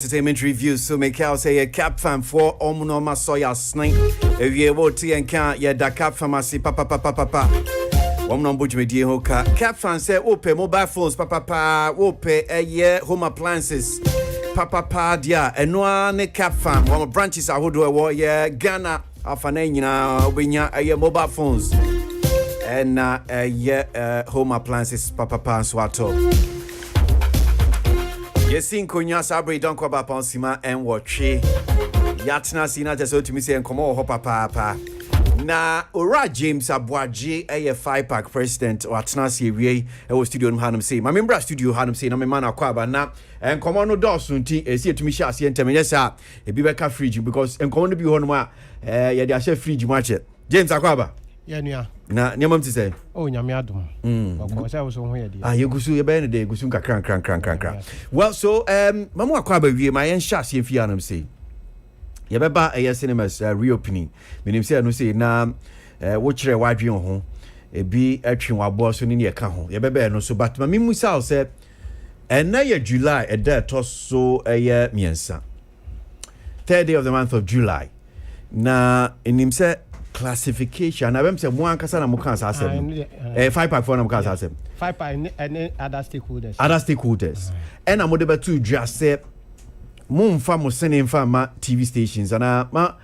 Entertainment reviews. So make out say a cap fan for Omunoma Soya Snake. If you able to and can't, yeah, the cap pharmacy, papa. Woman Buj Media Hoka. Cap fan say, open mobile phones, papa, open a year home appliances. Papa, dear, and no one cap fan. One branches are who do a war, yeah, Ghana, Afanena, Winya, a year mobile phones. And a year home appliances, papa, swato. Yes, in Konya Sabri don't come up on Sima and watch Yatna Sina just to me say and come on papa. Na Ora James Aboagye a 5-pack president or Atnasi we e studio Hanum say. My member studio Hanum say na me man akwaba na and come on no dosun ti e see to me share say ntem yes sir e bi beka fridge because en come no bi ho no a ye dey share fridge match James akwaba ya nua na nyamam ti say oh nyame adom ko say wo so ho ye dey yegusu ye be ne dey yegusu kran. Well so mamu akwaba wie my en share say fi Hanum say ye beba a cinemas reopening menim say no say na wo kire wadwen ho e bi atwe wabo so ne ye ka ho ye beba no so but memu say say and na ye July e da to so ye miensa 3rd day of the month of July na enim say classification na bem say mo ankasa na mo kan sa asem 5-pack for na mo kan sa asem 5-pack and other stakeholders and am de betu dwa say mumfa mo sene mfa ma TV stations ana ma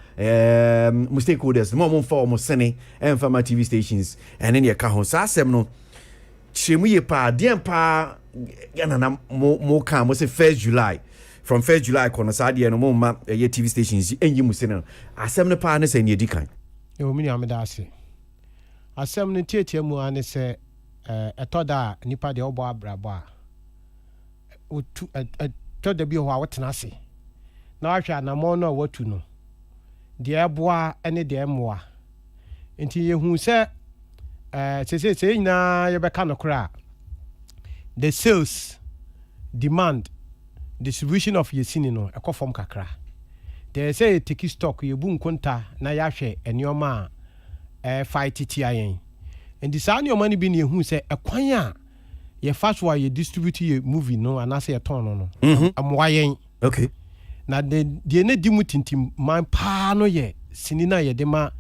mo stakeholders mo mumfa mo sene mfa ma TV stations and then ye ka ho sa asem no chemu ye pa dem pa na mo kan mo say 1st July from 1st July kono sa de no mo ma ye TV stations enyi mu sene asem no pa na se ne edikan yo mini ameda ase asem no tietie mu ane se etoda nipa de obo abrabo a otu etoda bi ho a wotena ase na wahwa na mo no watu no de eboa ene de emoa enti ye hu se se nyina ye beka no kra the sales demand distribution of yesini no ekofom kakra they say take stock ye bu nkonta na ya hwe enioma fight tiayen and the sani o mani bi ne hu se ekwan a ye faso a ye distribute ye movie no anase ye ton no amwayen okay na de ne di mutintim man pa no ye sini na ye de ma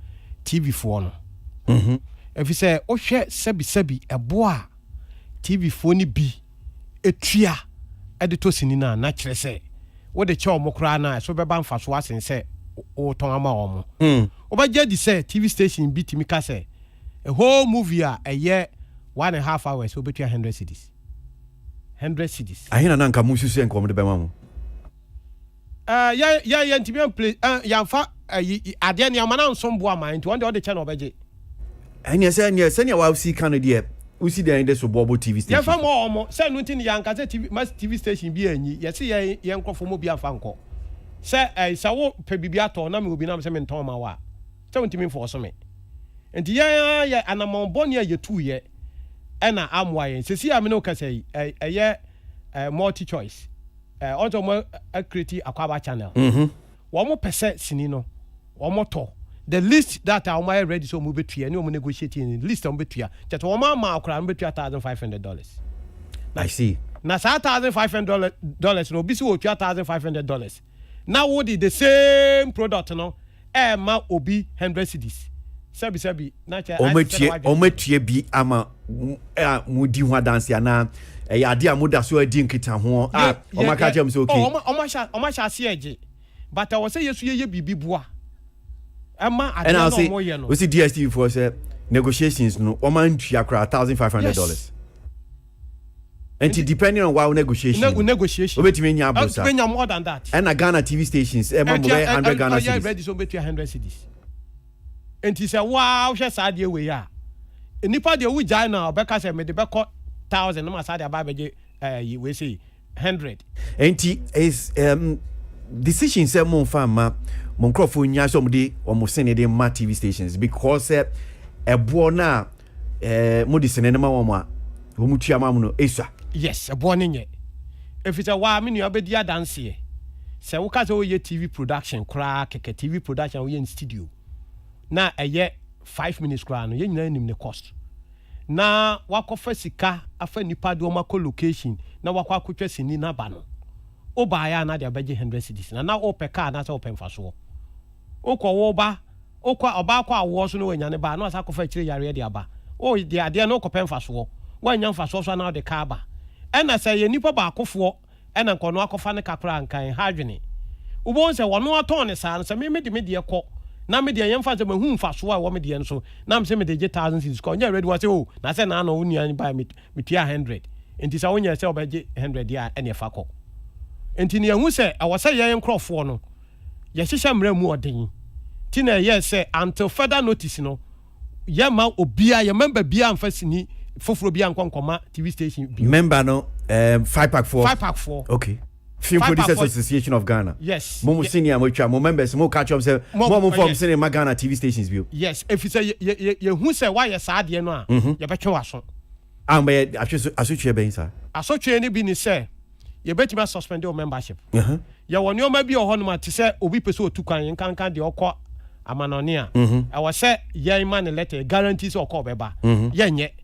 TV fo no efi se o hwe sebi ebo a TV fo ni bi etua edito sini na kire se wo de che omokra na so beba mfaso asen se o ton ama omo obaje di se TV station bi timi ka se a whole movie a ye 1.5 hours so between 100 cedis ahina na nka musu se nko mo de bema mo ya ntimi play ya fa ade ne amana nsombo ama nti won de che na obaje anya se ne wa see Canada usi dey dey so bobo TV station ya fa mo omo se no nti ne ya nka se TV station bi anyi ye se ye nkofo mo bi afa nko se sa wo pe bibia to na me obi na me se me nton ma wa se ntimi mfo so me nti ya anamon boni ye tu ye ena amwa ye se si ame no ka se ye multi choice also mo create akwaba channel wo mo pese sini no wo mo to the list that I am ready so move betua any negotiating list on betua just one ma akra betua $1,500 I see na $1,500 no bi si wo $1,500 now what the same product no ma obi 100 cedis sabi na cha ometie bi ama mudi ho dance na ya de amuda so adi nkita ho o maka jam so okay o ma sha se eje but I was say yesu ye bibi boa Emma, and I'll say, we see DSTV for negotiations. No, woman akra $1,500. And depending on what negotiation, we bet more than that. And a Ghana TV stations, 100 Ghana cedis. Ready so bet 100 cedis. And he said, "Wow, she's sad ye we are." Nipa de we jai now, Becca said, "Me the Becca 1,000." No matter sad about you we say 100. And he is decision say mon fama. Monkrofo nya so mde omosene de ma TV stations because ebo na modi sene na ma wo ma wo mutua ma no esua yes ebo ne nye efita wa me nua bedi adanse se wo ka se wo ye TV production kra keke TV production wo ye in studio na eye 5 minutes kra no ye nyina nim ne cost na wakofa sika afa nipa de o makọ location na wakọ akotwa sini na ba no oba ya na de abeje 100 cedis na ope car na say ope mfaso okọ wo ba okọ oba akọ awo so no wanya ne ba na asa kofa kire yare de aba o de ade na okọ mfaso wanya mfaso so na de car ba ena say ye nipa ba akofo ena nkono akofa ne kakra nkan hadwene ubon say wono aton ne sa say me de ekọ na me de yemfa say mahu mfaso a wo me de nso na me say me de 1000 cedis ko nya ready wa say o na say na no unia ba me tia 100 enti say wonya say obeje 100 ya ene fa kọ enti ne hu say awose ye nkrofo no ye hihye mra mu oden ti na ye say until further notice no ye ma obia ye member bia amfasini foforo bia nkonkoma TV station member no 5 pack 4 okay Film Producers Association of Ghana. Yes. Mo senior mo members mo catch up say mo form senior Ghana TV stations bio. Yes, if you say ye hu say why ye saa de no a ye betwe waso. Am be asotwe ben sa. Asotwe ni bi ni say ye betima suspend your membership. Ye woni o ma bi o hono ma te say obi pese otukwan nkankan de okọ amanone a. E wo say ye man letter guarantees okọ beba. Ye nye.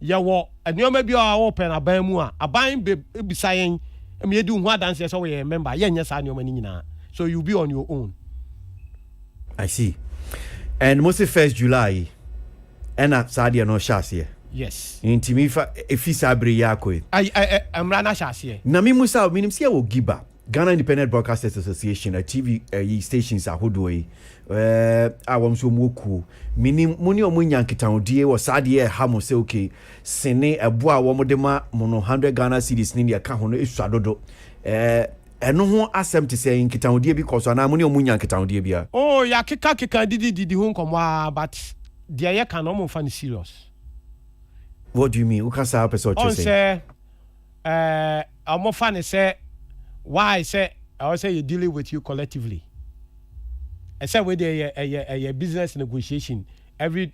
Ye wo enioma bi o open aban mu a aban be bisa yen me do who dance so we member yen sa enioma ni nyina. So you be on your own. I see. And most of 1st July and at Sadia no shase. Yes. Intimifa efisa abre yakwe. Amra na shase. Na mi musa minim se wo giba. Ghana Independent Broadcasters Association TV stations ahodoe awom so moku minim muni omunya nkitaodie wo sade ha mo se okay sene ebo a wo mo de ma mo no 100 Ghana cedis ni ya ka ho no esu adodo eno ho asem te se nkitaodie bi koso na muni omunya nkitaodie bia oh ya keka didi ho nkomo but dia ye kan no mo fa ni serious. What do you mean? Uka sa person on say amo fa ni say why say I say you dealing with you collectively. I say with a business negotiation every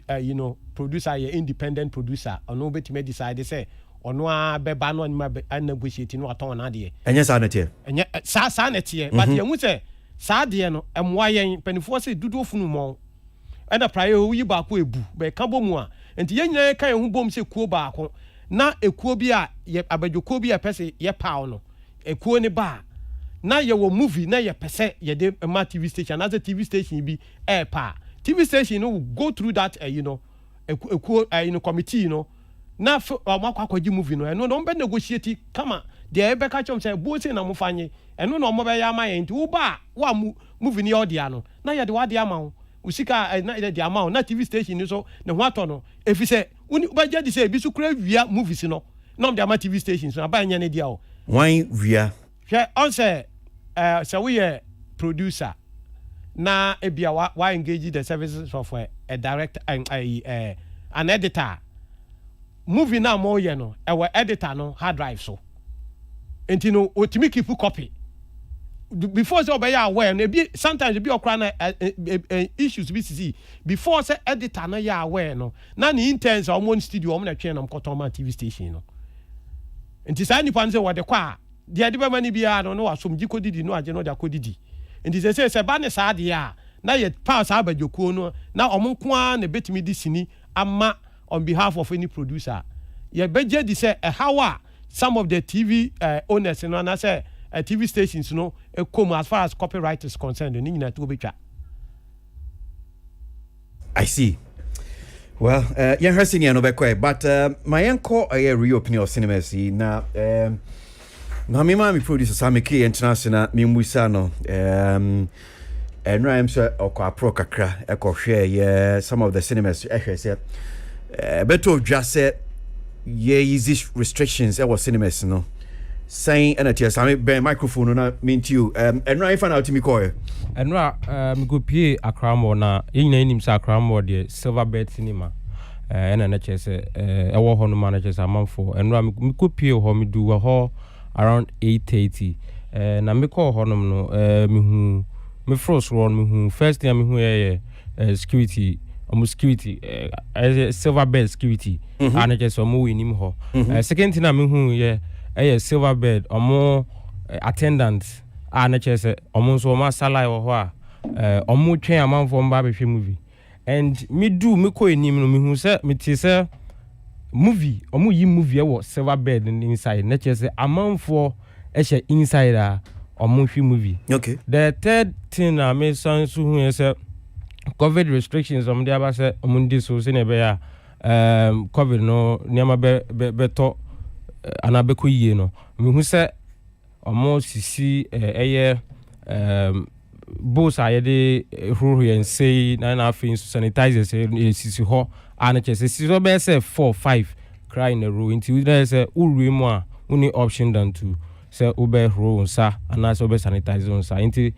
producer a independent producer or no beti me decide say ono a beba no anima negotiate no aton na de enya sa na tie enya sa na tie but ye hu say sa de no emwa yen penifo say dudu ofunu mo ena prayer yi ba ko ebu be ka bomu a enti ye nyina ka ye hu bom say kuo ba ko na ekuo bi a ye abadwokuo bi a pese ye paw no ekuo ni ba na ye wo movie na ye pese ye de ma TV station as a TV station bi pa TV station no will go through that ekuo committee na akwakwaji movie no no be negotiate kama de e be ka chom say bo say na mo fanye eno no mo be ya ma ye nti wo ba wa movie ni audio no na ye de wa de ama wo usika na de ama na TV station so ne ho ato no efi say uni ba je di say bi su kura wia movies no na de ama TV station so aba nya ne dia o wan wia hwe on say so we a producer na ebia wa engage the services of a director and an editor movie na mo ye no e editor no hard drive so enti no otimi keep copy before say obey aware no be sometimes be okra na issues be see before say editor no ya aware no na ni interns o mo studio o mo na twen na mkoto TV station no enti say nipa say wo de kwa de de be mani bia no wasom gikodidi no age no de akodidi enti say ba ne sa de a na ye pass abadwokuo no na omonko a na betimi di sini ama on behalf of any producer ye beje di say how some of the TV owners no na say TV stations no come as far as copyright is concerned ni nyina to betwa. I see. Well, yeah, her senior no be quite, but my uncle a reopening of cinemas na na me mama producer Samike International me musa no enra am so okwa pro kakra ekohwe some of the cinemas ehwe say beto dwa say easy restrictions was cinemas no saying and at some microphone na mean you enra if out me call enra me go pie akramo na yina nim sa akramo de Silverbird cinema ena na chese ewo ho no manager amanfo enra me go pie ho me do ho around 8:30 na me call honom no me hu me frost run me hu first thing me hu security security Silverbird security and just omo we nim ho second thing na me hu Silverbird omo attendant and just omo so ma salary ho a omo twen amanfo mba be hwe movie and me do me ko enim no me hu say me ti say movie omo yi movie e wo Silverbird inside na che say amanfo e she inside movie movie. Okay. The third thing I made sense who is COVID restrictions the other side mundi so say be COVID no niama be to anabeko yie no me hu say omo sisi both are the who and say na afin sanitizers sisi ho and sisi so be say 4 5 cry in a row until there say uri mu a uni option than to say ube ro nsa and so be sanitizer nsa until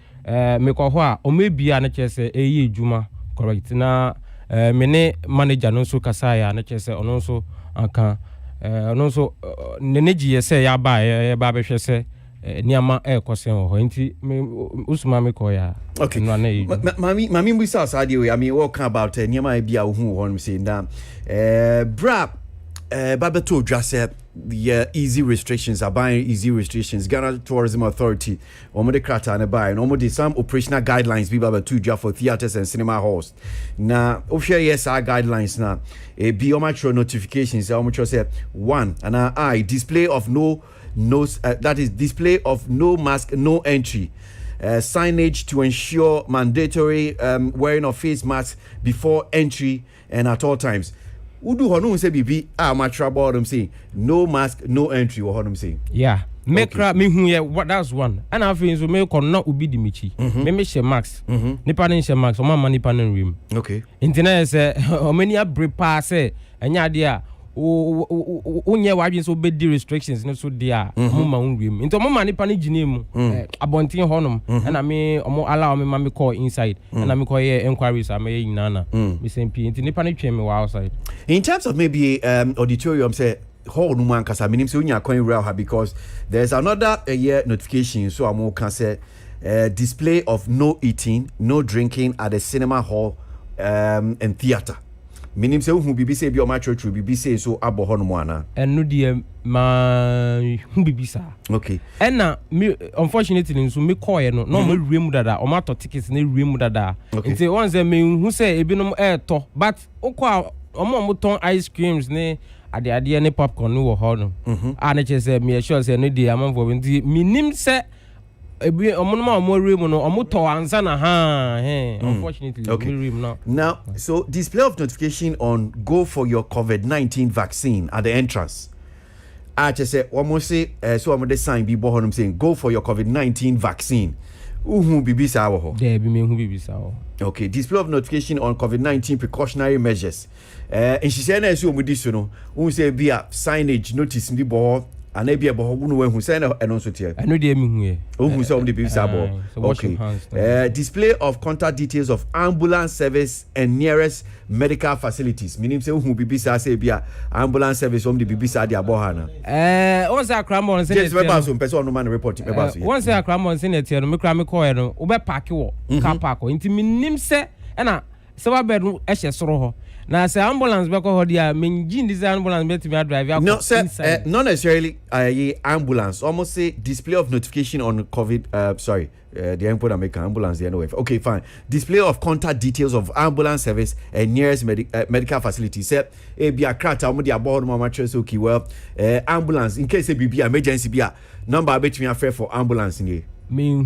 me ko ho a o mebia na say eyi ejuma correct na me ne manager no so kasa ya na say ono so aka ono so neneji say ya ba be hwe say niama kwase ho nti usuma me ko ya okay mami we saw sadio I mean what can about niama bia hu ho say na bra babeto dwase the easy restrictions are buying easy restrictions Ghana Tourism Authority omode krata na buy and omode some operational guidelines be babeto dwa for theaters and cinema halls na official yes our guidelines na be o match notifications o match say one and I display of that is display of no mask no entry signage to ensure mandatory wearing of face masks before entry and at all times udu hono say bibi amateur board them say no mask no entry what them say yeah make me hu what that's one and I feel so me ko na obi di michi me share mask nipa ne share mask o ma nipa ne rim okay internet say o many abre pass enya de a unye wadwin so be restrictions no so dia mo ma unwiem into mo ma nipa ne gine mu abontin honom na me omo allow me ma me call inside na me call inquiries am ye nyina me sempi into nipa ne twen me wa outside in terms of maybe auditorium say hall no man kasa minim say unya coin real because there's another year notification so am can say display of no eating no drinking at the cinema hall and theater minim say hu bibi say bi o ma church bibi say so abo ho no mo ana enu de ma hu bibi sa okay ena unfortunately nso me call no no ma rem dada o ma to tickets na rem dada nti once me hu say ebinom to but okwa omo ton ice creams ne ade ne popcorn no wo ho no na che say me sure say no dey amam for nti minim say ebi omonoma omorem no omoto ansa na unfortunately okay. no. Now so display of notification on go for your COVID-19 vaccine at the entrance I just say almost say so am the sign be bo honum saying go for your COVID-19 vaccine uhu bibisa wo ho there be me hu bibisa wo okay display of notification on COVID-19 precautionary measures and she say na so omudi so no who say be a signage notice ndi bo and maybe about who who say no so tie. I know dey me hu who say on the BBC okay. Display of contact details of ambulance service and nearest medical facilities. Meaning say who BBC say be ambulance service on the BBC dey aboha na. Once akramon say just remember so person no man report remember so. Once akramon say netie no me kra me call no we be park wo car park nti minim say na se wa bedroom e hye soro ho. Now, say ambulance back over there. This ambulance met me drive. No, sir. Not necessarily. Ambulance. Almost say display of notification on COVID. Sorry, the input I make ambulance. The way. Okay, fine. Display of contact details of ambulance service and nearest medical facility. Say, be a crack. I'm the aboard mama choice. Okay, well, ambulance in case it be emergency. Be a number between a fair for ambulance in here. Me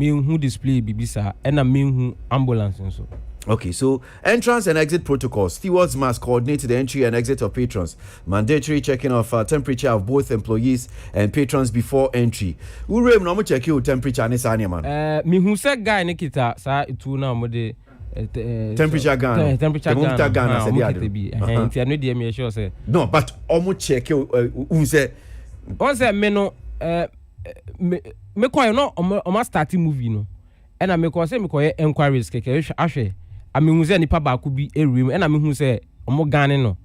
who display BBC and I mean who ambulance and so. Okay, so entrance and exit protocols. Stewards must coordinate the entry and exit of patrons. Mandatory checking of temperature of both employees and patrons before entry. Ure no mo check your temperature ne sa man. Me who say guy ne kita sa itu na mo de temperature gun. Temperature gun say be. Nti anu de me sure say. No, but omo check who say on say me no me call no omo start movie no. And I me call say me call enquiries keke ahwe. I mean, who say nipa ba could be a room, and I mean, who say, Omo Gane no.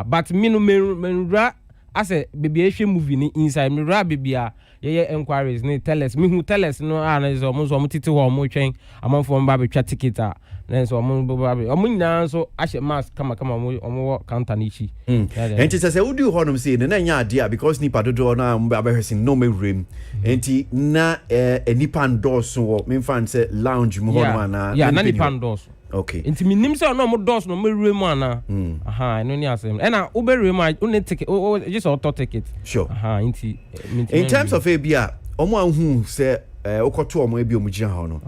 But me no me I say, baby, a movie inside me, baby, enquiries, tell us, me who tell us, no, and is almost a mutito or more chain, among from Baby chat ticket, then so among Baby, now so I should mask come on more Cantanichi. And it says, who do Honum say, and then idea because Nipa do now, Baby no me room, and na a Nipan doors, so me fan say lounge, Mohana, yeah, Nipan doors. Okay. Inti minim say no mo dos no me room ana. I no ni asem. E na ube room I only ticket just auto ticket. Sure. Inti in terms of ABA, omo anhu say okoto omo ebi omugina ho no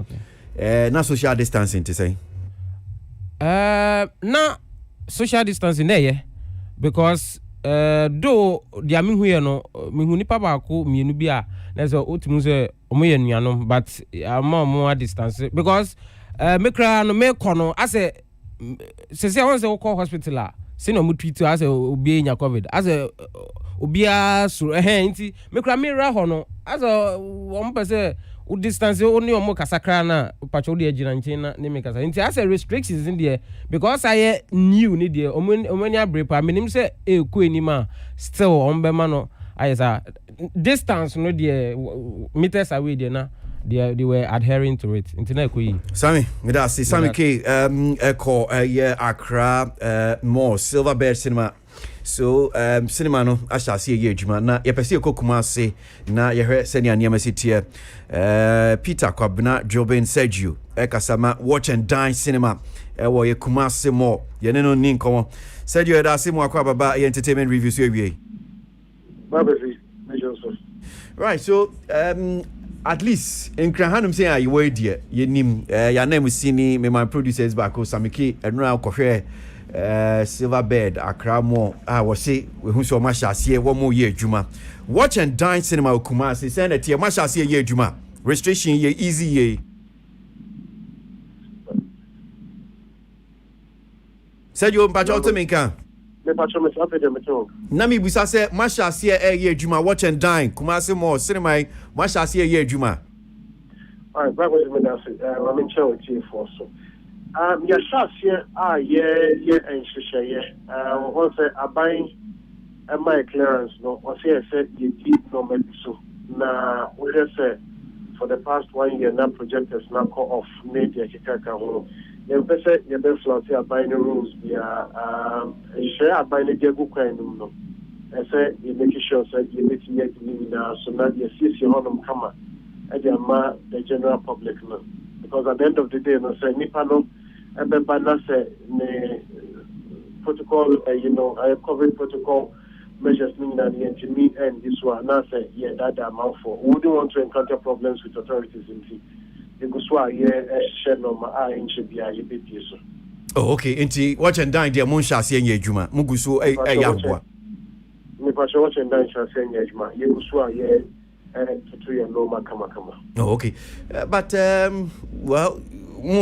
na social distancing to say na social distancing there because though dia me hu no me hu nipa ba ko mienu bi a na so otimu se omo ye nuanom but ama distance because me kra no me kono ase se won se ko hospital a se no mu tweet ase obi nya covid ase obi a so nti me kra me ra ho no ase won pese o distance o ni omo kasakra na pacho de agina nchen na ne me kasa nti ase restrictions in there because I new ni there omo nya brepa me nim se e ku enima still on be ma no ayesa distance no there meters away there na they were adhering to it internet ko yi Sammy me da say Sammy K call Accra more Silverbird Cinema so cinema no asha see ye adwuma na ye pese kokuma se na ye hwe senia niam sitie Peter Kwabena Jobin Sergio kasama watch and dine cinema wo ye kuma se more ye ne no ni nkomo Sergio da se mo akwa baba entertainment reviews we wie Babesi right so at least in Krahanum say you were dear ye nim ya name sini me my producers back o Samiki enra kohwe Silverbird Accra more was say we hu so much as here one more year juma watch and dine cinema okuma say send it here much as here juma restriction ye easy ye said you mpacho to me kan me pacho me safe de me to na me bisa say much as here ye juma watch and dine kuma say more cinema much as here ye juma all right that was me that say I'm in charge here for so ya shots here yeah and share once I buy my clearance no once I said you keep no so na we say for the past 1 year now projectors now call off media kikaka ho you pese you be float here by the rules share by the go kwan no I say you make sure say you make it na so na you see honum kama the general public no because at the end of the day no say nipa no everybody say ne protocol COVID protocol measures meaning that the engineer and this one now say yeah that amount for we don't want to encounter problems with authorities in the go so share no ma in should be be so oh okay enti watch and dine there mon sha se nya adwuma muguso ya boa me pa watch and dine sha se nya adwuma ye go so to your normal kama oh okay but well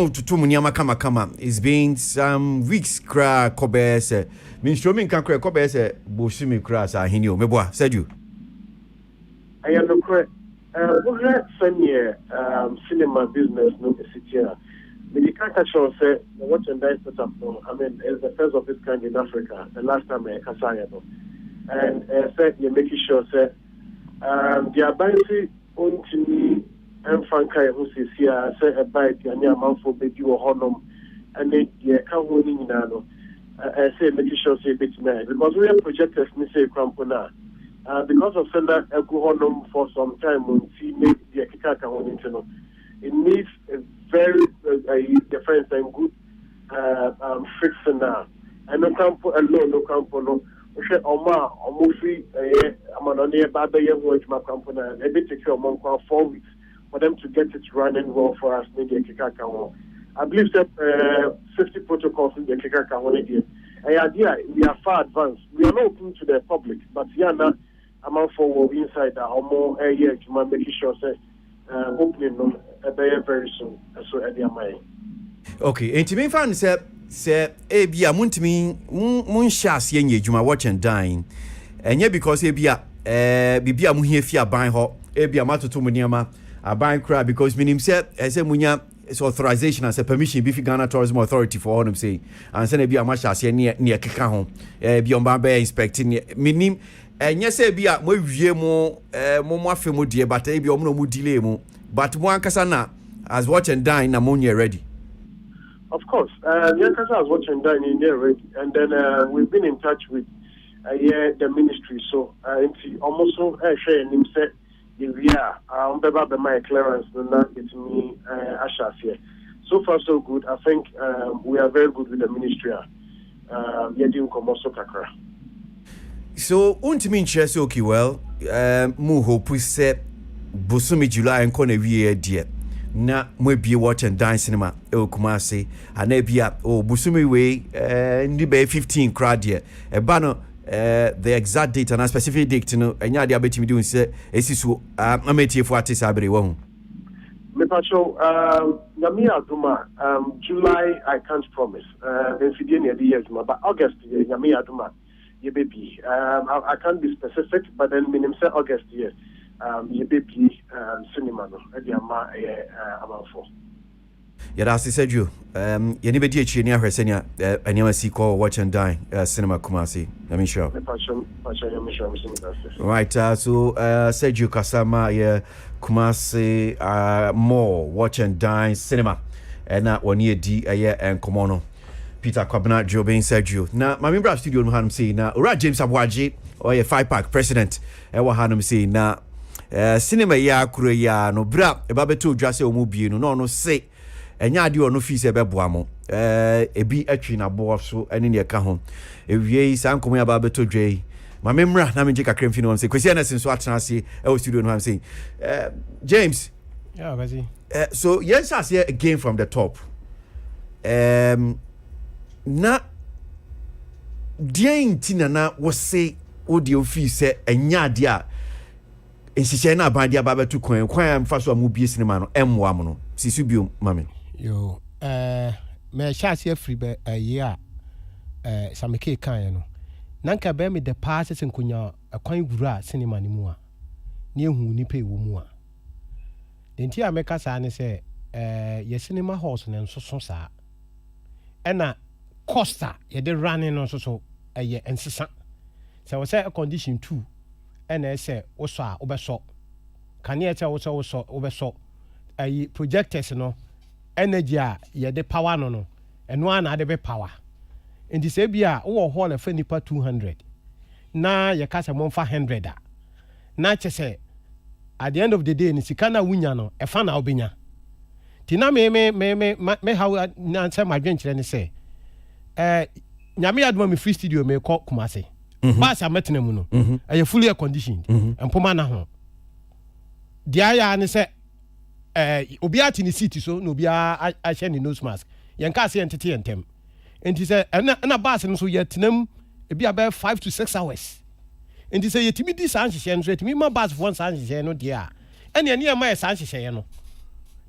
to munyama kama it's been some weeks cra kobese minstroming kan cra kobese boshimi cra sa hinio meboa said you I am no cra we had cinema business no sitia the caricature say what and that set up no I mean it's the first of its kind in Africa the last time I kasaya no and said you making sure say the ability on to me and Frankai who says here say a bite and your mouth for baby or honum and they can't win in nano say making sure say bit man because we have projectors me say crampona because of sender a go honum for some time when see make the kikaka one into it needs a very different and good fixing now and no campo alone no campo no we oma omofi amano ne ba be ye wo juma campo na e be take your month 4 weeks for them to get it running well for us media kikaka I believe that 50 protocols in the kikaka one again idea we are far advanced we are not open to the public but yana amount for inside our more area to make sure say opening them very soon so at the mind okay enti me fan say bia muntimi mun sha se nya adwuma watch and dine enye because bia bibia mu hia fi aban ho bia matoto mu niama aban cry because minim say munya it's authorization as a permission be Ghana Tourism Authority for all say and say bia ma sha se ne keka ho bia on ba inspecting minim enye say bia mo wie mo afemu de but bia o mu delay mu but mo ankasa na as watch and dine na mo ready. Of course, Yankasa was watching down in there already, and then we've been in touch with the ministry. So almost sharing him said, "Yeah, I'm about my clearance, and that it's me, Ashas here." So far, so good. I think we are very good with the ministry. Yedi Ukomoso Kakra. So, untimi interest okay well, mu hope say Busumi July and Kone wie dear. Na mwebi watch and dine cinema Kumasi anebia busumi we ndibe 15 crowd here bano the exact date and a specific date no enya dia betimi do say esisu ameti for artist abere wo me pacho nyame aduma July I can't promise enfidie ne years but August nyame aduma ye baby I can't be specific but then minim say August year ye baby cinema no e dia ma amanfo Yadasi said you ni be di echi ni ahwesenia anyama si call watch and dine cinema Kumasi let me show right so said you kasama ye Kumasi more watch and dine cinema na woni edi enkomo no Peter Kwabena Jobin said you na mami bra studio no hanum say na ora James Aboagye or ye 5 pack president e wa hanum say na cinema ya akuro ya no bra e ba beto dwase o mu bie no no say enya ade ono fi se beboa mo ebi atwi na bo so ene ne ka ho ewie sankomo ya ba beto dwei ma memra na menje kakra mfi no say kwesi na sin so atena se e o studio no am say James yeah Kwasi so yes as here again from the top na dientina na wo say audio fi se enya ade a ensise na abande aba beto kwan amfa so amu bie sinema no emwa mo no sisu bio mame yo me chance free be year sameke kan no nanka be me the past senkunya akwan gura cinema ni mu a ne ehu ni pe wo mu a enti ameka sa ne se ye cinema house ne nsoso sa ena costa ye de running no so ye ensesa se wo say condition 2 ena se wo so a wo be so kan ye che wo so wo be so ayi projectors no energy a ye de power no eno ana de be power enti se bia wo ho na fa nipa 200 na ye ka se mo fa 100 a na che se at the end of the day ni sika na wunya no e fa na obenya ti na me how na se ma dwen kire ni se nyame adoma me free studio me ko Kumasi ba sa metena mu no e fully air conditioned empoma na ho dia ya ni se obi ati ni seat so no obi a hye ni nose mask yen ka se entete yentem enti se na bus no so yetenam ebi aba 5 to 6 hours enti se yetimi di san hye no so yetimi ma bus for san hye no dia ene ene ma san hye no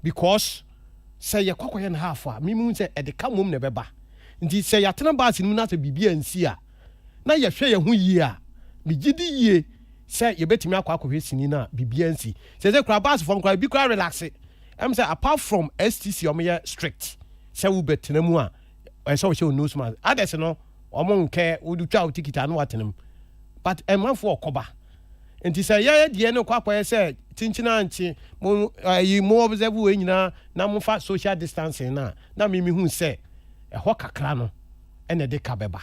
because say ye kwakoye na half a mimu se e de ka mom na beba enti se yatena bus no na se bibia nsi a na ye hwe ye ho yi a mi gidi yie say ye betimi akwa sini na bibia nsi say kura bus for kura bi kura relax am say apart from STC omoye strict say we betena mu a so we no smart others no omo nke wo du twa tikita no watenam but emanfo okoba enti say ye de no kwakwa say tinchina anchi mo yi mo observe we nyina na mo fa social distancing na me hu say ho kakra no ene de kabeba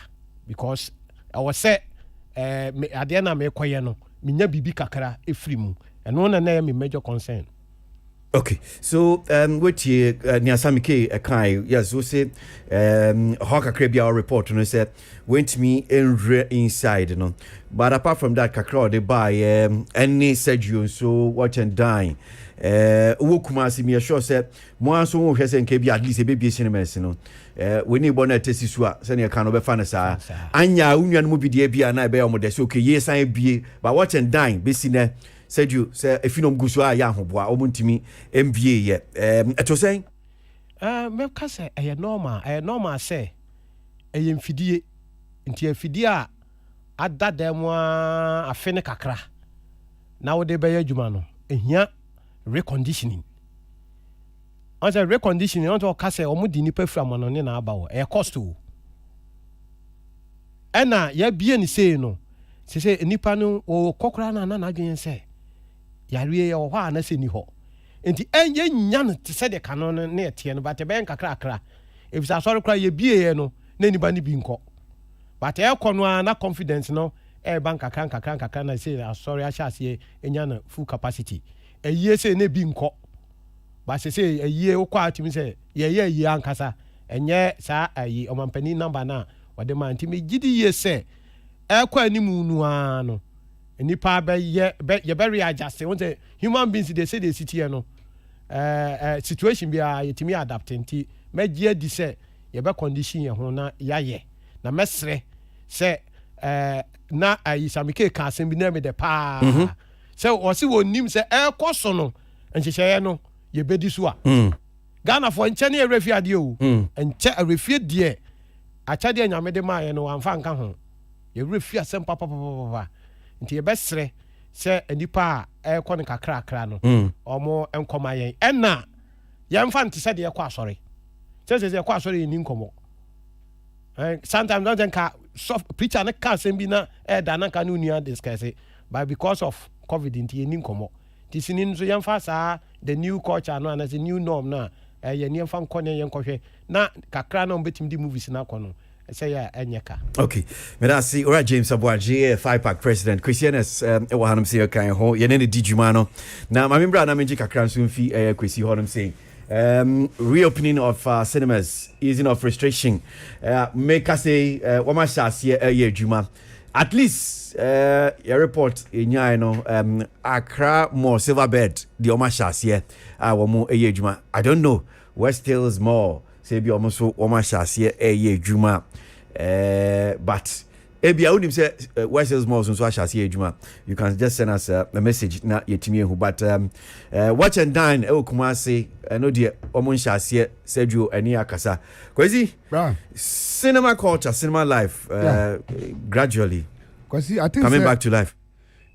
because I was say ade na me koye no minya bibi kakra efiri mu eno na me major concern. Okay, so what you Niasamike Kai, yes, we say Hawker Crabia report and said went me inside, you know. But apart from that, Kakra they buy any said you so watch and dine. Kumasi me sure said more so has and KB at least a baby cinemas, you know. We need one at Tessua, sending a can of a fanasa. Anya Union movie dear be an I bear modest. Okay, yes, I be, but watch and dine, Bissine. Said you say if you don't go so I am boa omuntimi MBA ye et was saying me ka say e normal say e mfidie nti afidie a adada mu afene kakra na wo de be adwuma no ehia reconditioning on say reconditioning on to ka say omudi nipa fra mo no ne na aba wo e cost o ena ya bie ni say no se nipa no o kokora na adwen say yare ya ho ana se ni ho enti enye nya no te se de kanon na etie no but be nkakra if sa sorry kra ye bie no na ni ba ni bi nko but e kono na confidence no e bank kakra na say sorry a sha se enya na full capacity eyie se na bi nko ba se eyie wo kwa atimi se ye ankasa enye sa ayi omampani number na wode ma ntimi gidi ye se e kwa ni mu nu ano nipa be very adjust won say human beings they say they sit here no situation be yetimi adapting ti megie di say ye be condition ye ho na yaye na mesre say na ayisamike ka asem bi na me de pa say o si wonim say koso no nhyehyeye no ye bedi so a Ghana for nche na refi ade o nche refi de achade anyame de ma ye no amfa nka ho ye refi asem papa nti ye besre se anipa a ekọ ne kakra no omo enkoma yen enna ye mfa nti se de ye kwa asori se kwa asori ni nkomo sometimes don't think preacher na ka asem bi na da na ka no nua discuss it but because of covid nti ye ni nkomo ti sinin so ye mfa sa the new culture no and the new norm na ye ni mfa nkone ye nkwohwe na kakra na mbetim di movies na akọ no say ya enyeka. Okay. Me da see ora James Aboagye 5-pack president Christianes e wa hanum say kan ho ye ne di djuma no. Na ma membra na menji kakra nso mfi kwesi honum say reopening of cinemas, easing of restriction. Make us say what my shas ye djuma. At least your report enya no Accra more Silverbird the oma shas here wo mo ye djuma. I don't know West Hills more say bi almost oma shas ye djuma. But ebia unim say West Hills more so shas ye djuma. You can just send us a message na yetimi hu but watch and dine e Kumasi no de omo shas ye Sergio ani akasa. Kwasi cinema culture, cinema life gradually Kwasi I think coming back to life.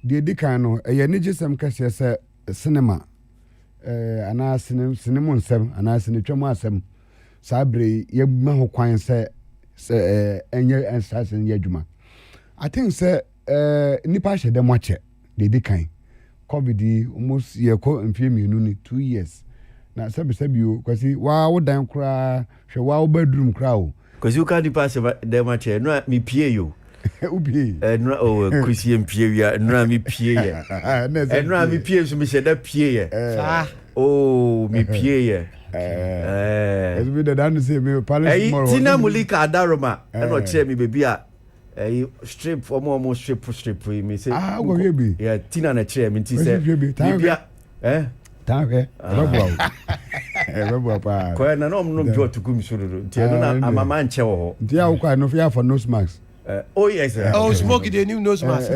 The dikano ye nije sem kase say cinema ana cinema nsem ana sinetwam asem sabre ye ma ho kwan say enye ensasen ye adwuma. I think say nipa hye dem ache the dikan covid almost ye ko mfie mienu ni 2 years na sabi o Kwasi wa wo dan kra hwe wa wo bedroom kra o Kwasi you can pass dem ache no me pie yo ubi no Kwasi empie wi no me pie ye no me pie so me hye da pie ye oh me pie ye as we the dan say me palace tomorrow Tina Mulika Adaroma e no kire me baby a strip for more strip me say go here be yeah Tina na kire me ti say bibia tanwe ebo pa ko na no no bi otuku mi so do ti no na amama nche wo ho ti a kwa no fear for nose mask oh yes oh smoke the new nose mask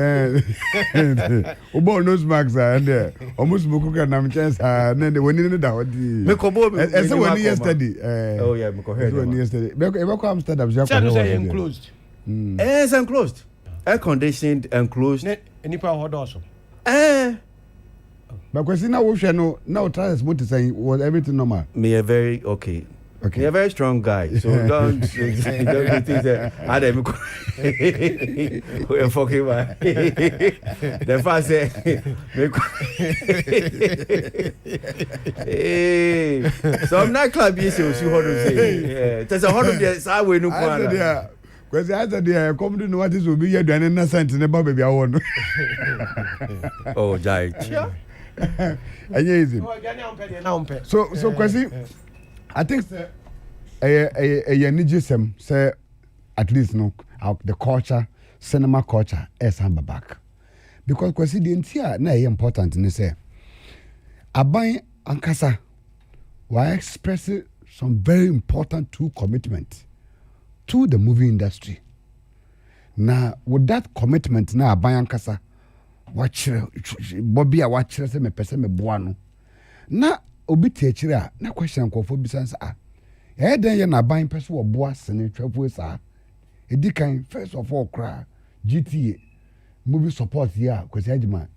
obo nose mask and almost smoke ka na chance na the woni no da wodi me ko bo me say woni yesterday oh yeah me ko heard woni yesterday be ko Amsterdam ya kwa enclosed it's enclosed air conditioned enclosed nipa hold also but Kwasi na wo hwe no na o try smooth say was everything normal me a very okay you're a very strong guy so don't think that Adam we're fucking about the first say so I'm not club you say how to say there's a hot of the side we no kwana Kwasi I said there come to know what is obi yaduane na sent ne ba baby awo no oh jai enye easy so Kwasi I think a nigism say at least no the culture cinema culture is back because Kwasi the entire na important ni say aban ankasa wa express some very important true commitment to the movie industry. Now with that commitment na aban ankasa watch Bobby a watch say me pese me boa no na obi tie kire a na question kwofo bisansa den ye na ban pese wo boa sene twafu sa edikan first of all kra GTA movie support here Kwasi Agima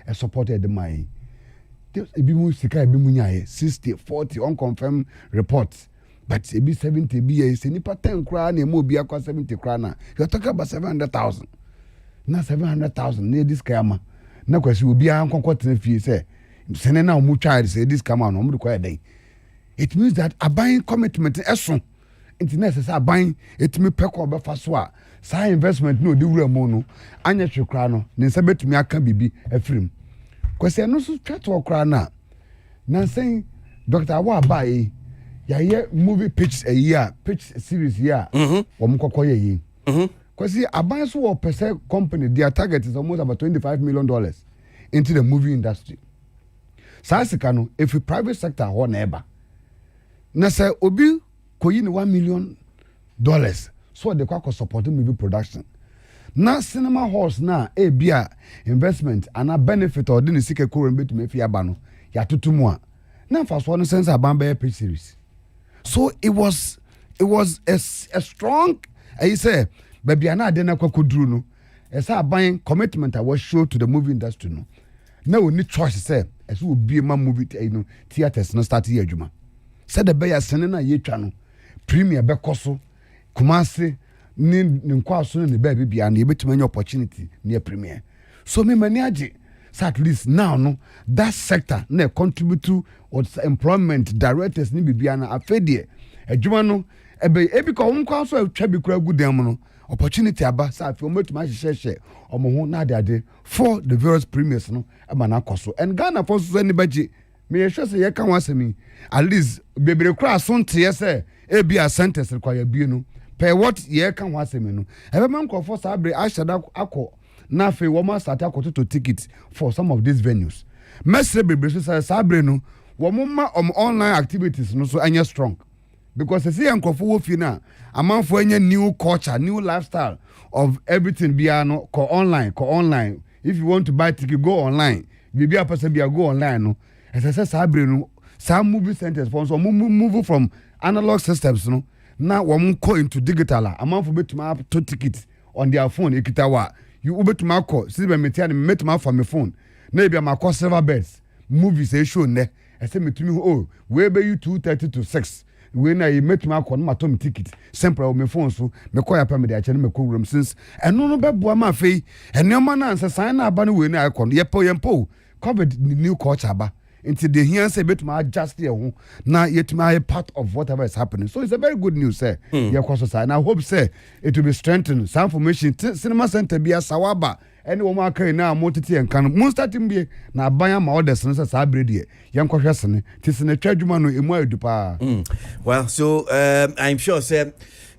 e supported my ebi mu sika ebi mu nyae 60 40 unconfirmed reports but ebi 70 bi se nipa 10 kra na emo bi akwa 70 kra na you talk about 700,000 na 700,000 na this kama na Kwasi obi an konkotene fie say sene na omu child say this kama no omu ko eden it means that aban commitment eso internet say aban etimi peko obefa so a sa investment no di wura mu no anya twekra no ne nsa betumi aka bibi afrim Kwasi no so tweto okra na say Dr. Awa ya ye movie pitch a year pitch series year wo mkokọ ye yi Because see, a bunch of per company, their target is almost about $25 million into the movie industry. Sasikano, if a private sector or neighbor, na say obi koyi $1 million, so they can support movie production. Na cinema halls na bia investment and a benefit or didn't seek a current bit to me fiabano ya tutumwa. Na first one sense a Bamba pitch series. So it was a strong I say baby ana dena kwa kudru no. Esa buying commitment I was show to the movie industry no. Now we need choice say as we be a movie theaters no start here juma. Said the bear senena ye channel premier bekoso Kumasi ni nkwa so ne baby bia na yebetuma any opportunity near premier. So me manage so at least now no that sector na contribute to employment directors ni bibia na afedie adwuma no ebi ko nkwa so atwa bi kura gudam no opportunity aba sa afi ometuma hyehyehye omo na ade for the various premiers no aba na akoso and Ghana for so any baji me sure say ye kan wasemi at least bebre kura so nte say ebi a sentence require bi no per what ye kan wasemi no ebe man ko for sabre ashada akọ na fe wo ma start akọ to ticket for some of these venues mesre bebre so sabre no wo ma online activities no so anya strong because see yankofo wo fi na amanfo anya new culture new lifestyle of everything bia no ko online if you want to buy ticket go online bibia person bia go online no ese sabre no some movie centers for so move from analog systems no now one go into digital amanfo betuma to ticket on their phone ekitawa you betuma call see be metia me metuma for my phone na bia ma call silver beds movies e show ne ese metumi oh we be you 2:30 to 6 we na you metuma call na to ticket simple on my phone so me call ya pa me dey ache me call room since eno no beboa ma fei enema na ansa sign na aba no we na icon yempo covid new culture ba into the here say betuma adjust here na yetuma a part of whatever is happening. So it's a very good news sir. Yeah, and I hope say it will be strengthened. Some information cinema center be a sawaba any woman carry now motiti and can most starting be na banya ma orders no say sabredi yam kwahwesene tisene twadwuma no emu adupa. Well, so I'm sure say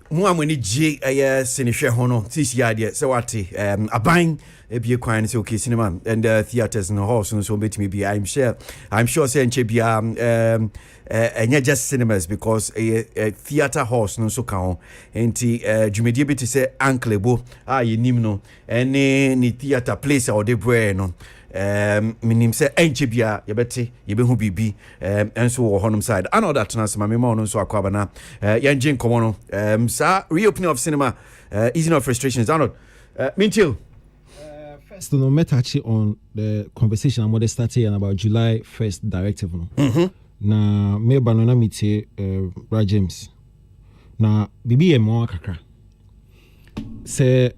mo amani G sinihwe ho no tisi ade say wate aban ebie kwan say okay cinema and theaters and halls so betimi be I'm sure say nche bia enya just cinemas because theater halls no so kan enti dwumedie bi te say anklebo yenim no ene ni theater place or the brain no minim say enche bia yebete yebehu bibi enso wo honum side another trans ma mema no so akwaba na yenjin komo no sa reopening of cinema easing of frustrations anot mintil first no metachi on the conversation I'm starting about July 1st directive no na me banana meet Brad James na bibi mo kakra say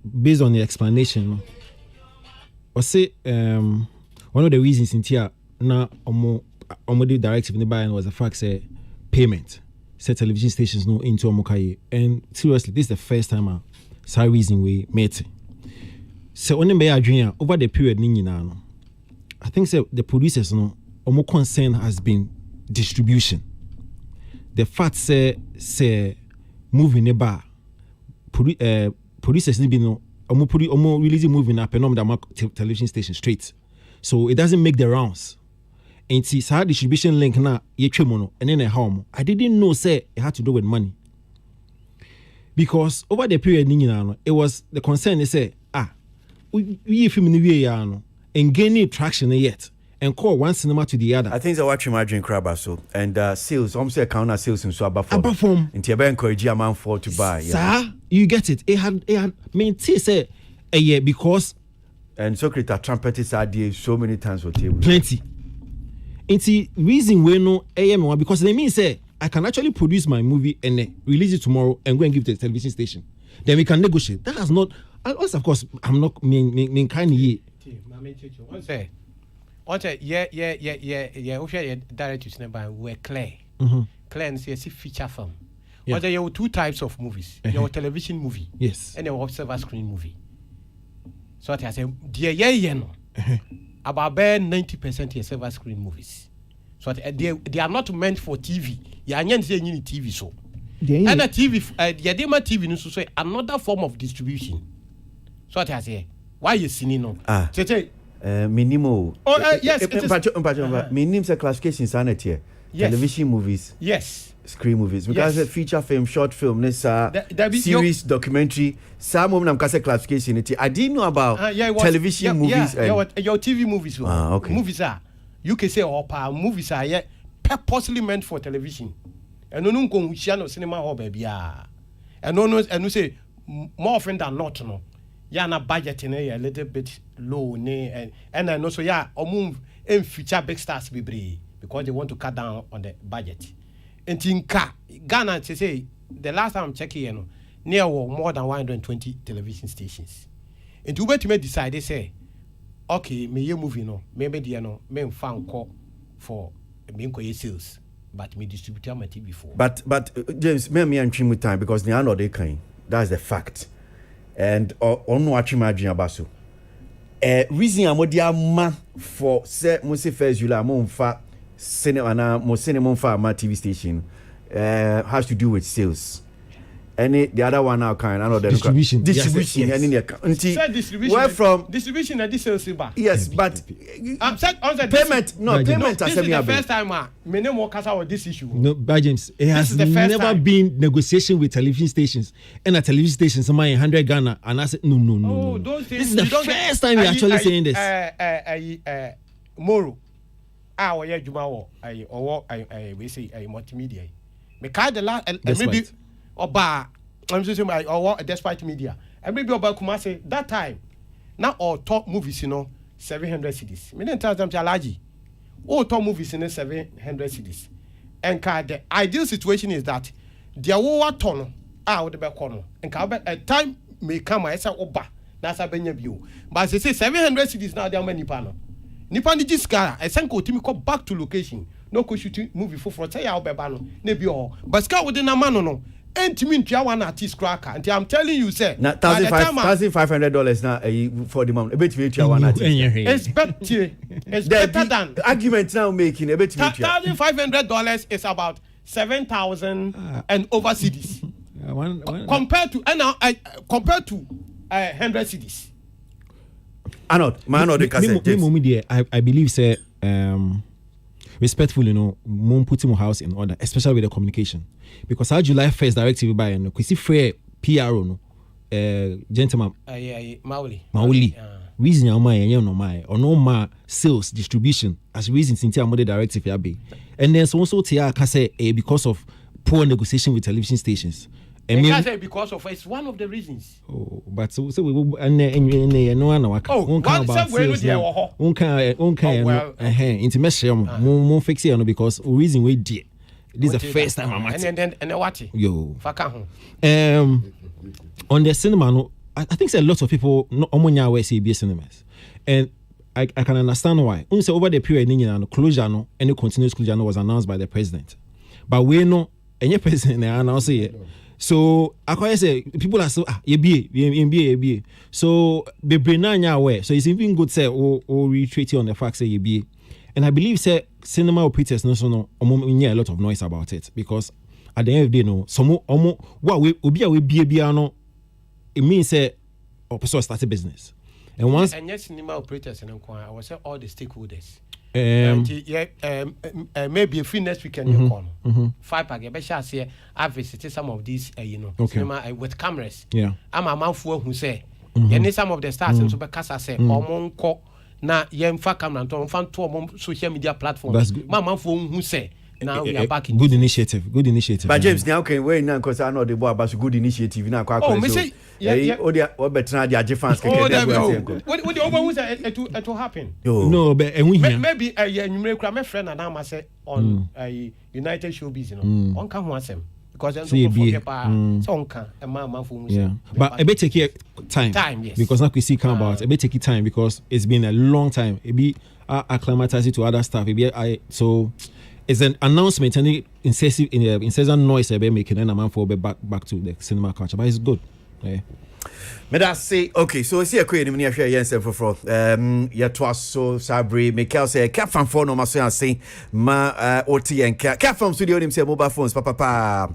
based on the explanation no or say one of the reasons in here na omo the directive in the buy was the fact say payment say television stations no into omokaye and seriously this is the first time I reason we met so only be adwin over the period ni nyina no I think say the producers no omo concern has been distribution the fact say movie ne ba producers ni be no omo releasing movie na penom da television station straight so it doesn't make the rounds and see so distribution link na ye twemo no and then home I didn't know say it had to do with money because over the period ni nyina no it was the concern is say we film ni we ya no and gaining traction yet and call one cinema to the other. I think the watching my drink crab so and sales almost account sales in so above form into a encourage a man for to buy. Sir, you get it. It had mean say a year because and Socrates trumpeters idea so many times for table. Plenty. It's reason we no AM because they mean say I can actually produce my movie and release it tomorrow and go and give it to the television station. Then we can negotiate. That has not also of course I'm not mean kind ye. One say yeah okay direct to cinema we clear clear and see feature film. One say you have two types of movies. You have television movie yes and you have silver screen movie. So I say yeah no about 90% is silver screen movies. So they are not meant for TV. You are not saying you need TV so And a TV, the Adema TV news so another form of distribution. So what I say, why you seeing no? Minimo. Oh yes, minim say classification sanity. Television movies. Yes. Screen movies. Because feature film, short film, series, documentary. Some of them can classification. I didn't know about television movies. Your TV movies. Okay. Movies are. You can say movies are purposely meant for television. And no go cinema hall baby. And no say more often than not no. Na budget a little bit low and I know so move and feature big stars be because they want to cut down on the budget. And in Ghana say the last time I'm checking near more than 120 television stations. And to wait to make decide they say okay, me you movie no, maybe the me fan call for me sales, but me distribute my TV for. But James, me and trim with time because they are not they kind. That's the fact. And on watching my dream about so. Reason I'm what ma for say Mose first July mo fa cinema na mo cinema fa my TV station has to do with sales. Any the other one now kind another distribution distribution where from distribution and this sales bar. Yes, but I'm said on the payment no payment this is the first time me no more kasa with this issue. No, by James, it has never been negotiation with television stations and a television station somewhere in 100 Ghana and I said no. This is the first time you're actually saying this. Moro we juma wo we say multimedia me card the last maybe Oba, I'm just saying, or despite media, and maybe Oba Kumase that time. Now all top movies, 700 cities. Me didn't tell them to allergy. All top movies in 700 cities. And the ideal situation is that there will turn out the back corner. And a time may come, I say Oba. That's a Benya view. But they say 700 cities now. There are many panel. Nipan di scar. I send go to back to location. No go shooting movie for say I'll be bano. Nebi all. But scar within a man no. Entimin one artist cracker. And I'm telling you, sir, $1,500 now for the moment. A bit one artist. It's better than argument now making a bit. $1,500 is about 7,000 and over cities. Compared to 100 cities. I believe, sir. Respectfully, mom put him house in order, especially with the communication. Because our July 1st directive by Kwasi fair PRO gentleman Mauli. Reason your mind no my or no ma sales distribution as reason since our directive yabe. And then so tia can say because of poor negotiation with television stations. And I say because of it's one of the reasons. Oh, but so we no one into fix it because reason we did. This is the first time I'm at. And what? Yo. On the cinema, I think a lot of people no omonya we see cinemas. And I can understand why. Only over the period closure no any continuous closure was announced by the president. But we know any president announced it. So I say people are so ye so be aware. So it's even good say or retreat on the fact say ye. And I believe say cinema operators no a lot of noise about it because at the end of the day some what we be no it means say or person start a business. And once and yes cinema operators and I will say all the stakeholders. Maybe a free next weekend you call 5 pack. I say I visited some of these cinema with cameras. Yeah, I'm a man for who say you need some of the stars and Supercasa say or na yemfa camera and fan to social media platforms. That's good. My man for who say now we are back in good initiative. But James now can wait now because I know the boy about good initiative now. Me say what better the fans can what the over who say it will happen. No, but and we maybe my friend and I say on United Showbiz on can one sem because then so can a man for but a bit take time yes. Because now we see come about a bit take time because it's been a long time it be acclimatized to other stuff so it's an announcement and incessant noise about making and a man for back to the cinema culture but it's good. May I say, okay, so see a queen in here, yes, for yet was so sabri, Mikel say, cap from phone, no, my say, ma, OT and cap from studio, him say, mobile phones, papa.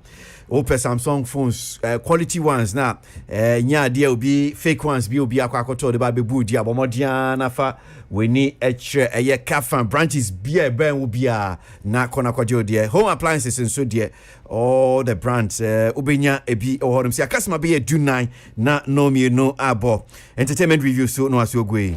Open Samsung phones, quality ones now. Nya dia obi fake ones bi obi akwakoto de ba bebu dia bomodia na fa we ni ye kafan branches bia ben wo bia na kona kwaje de home appliances nso de all the brands ubenya ebi ohorem sia customer be do 9 na no me no abo entertainment review so no aso ogwe.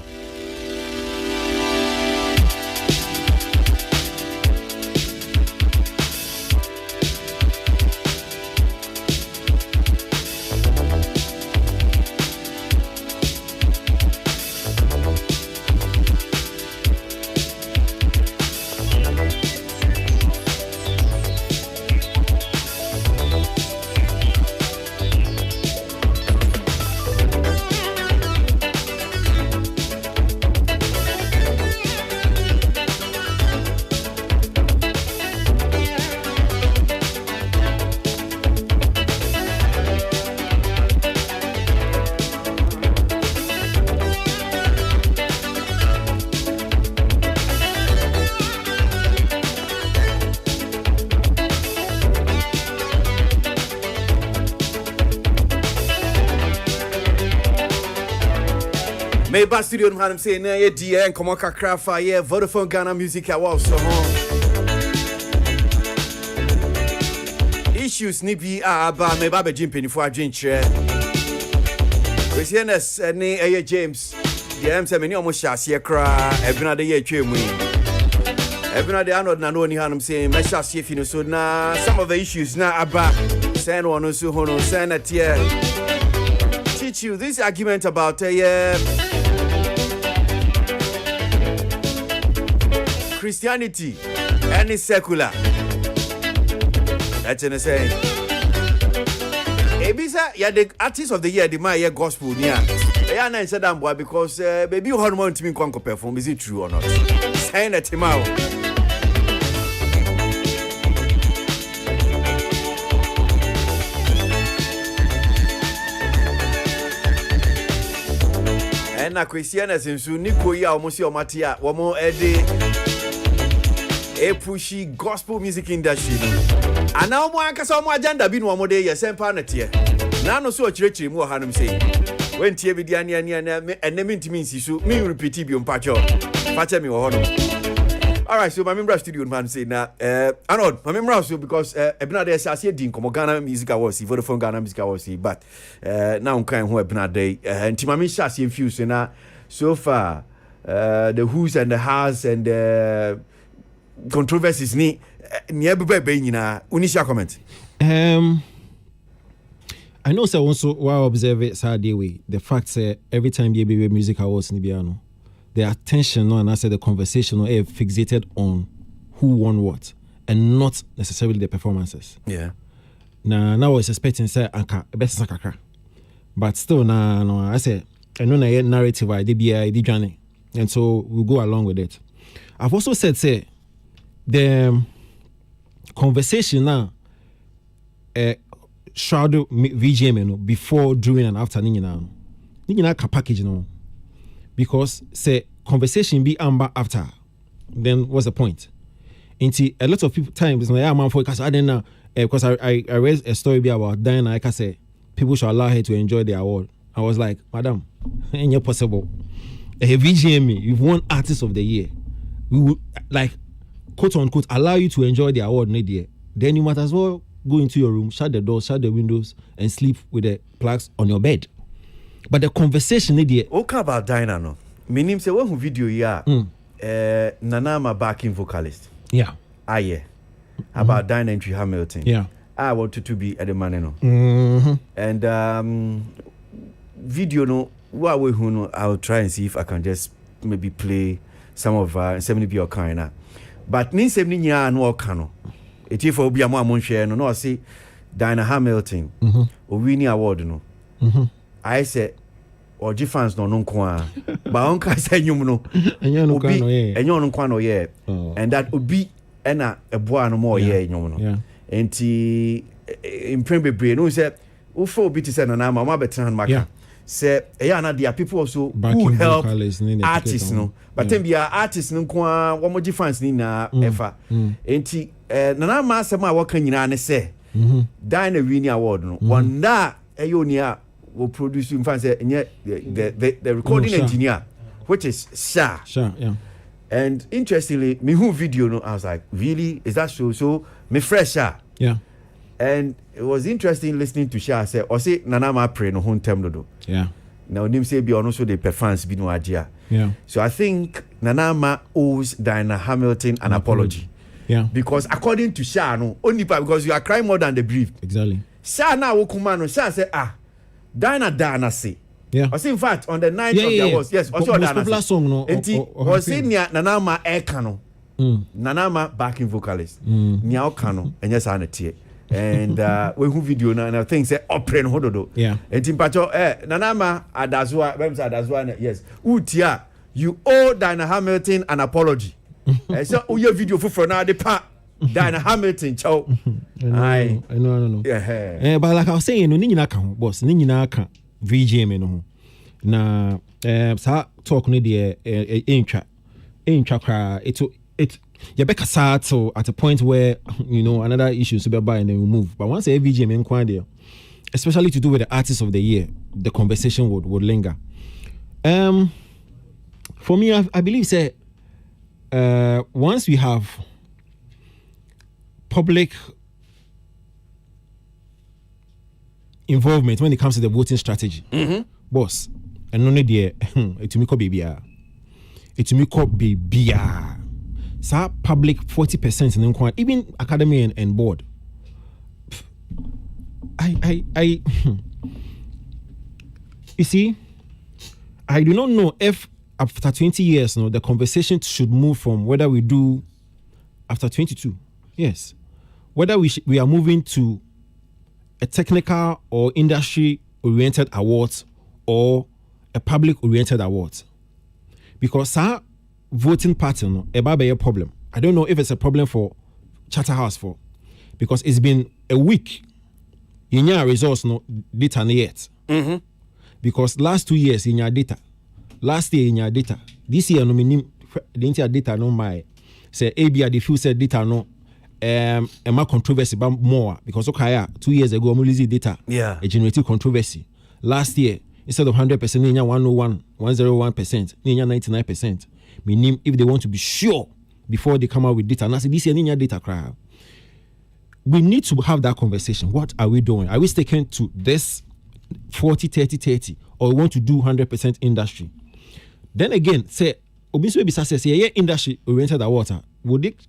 Maybe studio no hanum say na ye die nkomo kakra fa ye Vodafone Ghana Music Awards so issues ni bi aba me ba be jimpinifo adwenkyerɛ we see nas ni eye James the am say me ni omo hyase kra ebina de ye atwemu ebina de anod na no ni hanum say me hyase fi no so na some of the issues na aba say no no so hono say na tie teach you this argument about Christianity and secular. That's in saying. Ebisa, yeah, the artist of the year, the my gospel near. Yeah, I said that boy because baby hormone to me can't perform. Is it true or not? Saying that tomorrow. And na Christians in su Nico ya almost your matia, one more a pushy gospel music industry. And now more kasa mo agenda bi no mo de yes empanete. Na no so chirechiri mu hanum say. When tie bi dia ne enemi ntimi nsisu me repeat bi mpacho. Pache me wo hono. All right, so my member studio man say na Arnold, my member so because ebina dey say din komo Ghana Music Awards, Vodafone Ghana Music Awards, but now kan ho ebina dey nti ma me share infuse na so far the who's and the has and the controversies ni everybody nyina unisha comment. I know say also while observe it Saturday way the fact say every time the baby music awards ni biano the attention and I said the conversation are fixated on who won what and not necessarily the performances. Yeah. Now I was expecting say anka best sakaka. But still no I say I know na narrative I did journey and so we'll go along with it. I've also said say the conversation now shadow VGM before, during and after ni na ka package no because say conversation be amber after then what's the point? Into a lot of people times like man for because I didn't know because I read a story about Diana I can say people should allow her to enjoy the award. I was like, madam, ain't possible. A VGM, you've won artist of the year. We would like quote unquote allow you to enjoy the award next year. Then you might as well go into your room, shut the doors, shut the windows, and sleep with the plugs on your bed. But the conversation next year. Okay about Diana no. Meaning say one video here. Nana my backing vocalist. Yeah. Yeah. About Diana and Hamilton. Yeah. I wanted to be at the man no. And video no. What we who know, I'll try and see if I can just maybe play some of 70 or kind. But ni 70 nya no kano. Eti for obi amo share no say Diana Hamilton. O winning award no. I say oji fans no nko a. Ba on ka say nyum no. Enyo no kwa no ye. Enyo no kwa no ye. And that obi ena eboa no more ye nyum no. Yeah. Enti impren bebre no say wo fo obi ti say na ma betan maka. say there are people also Backing who help vocalists, artists no but then be artists no kwa one more fans ni na efa enti nana ma asem a waka nyina ne say Dine Winnie Award no one da eyonia will produce in fans the recording engineer which is Sha. Yeah. And interestingly, me who video no, I was like, really? Is that so me fresh Sha? Yeah. And it was interesting listening to Sha say, or say Nanama pray no home term do. Yeah. Now nim say be also the fans be no idea. Yeah. So I think Nanama owes Diana Hamilton an apology. Yeah. Because according to Sha no, only because you are crying more than the brief. Exactly. Sha na wokuma no, Sha say Diana say. Yeah. I say in fact on the 9th of the awards, yes, also most popular song no. Was saying Nanama Ekano. Nanama backing vocalist. Nya Okano and yes anatie. And we who video na and I think say opren hododo. Yeah. And timpacho Nanama Adazwa yes. Utia you owe Diana Hamilton an apology. So uye video for now the pa Diana Hamilton chow. I know. Yeah. But like I was saying no ni nyina ka ho boss ni nyina ka VJ me no ho. Na sa talk no de entwa kra it you be kasa to at a point where you know another issue so be buy and then we move. But once a VJ me nkwan there, especially to do with the artist of the year, the conversation would linger. For me I believe say once we have public involvement when it comes to the voting strategy, boss, and no need it to me call baby. It to me call baby. So public 40% in the even academy and board. I you see, I do not know if after 20 years, the conversation should move from whether we do after 22. Yes. Whether we are moving to a technical or industry-oriented awards or a public-oriented awards. Because our voting pattern, a problem. I don't know if it's a problem for Charterhouse for, because it's been a week. In your results, no data yet. Because last 2 years in your data, last year in your data, this year no minim the entire data no my say ABI the few said data no more controversy but more because okay 2 years ago I'm losing data a generated controversy. Last year instead of 100% in 101% in 99%. Meaning if they want to be sure before they come out with data, and I say this year in your data cry. We need to have that conversation. What are we doing? Are we sticking to this 40-30-30 or we want to do 100% industry? Then again, say Obiso Bisa says yeah industry oriented water. Would it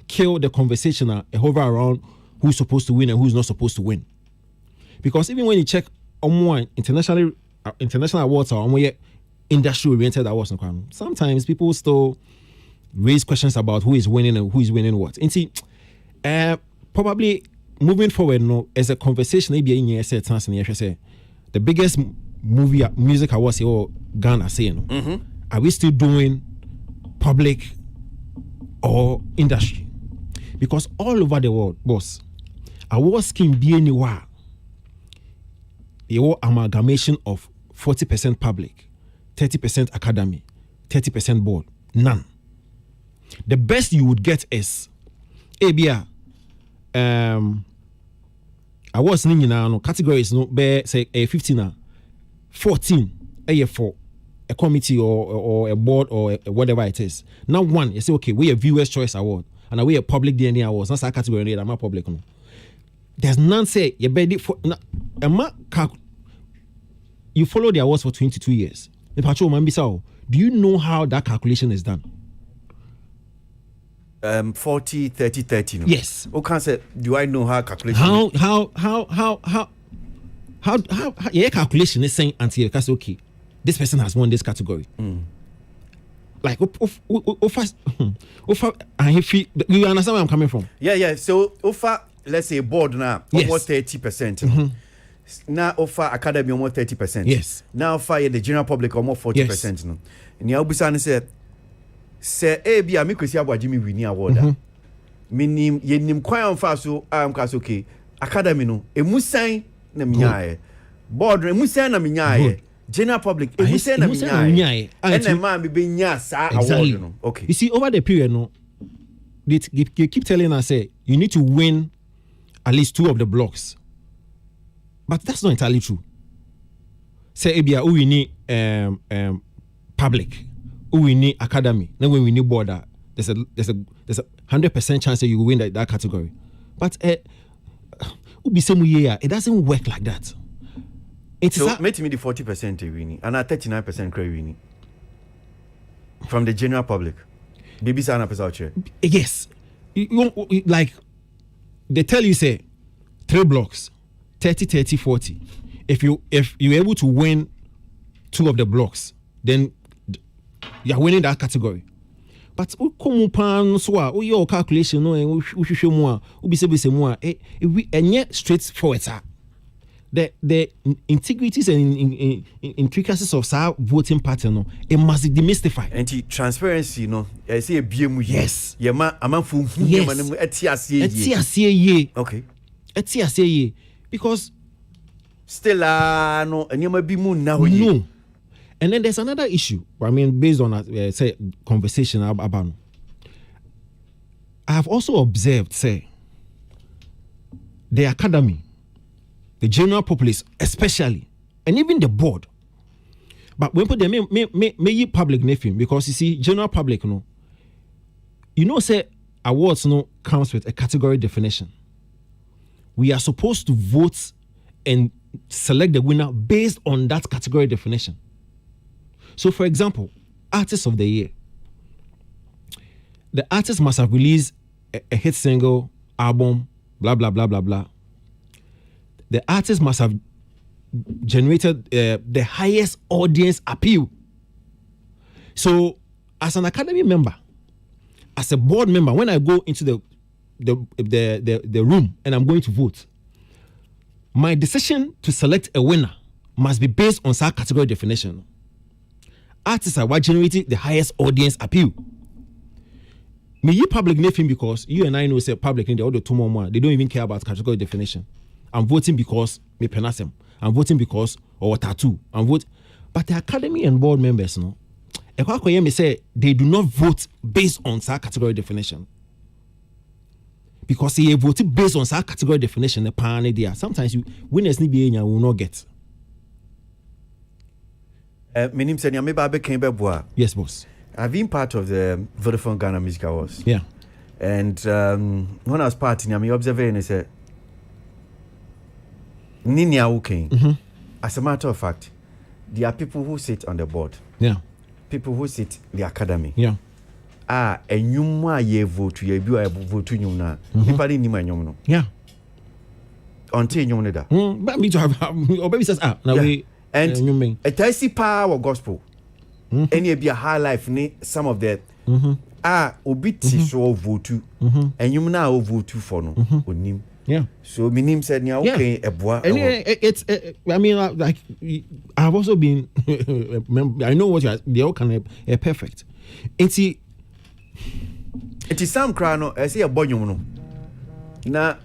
kill the conversation and hover around who's supposed to win and who's not supposed to win? Because even when you check on international awards or industry oriented awards, sometimes people still raise questions about who is winning and who is winning what. And see, probably moving forward, as a conversation, maybe in your say the biggest music awards here Ghana saying, are we still doing public or industry? Because all over the world, boss, awards can be anywhere. The whole amalgamation of 40% public, 30% academy, 30% board. None. The best you would get is ABA. Awards no categories no be say 15 14 for a committee or a board or whatever it is. Now one, you say okay, we a viewers choice award and we a public DNA awards. That's a category that I'm public no. There's none say you be for you follow the awards for 22 years. Do you know how that calculation is done? 40, 30, 30. No? Yes. Okay, say, do I know how calculation? How your calculation is saying until you say okay, this person has won this category. Like, you understand where I'm coming from? Yeah. So, let's say board now, almost 30%. Now offer academy almost 30%. Yes. Now offer the general public almost 40%. Yes. No. Ni Abusani said, "Say bi a me kwesi Aboagye me win award." Minim yenim kwan fa so am ka so okay. Academy no emusan na me yae. board emu say na menyae general public emu say na menyae and ma me be nya sa award no. Okay, you see over the period no they keep telling us say you need to win at least 2 of the blocks, but that's not entirely true. Say ebia we need public, we need academy, then when we need border, there's a 100% chance that you will win that category. But it doesn't work like that. It's so make me the 40% winning and a 39% credit winning from the general public. Baby sana pesa uche. Yes, like they tell you say 3 blocks, 30, 40. If you're able to win 2 of the blocks, then you're winning that category. But come pan so your calculation no we show more we say more and straightforward sir. The integrities and intricacies of our voting pattern no it must demystify. And transparency no I say a BM yes yema amanfo hu yes etiasie okay etiasie because still no anyama bi mu na ho no. And then there's another issue. I mean, based on say conversation about. I have also observed, say, the academy, the general populace, especially, and even the board. But when put them may public nothing because you see, general public no. You know, say awards no comes with a category definition. We are supposed to vote and select the winner based on that category definition. So, for example, Artist of the Year. The artist must have released a hit single, album, blah, blah, blah, blah, blah. The artist must have generated the highest audience appeal. So, as an academy member, as a board member, when I go into the room and I'm going to vote, my decision to select a winner must be based on some category definition. Artists are what generated the highest audience appeal. Me you public nothing because you and I know say public in the other 2 more they don't even care about category definition. I'm voting because me penasem. I'm voting because or tattoo. I'm vote, but the academy and board members no. Me say they do not vote based on that category definition. Because they voted based on that category definition, the pan there. Sometimes you winners ni be will not get. Meaning say me ba be ken be boa. Yes, boss. I've been part of the Vodafone Ghana Music Awards. Yeah. And when I was partying, I observed and I said, Ninia Uking. As a matter of fact, there are people who sit on the board. Yeah. People who sit in the academy. Yeah. And you might vote, you vote to you now. Nobody knew my no. Yeah. Until you know that. But me to have, or baby says, now we. And a tasty power gospel. Any be a high life ni some of that obiti so vote to and you now vote to for no onim. Yeah. So minim said nya okay eboa. And it's I mean like I've also been I know what you are they all can perfect. It is some cry no I say a boy no. Na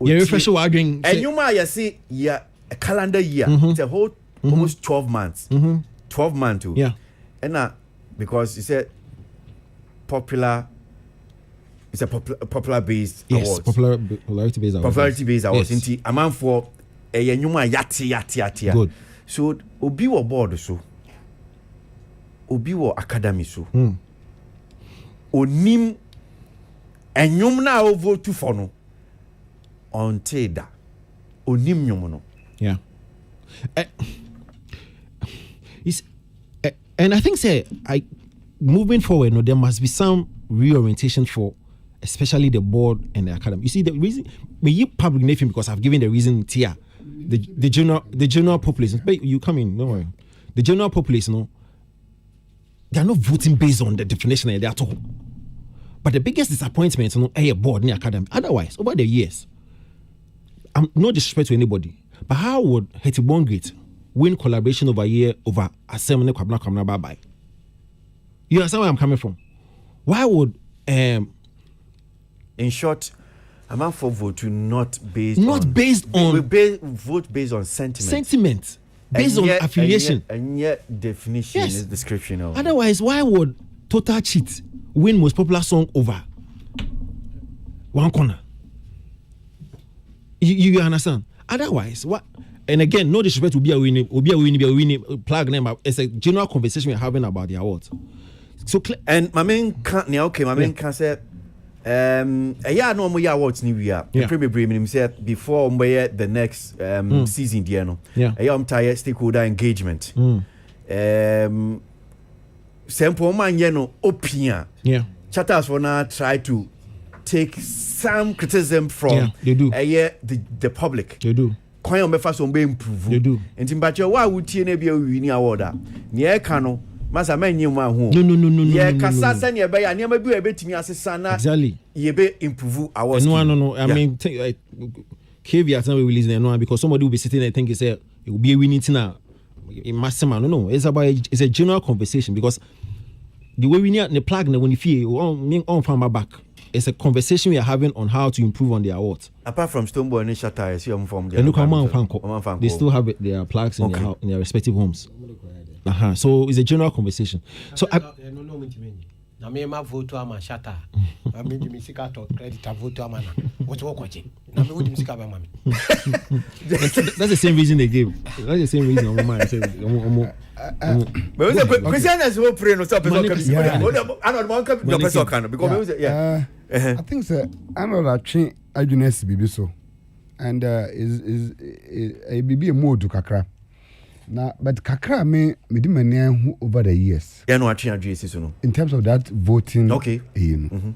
you refresh your drink. And you might see a calendar year. It's a whole almost 12 months. 12 months too. Yeah. And because you said it's a popular based yes, awards. Popularity based awards. Popularity based awards. Yes. Inti amount for a nyuma yati. Good. So obi wo board so. Obi wo academy so. Onim enyum na o vote for no. Until that. Onim nyum no. Yeah. And I think say moving forward, no, there must be some reorientation for especially the board and the academy. You see, the reason may you public nothing because I've given the reason here. The general population. But you come in, don't worry. The general population, no, they are not voting based on the definition they are at all. But the biggest disappointment, you know, a board and the academy. Otherwise, over the years, I'm no disrespect to anybody, but how would Hetibon Gate win collaboration over a year over a seminar kwabna bye? You understand where I'm coming from? Why would in short, I'm out for vote to not based Not on based on vote based on sentiment. Sentiment. Based on affiliation. And yet definition Yes. is description of. Otherwise, why would Total Cheat win most popular song over one corner? You understand? Otherwise, what? And again, no disrespect to be a winning plug name. It's a general conversation we're having about the awards. So and my main can't say no more awards new year. Premier said before the next season tired stakeholder engagement. Simple man opinion. Chatters for now try to take some criticism from they do. The public. They do. Kwan on befa so be improve. They do. Enti mbache wa wutie na bia wini award a. Ne e ka no masa manyi ma ho. No. Ye kasa se ne be ya ne ma bi e betimi asesa na. Exactly. Ye be improve awards. No. I mean caveat now we release no because somebody will be sitting there and think it will be a winning thing now. It must no. It's a general conversation because the way we need the plug when you feel on from my back. It's a conversation we are having on how to improve on the awards. Apart from Stoneboy and Shatta, I see them from there. They still have their plugs in their respective homes. So it's a general conversation. So I na me ma vote to ama Shatta. I mean you misika to credit vote to ama na. What work kwache. Na me wodi misika ba mami. That's the same reason they gave. That's the same reason my man said but Christian is so pray no stop person I don't want the person can because I think sir I know that train adwunesi bibi so and is a bibi mode kakra na but kakra me di mani over the years no atwe adwesi so no in terms of that voting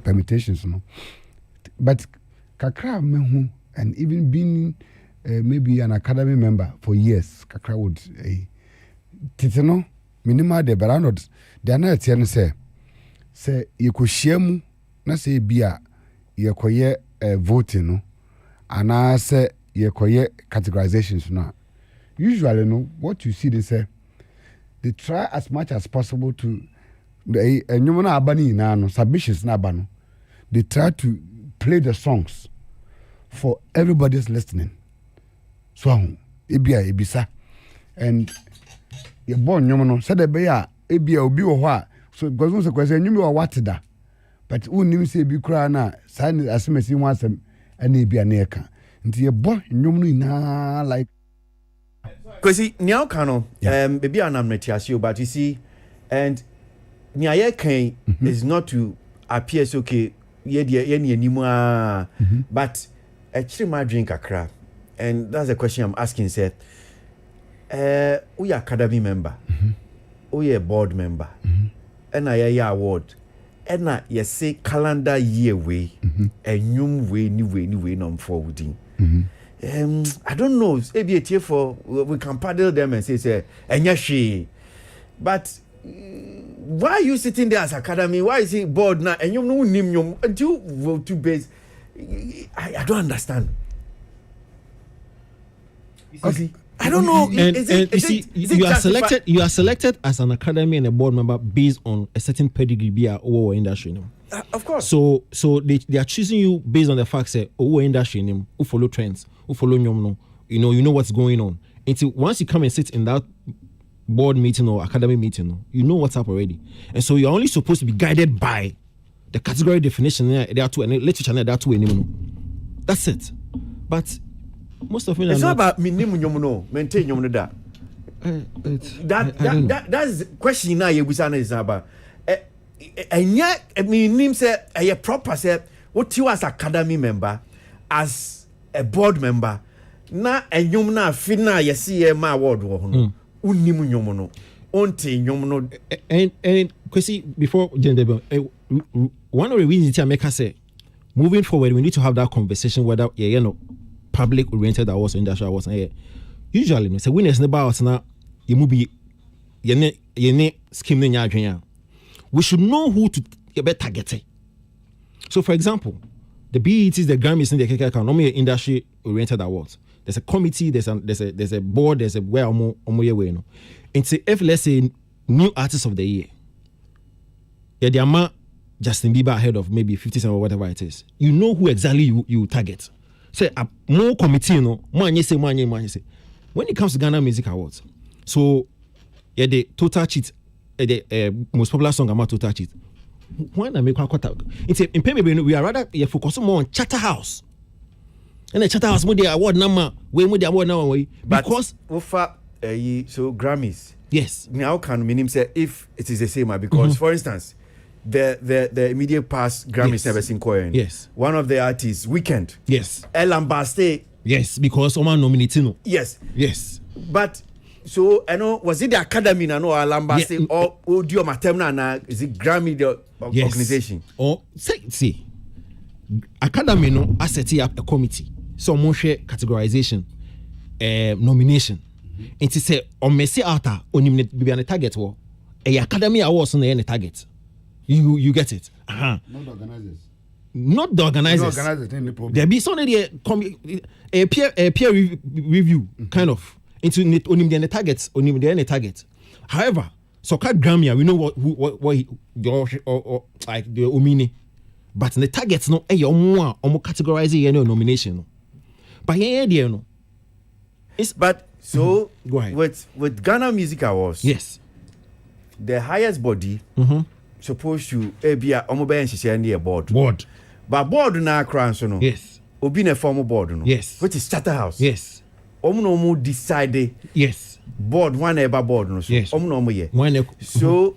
permutations no but kakra me hu and even being maybe an academy member for years kakra would titino minima de baranod de na tie ne se yekohyiamu na se bia yekoye voting no ana se yekoye categorizations no usually no what you see they say they try as much as possible to enyumo na abani na no submissions na aba no they try to play the songs for everybody's listening so ebisa and ye born nyom no said be ya ebia obi wo ho a so because so kwese nyum wo what da but unnim say bi kura na sai asemasi ho asem ana ebia na eka nti ye born nyom no ina like Kwasi nyao kano baby anam metiasio but you see and nyaye kan is not to appear so okay ye ni animu but actually my drink akra and that's the question I'm asking say we are academy member we are board member and I award and na you say calendar year way enyum way ni no forwarding I don't know maybe a for we can paddle them and say enya but why are you sitting there as academy why is it board now and you know nim until vote to base I don't understand. Okay. I don't know. You are selected as an academy and a board member based on a certain pedigree or industry. Of course. So they are choosing you based on the fact that industry who follow trends, who follow you know what's going on. Until once you come and sit in that board meeting or academy meeting, you know what's up already. And so you're only supposed to be guided by the category definition there are two and literature there are two anymore. That's it. But most of it's not about minimum no maintain that that's the question now you is about and yet I mean name say a proper say what you as academy member as a board member na enyum na fina ye see ma award wo no unnim nyum no onte nyum no and Kwasi before one of the reasons I make say moving forward we need to have that conversation whether you know public oriented awards or industrial awards usually no say winners never out na you mu be ye scheme na nya adwen we should know who to be targeted. So for example the BET is the Grammys in the KK normally industry oriented awards there's a committee there's a board there's a where omo way no and say if let's say new artist of the year the Justin Bieber ahead of maybe 50 Cent or whatever it is. You know who exactly you target. Say more committee, no more say. When it comes to Ghana Music Awards, so the total cheat, the most popular song about total cheat. When I make one quarter, in maybe we are rather focus more on Charterhouse. And the Charterhouse with the award number, with the award number, because so Grammys. Yes. Now can mean say if it is the same because for instance, the immediate past Grammys never seen Korean. Yes. One of the artists, Weekend. Yes. Elambaste. Yes, because Oman nominated no. Yes. Yes. But so I know was it the Academy na no Elambaste or Audio Matemna na is it Grammy the organization? Or see Academy no I set up a committee. So mo share categorization nomination. It is say on Messi Alta on be an target war. A Academy Awards on the target. You get it. Not the organizers. Not the organizers. There be somebody a peer review kind of into on the targets on the target. However, so called Grammy, we know what he or like the Omini, but the targets no more categorizing any nomination. But yeah, no. It's but so go ahead. With Ghana Music Awards, yes, the highest body supposed to be a near board. But board na crown so no. Yes. Obi na formal board no. Yes. Which is Charterhouse. Yes. No decide. Yes. Board one ever board no so. Yes. No ye. So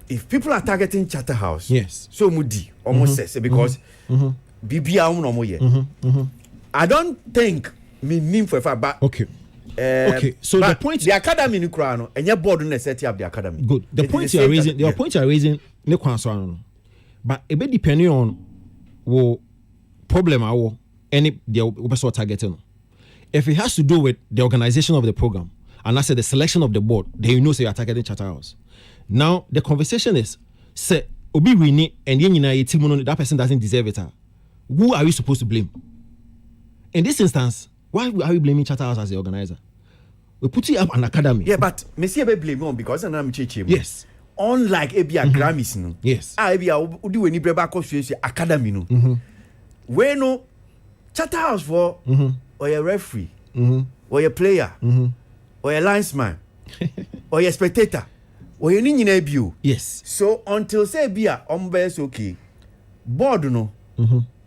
if people are targeting Charterhouse, yes. So mudi almost says because BBA no ye. I don't think me name for a fact, but okay. Okay, so the point the academy in Ukraine and your board no set up the academy. Good. The point you are raising, the point you are raising, no concern. But it be depending on what problem or any the person targeting. If it has to do with the organization of the program and I said the selection of the board, then you know say you are targeting Charterhouse. Now the conversation is say obi winning and that person doesn't deserve it. Who are we supposed to blame? In this instance, why are we blaming Charterhouse as the organizer? We put it up an academy. Yeah, but Monsieur be blame on because I'm checking. Yes. Unlike Abia Grammys, no. Yes. Abia do any breba cause academy no. We no Charterhouse for or a referee, or a player, or a linesman, or a spectator, or a nini view. Yes. So until say Abia is okay, board no.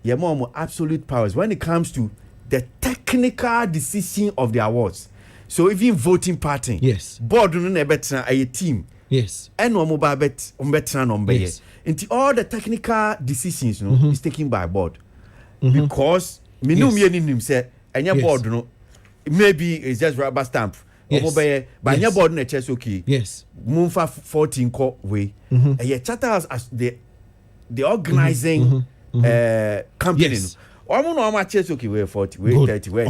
Yeah, more absolute powers when it comes to the technical decision of the awards. So even voting pattern, yes, board no better a team, yes, and no mobile bet better number. Yes, into all the technical decisions, is taken by board because me no me him say any board no maybe it's just rubber stamp. Yes. But any board no chess okay. Yes, move for 14 court way. A Charterhouse as the organizing company. Yes. No much chess okay way 40 way 30 way.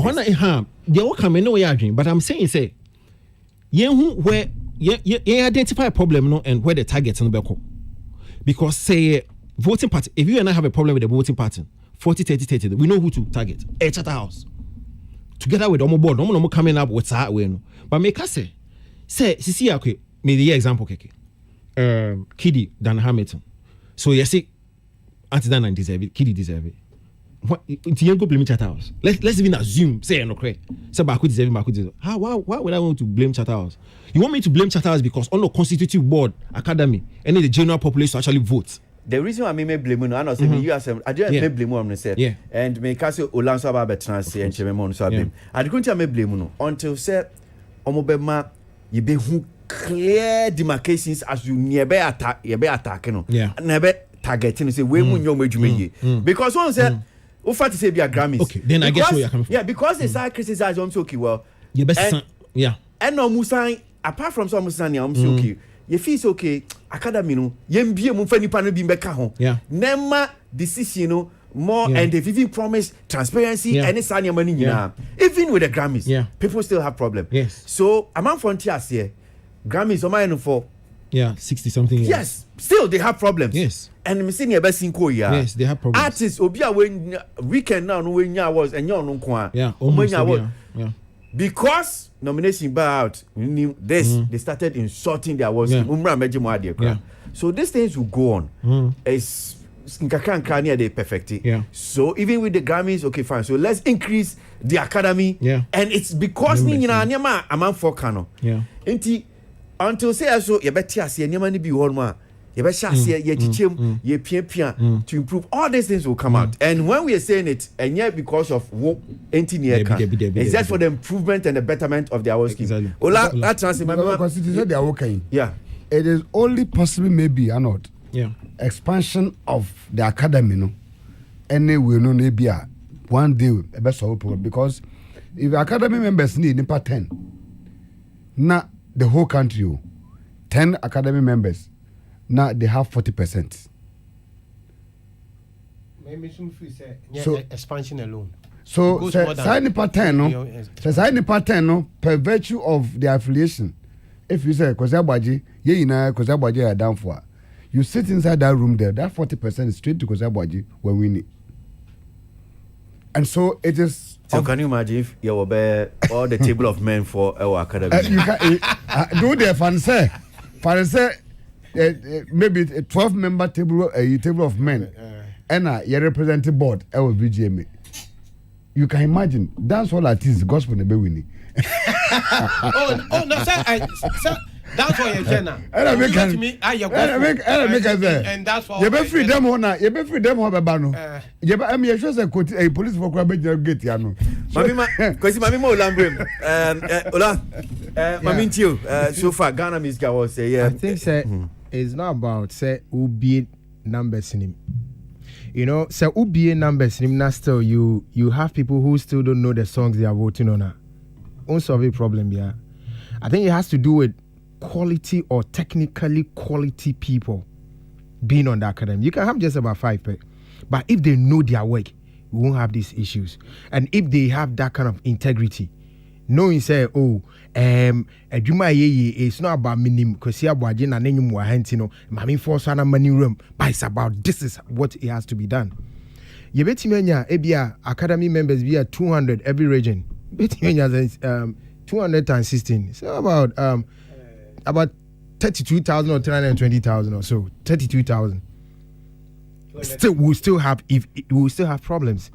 They all come no way but I'm saying say where you identify a problem no and where the targets no be. Because say voting pattern, if you and I have a problem with the voting pattern 40-30-30, we know who to target. A Charterhouse together with Omo board, Omo coming up with that way no. But make us say see okay, maybe the example keke. Kiddy Dan Hamilton. So you see Auntie Dan deserve it, Kiddy deserve it. What you go blame Charterhouse? Let's even assume say no correct. Say Baku deserve. How why would I want to blame Charterhouse? You want me to blame Charterhouse because on the constitutive board academy and the general population actually vote. The reason why I may blame you, I know say you as I didn't blame you on myself. Yeah. And me case Olanso about betrance and Chememon so blame. I didn't me blame you until say omobema you be who clear demarcations as you nearby attack no. Yeah. Never targeting say we mun your medwume because one said who fat to say be a Grammys. Okay, then I guess where you're coming from. Yeah, because they start criticizing I'm so okay well. You best yeah. And no musan apart from some musan I'm so okay. You feel okay academy no yembie mu fa nipa no bi mbeka ho. Yeah. Nema decision no more and they even promise transparency and it's any money even with the Grammys people still have problem. Yes. So among frontiers here Grammys o man for 60 something years. Yes, still they have problems. Yes. And me see near sinko ya. Yes, they have problems. Artists obi a when weekend now no when ya was and you no kwa. Yeah, almost. Yeah. because nomination bar out, this they started insulting their awards. So these things will go on. It's they perfect it. Yeah. So even with the Grammys, okay, fine. So let's increase the academy. Yeah. And it's because I'm for Kano. Yeah. Until say so you better see ni be one more. You better see ye pia to improve. All these things will come out. And when we are saying it, and yet because of what it's just for the improvement and the betterment of their awards scheme. Exactly. Ola, that translate they are okay. Yeah. It is only possible maybe or not. Yeah. Expansion of the academy, no. Anyway, no maybe one day a best solve problem because if the academy members need 10, now the whole country 10 academy members, now they have 40%. Maybe some free say So expansion alone. So sign part 10 no. Sign part 10 no per virtue of the affiliation. If you say Kwasi Aboagye, Kwasi Aboagye are down for. You sit inside that room there, that 40% is straight to Kwasi Aboagye when we need. And so it is. So can you imagine if you were all the table of men for our academy? You can do the fancy, maybe a 12-member table of men, and you represent board, VGMA. You can imagine that's all that is gospel in the winning. Oh no, sir, that's why you're general. And that's why you be free them on. You be free them on bano. You be I'm sure say a police for crime gate ya no. Mami because mami mo lambrem. Ola. Mami ntio. So far Ghana music was say yeah. I think say it's not about say who be numbers in him. You know, say who be numbers in him now still you have people who still don't know the songs they are voting on. Unsolve a problem, yeah. I think it has to do with quality or technically quality people being on the academy. You can have just about 5 people, but if they know their work, we won't have these issues. And if they have that kind of integrity, knowing say, it's not about minim because here Aboagye na nenyum wa hentino, mami force na money room, but it's about this is what it has to be done. You bet menya ebia academy members be at 200 every region. Bet menya 200 times 16. So about 32,000 or 320,000 or so. 32,000. Still, we still have problems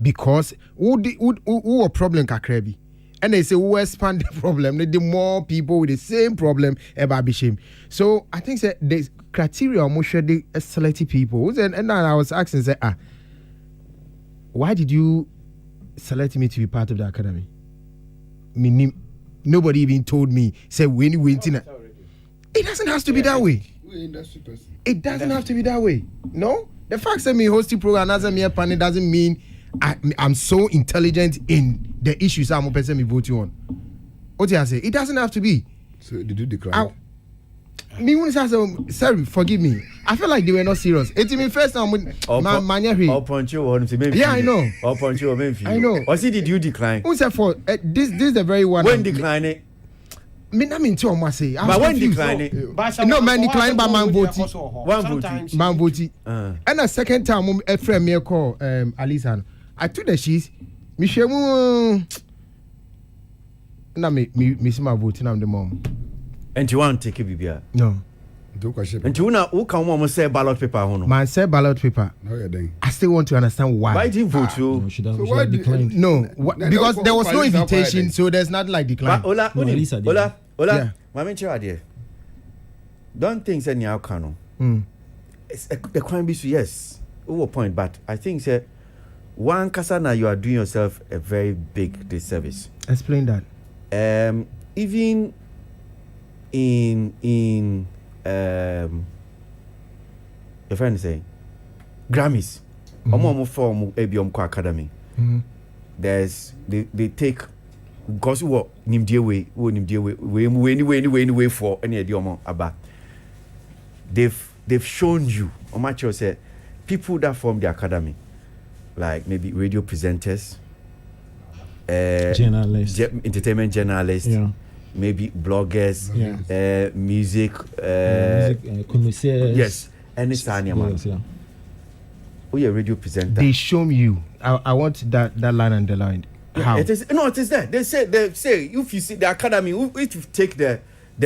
because who a problem kakrebi, and they say who expand the problem. The more people with the same problem ever be shame. So I think that the criteria almost should the selected people. And I was asking, say, why did you select me to be part of the academy? Nobody even told me. Say when you went in. It doesn't have to be that way. It doesn't have to be that way. No, the fact that me hosting program doesn't mean panel doesn't mean I'm so intelligent in the issues I'm a person me voting on. What do I say? It doesn't have to be. So did you decline? Sorry, forgive me. I feel like they were not serious. It's me first time with I'll punch you on. Yeah, I know. I'll punch you on. I know. Or see, did you decline? Who said for this is the very one. When decline it? I mean, to almost say. But when decline it? No, man decline by man voting. One voting. Man voting. And a second time, a friend me call Alisan. I took the sheets. Michelle, na me see my voting. I'm the mom. And you want to take it, BBR? No. And you know who can almost say ballot paper? Man say ballot paper. No, you're doing. I still want to understand why. Why didn't vote you? No, she declined. No, because there was no invitation, so there's not like decline. Ola, Yeah. Mami Chiradier. Don't think say nyao kano. It's the crime be so yes. Over point, but I think say one kasana you are doing yourself a very big disservice. Explain that. Even in your friend say Grammys omo form ebiom ko academy there's they take because what nimdie way for any idiomo aba they've shown you how much you say people that form the academy like maybe radio presenters Journalists. Entertainment journalists, maybe bloggers, music, yes, any sanya. Oh, yeah, radio presenter. They show you. I want that line underlined. How? It is there. They say if you see the academy, if you take the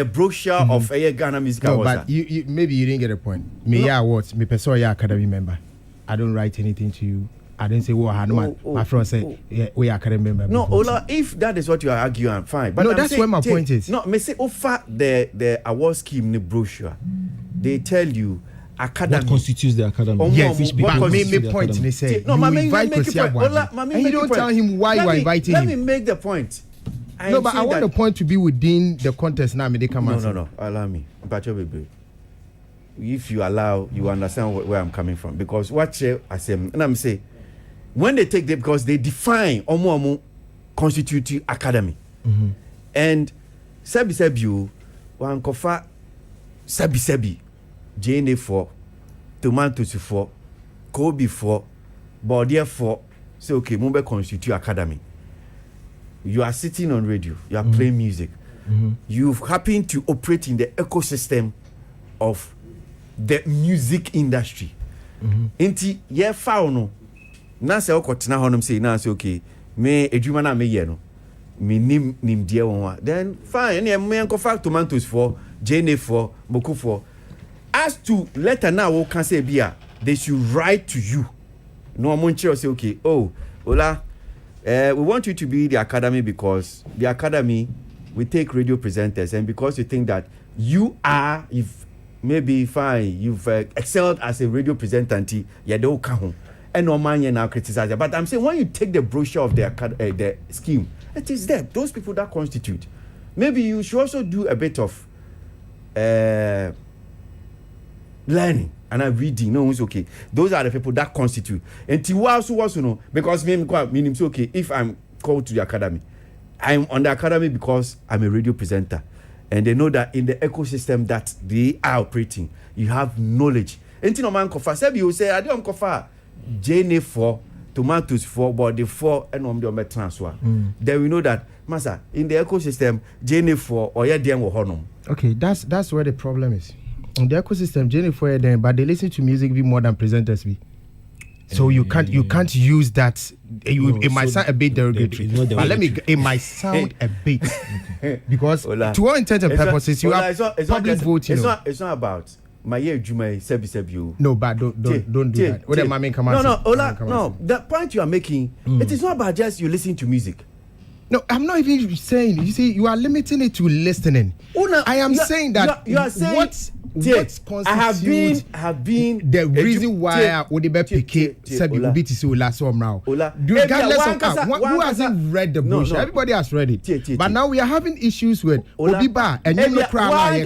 brochure of Ghana Music No, Awards. but you maybe you didn't get a point. Me awards, me person academy member. I don't write anything to you. I didn't say my friend said we are academy member. No, Ola, if that is what you are arguing, fine. But no, I'm that's saying, where my point is. No, me say offer the award scheme in the brochure. They tell you academy. What constitutes the academy? Yes, Which but people me constitute the point. academy? They say No, you make invite it Kwasi point. Ola, Aboagye, and and you don't tell him why you are inviting him. Let me make the point. No, but I want the point to be within the contest now. Me they come out. No. Allow me. If you allow, you understand where I'm coming from. Because what I say, and I'm saying, when they take them, because they define omo constitute academy, and sebi you wan kofa sebi JNA 4, tomatoes 4, Kobe 4, Bordia 4. Say okay, Mumbai constitute academy. You are sitting on radio, you are playing music. You happen to operate in the ecosystem of the music industry. Inti ye found no. Na se okotena honom say na say okay, me edwuma na me ye no. Me nim die won. Then fine, me enko fact tomatoes for JNA for Boku for. As to letter now we can say bia, they should write to you. No one say okay, oh, Ola, we want you to be the academy because the academy we take radio presenters, and because you think that you are, if maybe fine, you've excelled as a radio presenter, yeah, they will come and no man you now criticize it. But I'm saying when you take the brochure of the scheme, it is there. Those people that constitute. Maybe you should also do a bit of learning and reading. No, it's okay. Those are the people that constitute. And Tiwa also know because meaning it's okay if I'm called to the academy. I'm on the academy because I'm a radio presenter, and they know that in the ecosystem that they are operating, you have knowledge. Anything no man kofa, say you say I don't kofa JNA 4, tomatoes 4, but the 4 and the transfer. Then we know that masa in the ecosystem JNA 4 or yeah dem wo honum. Okay, that's where the problem is. In the ecosystem, JNA 4 then, but they listen to music be more than presenters be. So you can't use that. It might sound a bit derogatory, but it might sound a bit because to all intents and purposes you have public voting. It's not about my year Juma sebi. No, but don't do that. What am I making? No, Ola, no. The point you are making, it is not about just you listening to music. No, I'm not even saying. You see, you are limiting it to listening. I am saying that you are saying what constitutes I have been the reason why Odibe Pike said you be to see last summer now. Regardless of who hasn't read the brochure, everybody has read it. But now we are having issues with Obiba and you know crowd.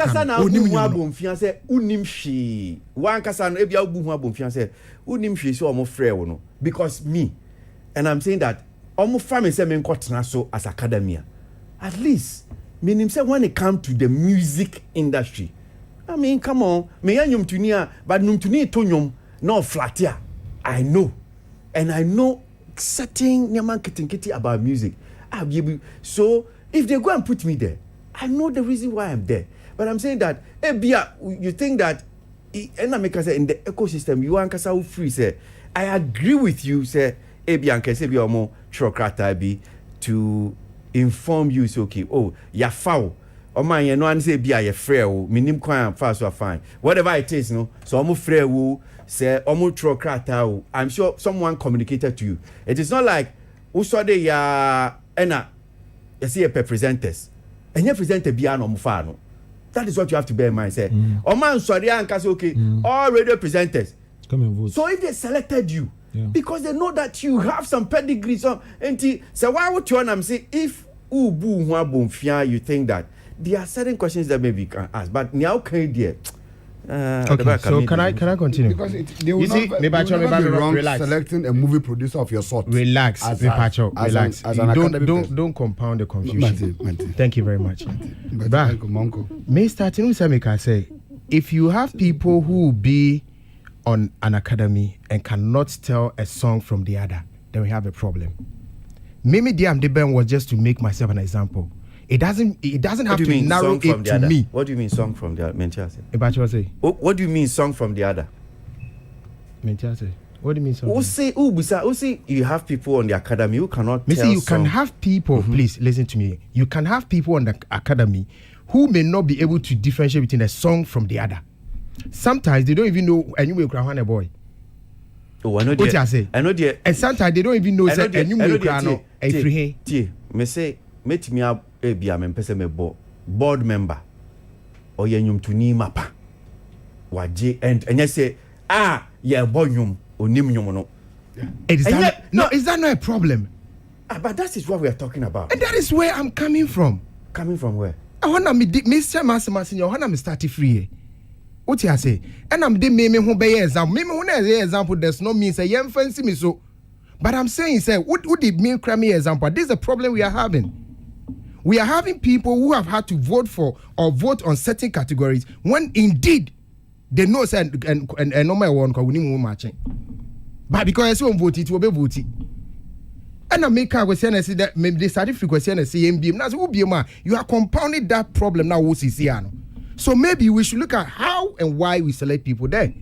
Because me, and I'm saying that almost family say men got so as academia. At least meaning say when it comes to the music industry. I mean, come on, me yanyum tunia, but num tuni tonyum no flatia. I know, and I know certain nyaman kitty about music. So if they go and put me there, I know the reason why I'm there. But I'm saying that, you think that, and I make say in the ecosystem you want kasa free say. I agree with you, say, Ebianke say be omo trokrata be to inform you. So okay, oh, ya foul. Oh man, you know, and say be a free minim kwan fast or fine. Whatever it is, no. So omo free wo say omo trokrata. I'm sure someone communicated to you. It is not like usode ya ena you see a presenters. And you presenter be an omfano. That is what you have to bear in mind. Say, oh man, sorry, and okay, all radio presenters. Come and vote. So if they selected you, because they know that you have some pedigree, so why would you want to say if you think that there are certain questions that maybe you can ask, but now can you okay, so can I continue? Because they will not be wrong selecting a movie producer of your sort. Relax, relax. Don't compound the confusion. Mate. Thank you very much. Me starting with Samika say, if you have people who will be on an academy and cannot tell a song from the other, then we have a problem. Mimi Diam Deben was just to make myself an example. It doesn't have to narrow it to me. What do you mean song from the other? What do you mean song from the other? What do you mean? Who say you have people on the academy who cannot tell you can have people, please listen to me. You can have people on the academy who may not be able to differentiate between a song from the other. Sometimes they don't even know anyway Krahwana boy. Oh, I know what I say. I know the and sometimes they don't even know say anyway Krahwana a free here. Me say met me up a be am person me board member. Or yenyum to ni mapa. Waje and you say yeah boy nyum onim nyum no. Is that not a problem? But that is what we are talking about. And that is where I'm coming from. Coming from where? I wanna me Mr. Massimo, I wanna me start free. What you say? And I'm the me who be example. Me who na example does not mean say you fancy me so. But I'm saying say what did mean crammy example? This is a problem we are having. We are having people who have had to vote for or vote on certain categories when indeed they know say and normal one because we need more matching. But because I won't vote it will be voted. And I make a question and say that maybe the certificate question and say MBM. Now, you are compounding that problem now. So maybe we should look at how and why we select people there.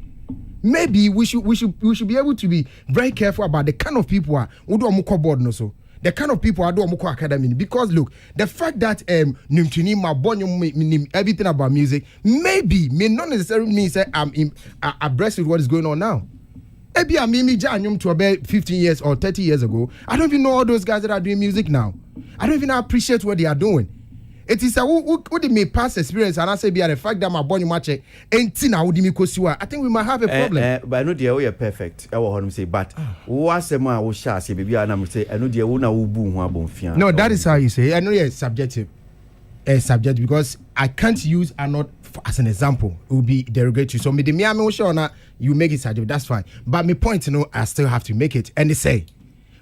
Maybe we should be able to be very careful about the kind of people who do a board no so. The kind of people I do a academy because look, the fact that everything about music may not necessarily mean that I'm abreast with what is going on now. Maybe I'm to about 15 years or 30 years ago. I don't even know all those guys that are doing music now. I don't even appreciate what they are doing. It is who did me past experience and I say the fact that my body match ain't now I think we might have a problem. But I know they are perfect. I will say, but what's the man who shall say, baby, and I'm say, I know they are no, that is how you say. I know it's subjective. It's subjective because I can't use Arnold as an example. It will be derogatory. So me the me sure na you make it subjective. That's fine. But my point, I still have to make it. And they say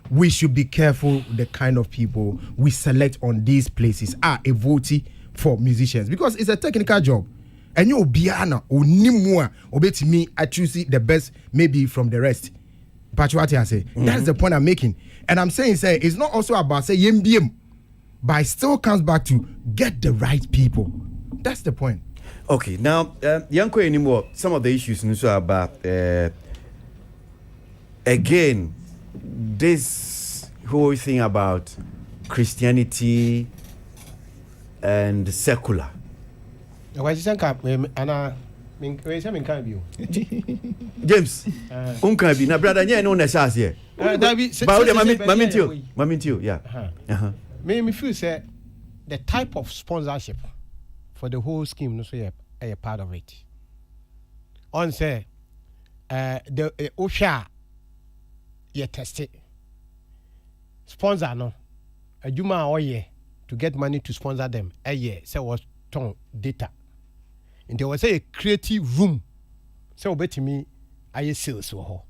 we should be careful the kind of people we select on these places a votee for musicians because it's a technical job. And you biana onimua obeti me I choose the best maybe from the rest. But what I say, that's the point I'm making. And I'm saying it's not also about say yembiem, but it still comes back to get the right people. That's the point. Okay, now Yanko anymore. Some of the issues also about again this whole thing about Christianity and secular. James, unkan bi na brother nye no na chance here. But maminti yeah. Me feel say the type of sponsorship for the whole scheme no so a part of it. On say the OSHA you test it. Sponsor no adwuma oye to get money to sponsor them say was ton data. And there was a creative room. So betimi aye sales ho.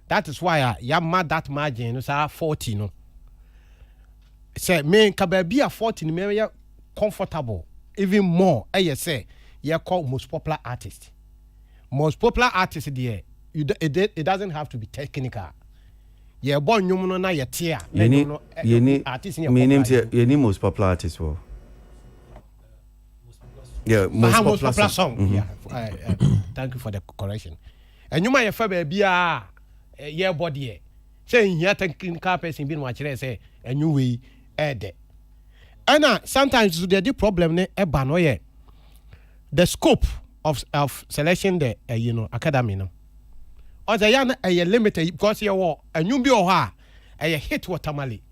That is why mad that margin no 40 no. Say me kababi a 40 ni me comfortable even more say you call most popular artist. Most popular artist there it doesn't have to be technical. Yeah, born nyum no na ye tia. Artist ni most popular artist wo. Yeah, most popular song. Mm-hmm. Yeah, thank you for the correction. And you might have be a year body. Saying here technical person being watch say a new way add. And sometimes the problem ne ebanoye. The scope of selection the academy no. Or the yana a limited because you war and you be a hit what tamale.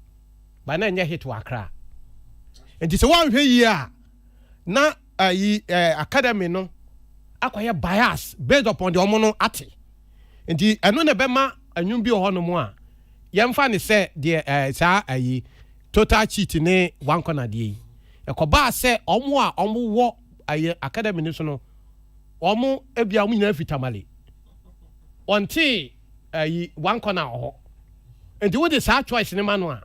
But then you hit to Accra. And this one here na academy no acquire bias based upon the omono ati. And the eno ne bema and you be a no more. Yamfa ni say the sa total cheat ne one corner de. E ko ba say omo wo academy ni so no omo ebia omo nyina fitamale. Until one corner ho. And the way this choice in manual.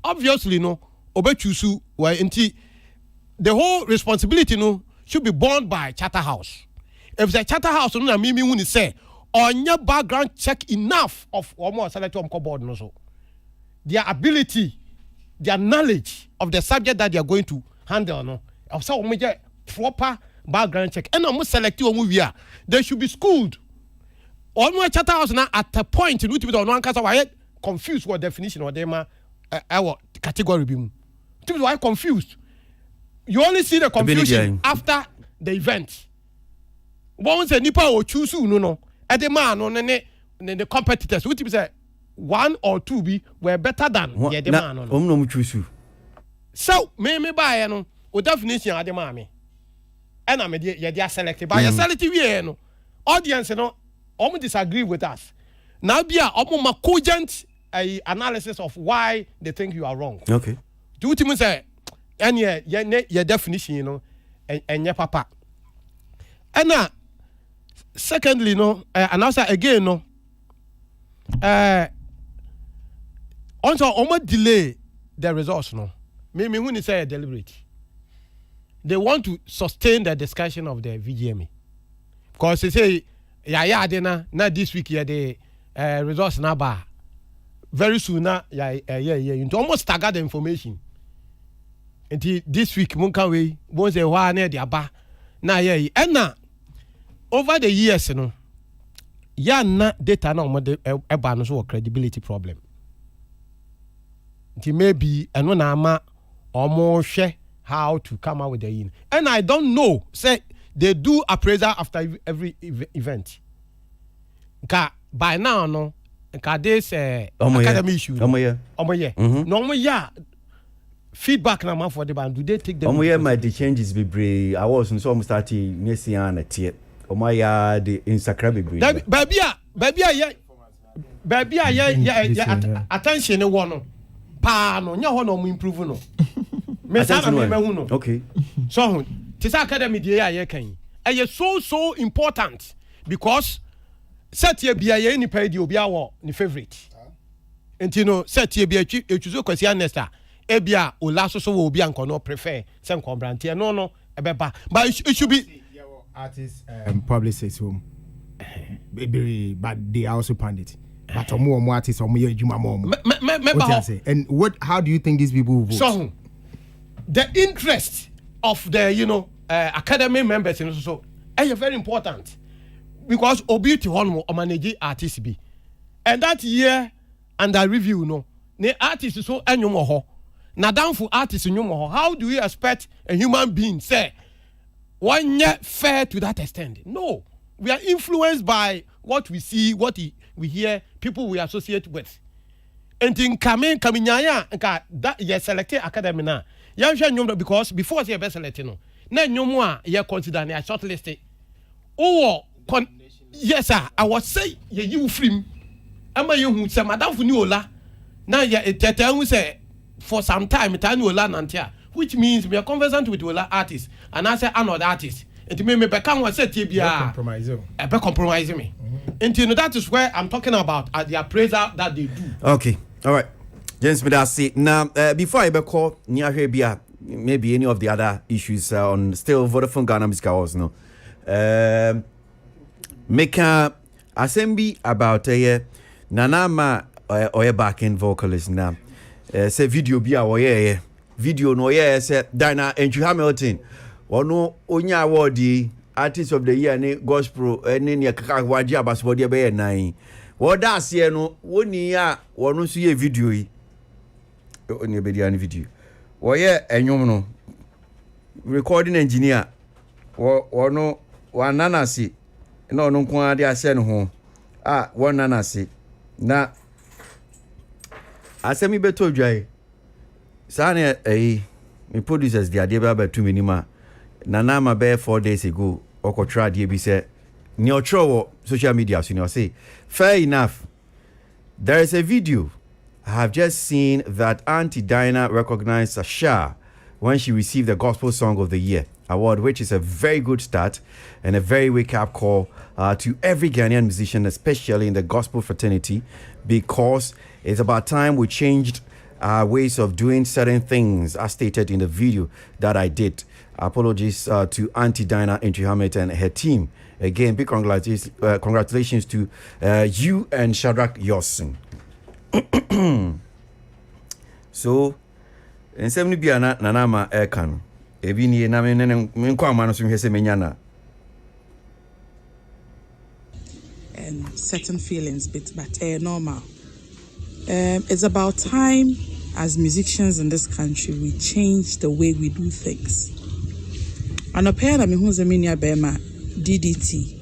Obviously no obechusu why until the whole responsibility no should be borne by Charterhouse. If the Charterhouse no na me when say on your background check enough of almost select board no so their ability, their knowledge of the subject that they are going to handle no of so proper background check and almost select you they should be schooled almost chatter house now at a point in which we don't know why confused what definition or them our category be. Why confused? You only see the confusion after the event. Once a nipa or choose no. At the man on the competitors, which is 1 or 2 were better than the man on. So, me buy no, with definition at the mammy. And I'm a selected by a selective audience, almost disagree with us. Now, be a cogent analysis of why they think you are wrong. Okay. Do you say, and your definition, and your papa. And now, secondly, and also again, also almost delay the results, Maybe when you say deliberate, they want to sustain the discussion of the VGMA. Because they say, not this week, the results now bar. Very soon, you almost stagger the information. Until this week, Munkawe, once a while near the bar. Now, and now, over the years, na data no more a so credibility problem. It may be ama almost share how to come out with the in. And I don't know, say they do appraisal after every event. By now, no, this academy issue. No, feedback na for the band. Do they take them? My the changes be brave. I was so almost starting next year and at yet. The Instagram baby, attention no one. Pa no nya ho no mo improve no. Me sa na me hu no. Okay. So, this academy dey ya kan. E so important because set here bia ye ni pa di obi awo ni favorite. Enti no set here bia choose Kwasi Anesta. E bia ola so obi anko no prefer say nko brantie no ebeba. But it should be artists publicists home. Baby, but they are also pandit. But more artists or more juma more. And how do you think these people will vote? So the interest of the academy members and so is very important because obi to one more manage artists be. And that year under review the artists so anyumo ho. Na down for artists anyumo ho. How do you expect a human being say one yet fair to that extent? No. We are influenced by what we see, what we hear, people we associate with. And in coming that you selected academy now. You because before you best selected no more you consider a shortlisted. Yes sir, I was say you free. Am I you say madam for Niola? Now you say for some time Niola Nantia, which means we are conversant with Ola artists and I say another artist. It may become what said compromise me. And that is where I'm talking about at the appraisal that they do. Okay, all right. James, I see. Now, before I call Nia maybe any of the other issues on still Vodafone Ghana Music Awards, no. Make a assembly about Nanama or backing vocalist now. Say video be our video no say Dinah Andrew Hamilton. Ono onya award artist of the year ne gospel ene ne kaka waji abasbo de be nan wo da ase no woni a wono so ye video yi oni be dia ne video wo ye enwom no recording engineer wono wanana se na ono nko ade ase no ho wonana se na asemi beto dwai sa ne me producers dia de ba tu minima Nana ma be 4 days ago okotra die bi say ni otro social media so ni say fair enough there is a video I have just seen that Auntie Dinah recognized Asha when she received the Gospel Song of the Year award, which is a very good start and a very wake-up call to every Ghanaian musician, especially in the gospel fraternity, because it's about time we changed ways of doing certain things, as stated in the video that I did. Apologies to Auntie Dinah Entry-Hammett and her team. Again, big congratulations to you and Shadrach Yossin. So, in 70 biana nanama ekan. Ebi ni na me nkwa ma no so hwese menyana. And certain feelings, but normal. It's about time as musicians in this country we change the way we do things. And a pair of me who's a mini abema DDT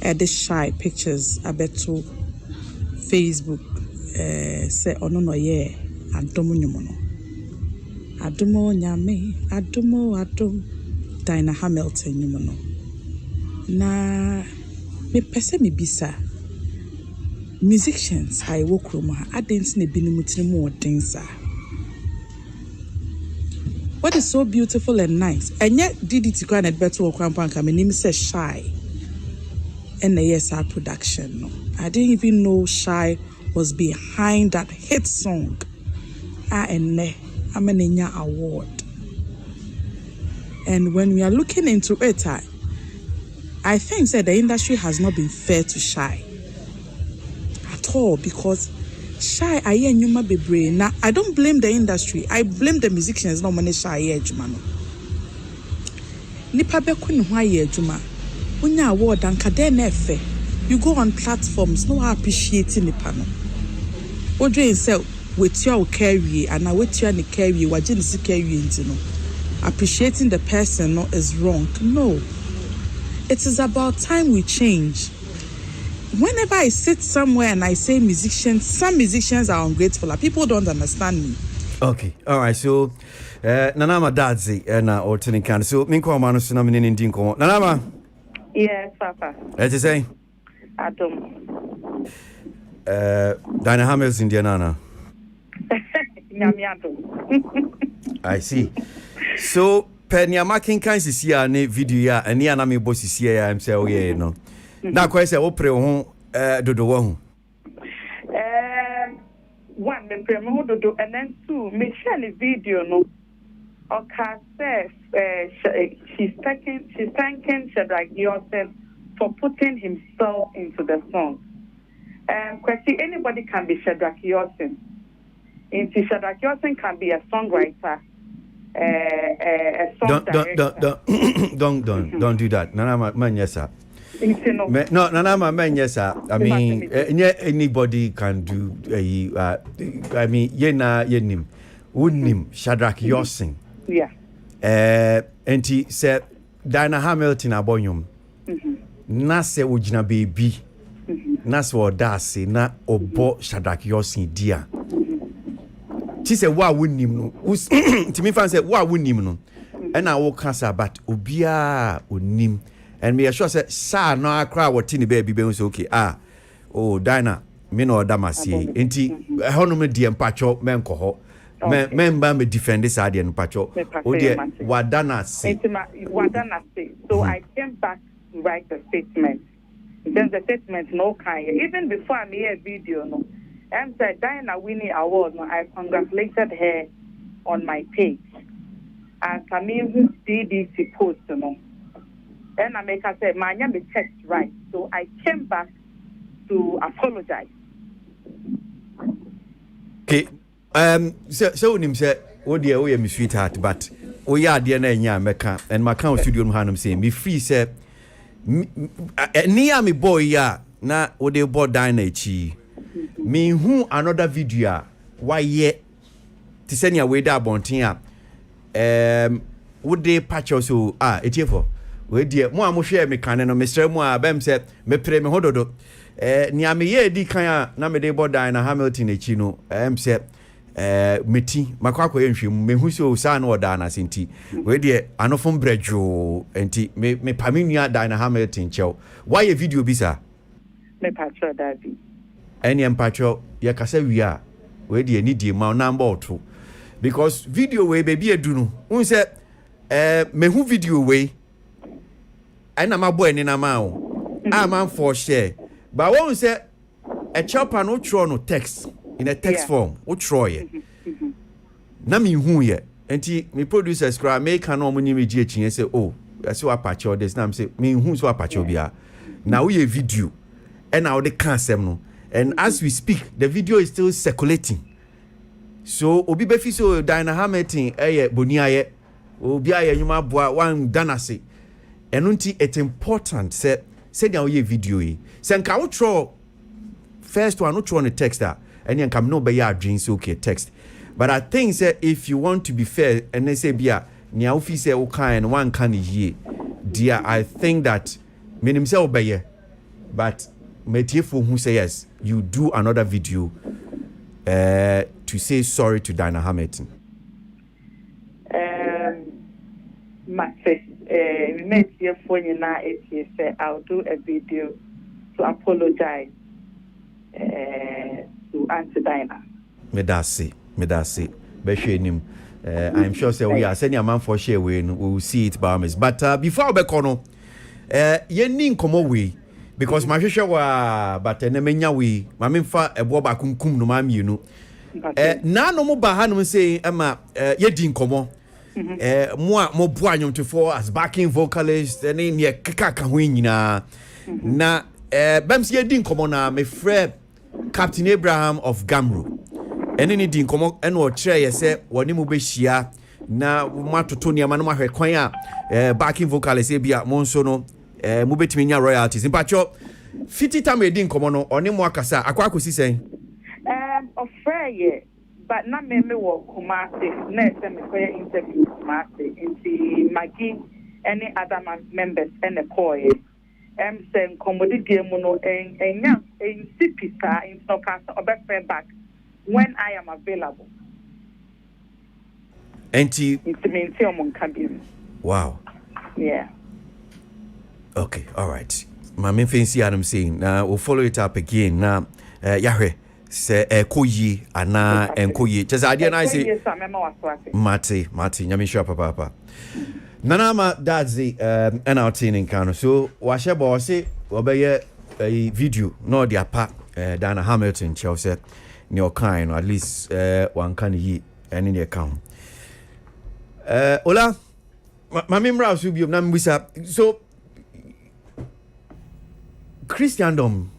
the shy pictures abeto Facebook say no yeah adomo nyumono adomo nyame adom Dinah Hamilton nyumono na me pese me bisa musicians I work room ha dance na binu mutirimu odensa. What is so beautiful and nice and yet DDT kwa na beto okrampa nka me nim say shy and the ESR production. No, I didn't even know Shy was behind that hit song. I'm an Enya award. And when we are looking into it, I think that the industry has not been fair to Shy at all because Shy aye nyuma bebre. Now I don't blame the industry. I blame the musicians. No money Shy aye juma no. Nipa be kun ho aye juma. Unya award and kadenefe. You go on platforms, no appreciating the panel. Odre say with your carry and now with your carry, wajin carry into no. Appreciating the person no is wrong. No. It is about time we change. Whenever I sit somewhere and I say musicians, some musicians are ungrateful. People don't understand me. Okay, all right. So, Nanama Dadzi and Orton can. So, Minko Manu Sunamin in Dinko. Nanama. Yes, Papa. As you say, Adam. Dinah Hamilton, Indiana. I see. So, Penya making kinds of see a video and near Nami bosses here. I'm saying, oh, yeah, no. Now, quite a opera home, do the one. One, the promo do, and then two, me share the video, no. Okay, she's thanking Shadrach Yosef for putting himself into the song. Kwasi, anybody can be Shadrach Yosef. Into Shadrach Yosef can be a songwriter, a song director. Don't do that. Nana man, yes sir. No, Nana man, yes sir. I mean, anybody can do. I mean, yenim, unim Shadrach Yosef. Yeah. And he said, Dinah Hamilton abonyum. Nase ujina baby. Nase wadase na obo Shadrach Yosef dia. She said, "Wa wunim no." To me, fan said, "Wa wunim no." And I walk cancer, but ubia unim. And me assure said, "Sa no akra watini baby be okay." Oh Dinah, me no damasi. Enti hono me di empacho menko ho. Member me defend this idea no pacho. Wadana say. So I came back to write a statement. Then the statement no kind. Even before I made a video no. And said Diana winning award no, I congratulated her on my page. And I mean who did this post no. And I make her say my name is text right. So I came back to apologize. Okay. So him say, "Oh dear, we are my sweetheart, but we are dear na meka and my count studio hanum say me free say near me boy ya na o de board Dinah chi me who another video why ye to send your way da bontin would they patch also for we dear mo amohwe me kan no Mr. Mo abem say me pre me hododo near me ye di kan na me de board Dinah Hamilton chi no say meti makwako yenhwe me hu so sa na oda na senti we de anofom brejo enti me paminua Dinah Hamilton chew why a video bisa me patcho daddy any empatcho ye kasa wia we de ni di ma number 2 because video we baby edu no un say me hu video we ana mabo eni na ma o man for share but won say a chopper no tro no text in a text form o troye na me hu ye enti me producers cry make an omuni me gi echi say oh so apache all this na me say me hu so apache bia na we video and now the cancel no and as we speak the video is still circulating so obi be fi so Dinah Hamilton boniaye obi aye nyuma boa wan danase enunti it's important say send your video yi send ka wotro first one wotro on the text and you can no be your dreams okay text but I think say if you want to be fair and they say bia nia ofi say o kan one can ye dear I think that menim say obeye but metiefo who say yes you do another video to say sorry to Dinah Hamilton. I'll do a video to apologize to Auntie Dinah. Medasi. I'm sure say we are sending a man for share we will see it by miss. But before we kono ye ni nkomo we because my share wa but menya we ma memfa ebo ba kunkum no ma mienu na no mo ba ha no say ama ye di nkomo mo bo anyomtefo as backing vocalist and in ye kaka ho nyina na bam say ye di nkomo na me frɛ Captain Abraham of Gamro eni di nkomo eno kire ye se woni mu be hia na matoto niama no mahwe kwan a backing vocalist e bia mo nso no mu betimi nya royalties mpacho fiti tam e di nkomo no oni mu akasa akwa akosi sen ofreye but na me wo Kumasi na se me koye interview Kumasi inti magi any other members and the koye say nkomodi die mu no enya sipisa in soccer obefe back when I am available. Wow. Yeah. Okay, all right. My main fancy I'm saying. Now we'll follow it up again. Now Yahweh say koyi ana enkoyi. Just idea na say Mati, nyame sure papa. Nanama that's the NRT in Kano. So washe boss say obeye a video no dia pa Dinah Hamilton Chelsea. Your kind, or at least one can he and in the account. Ola, my memory will be of Nambusa. So, Christendom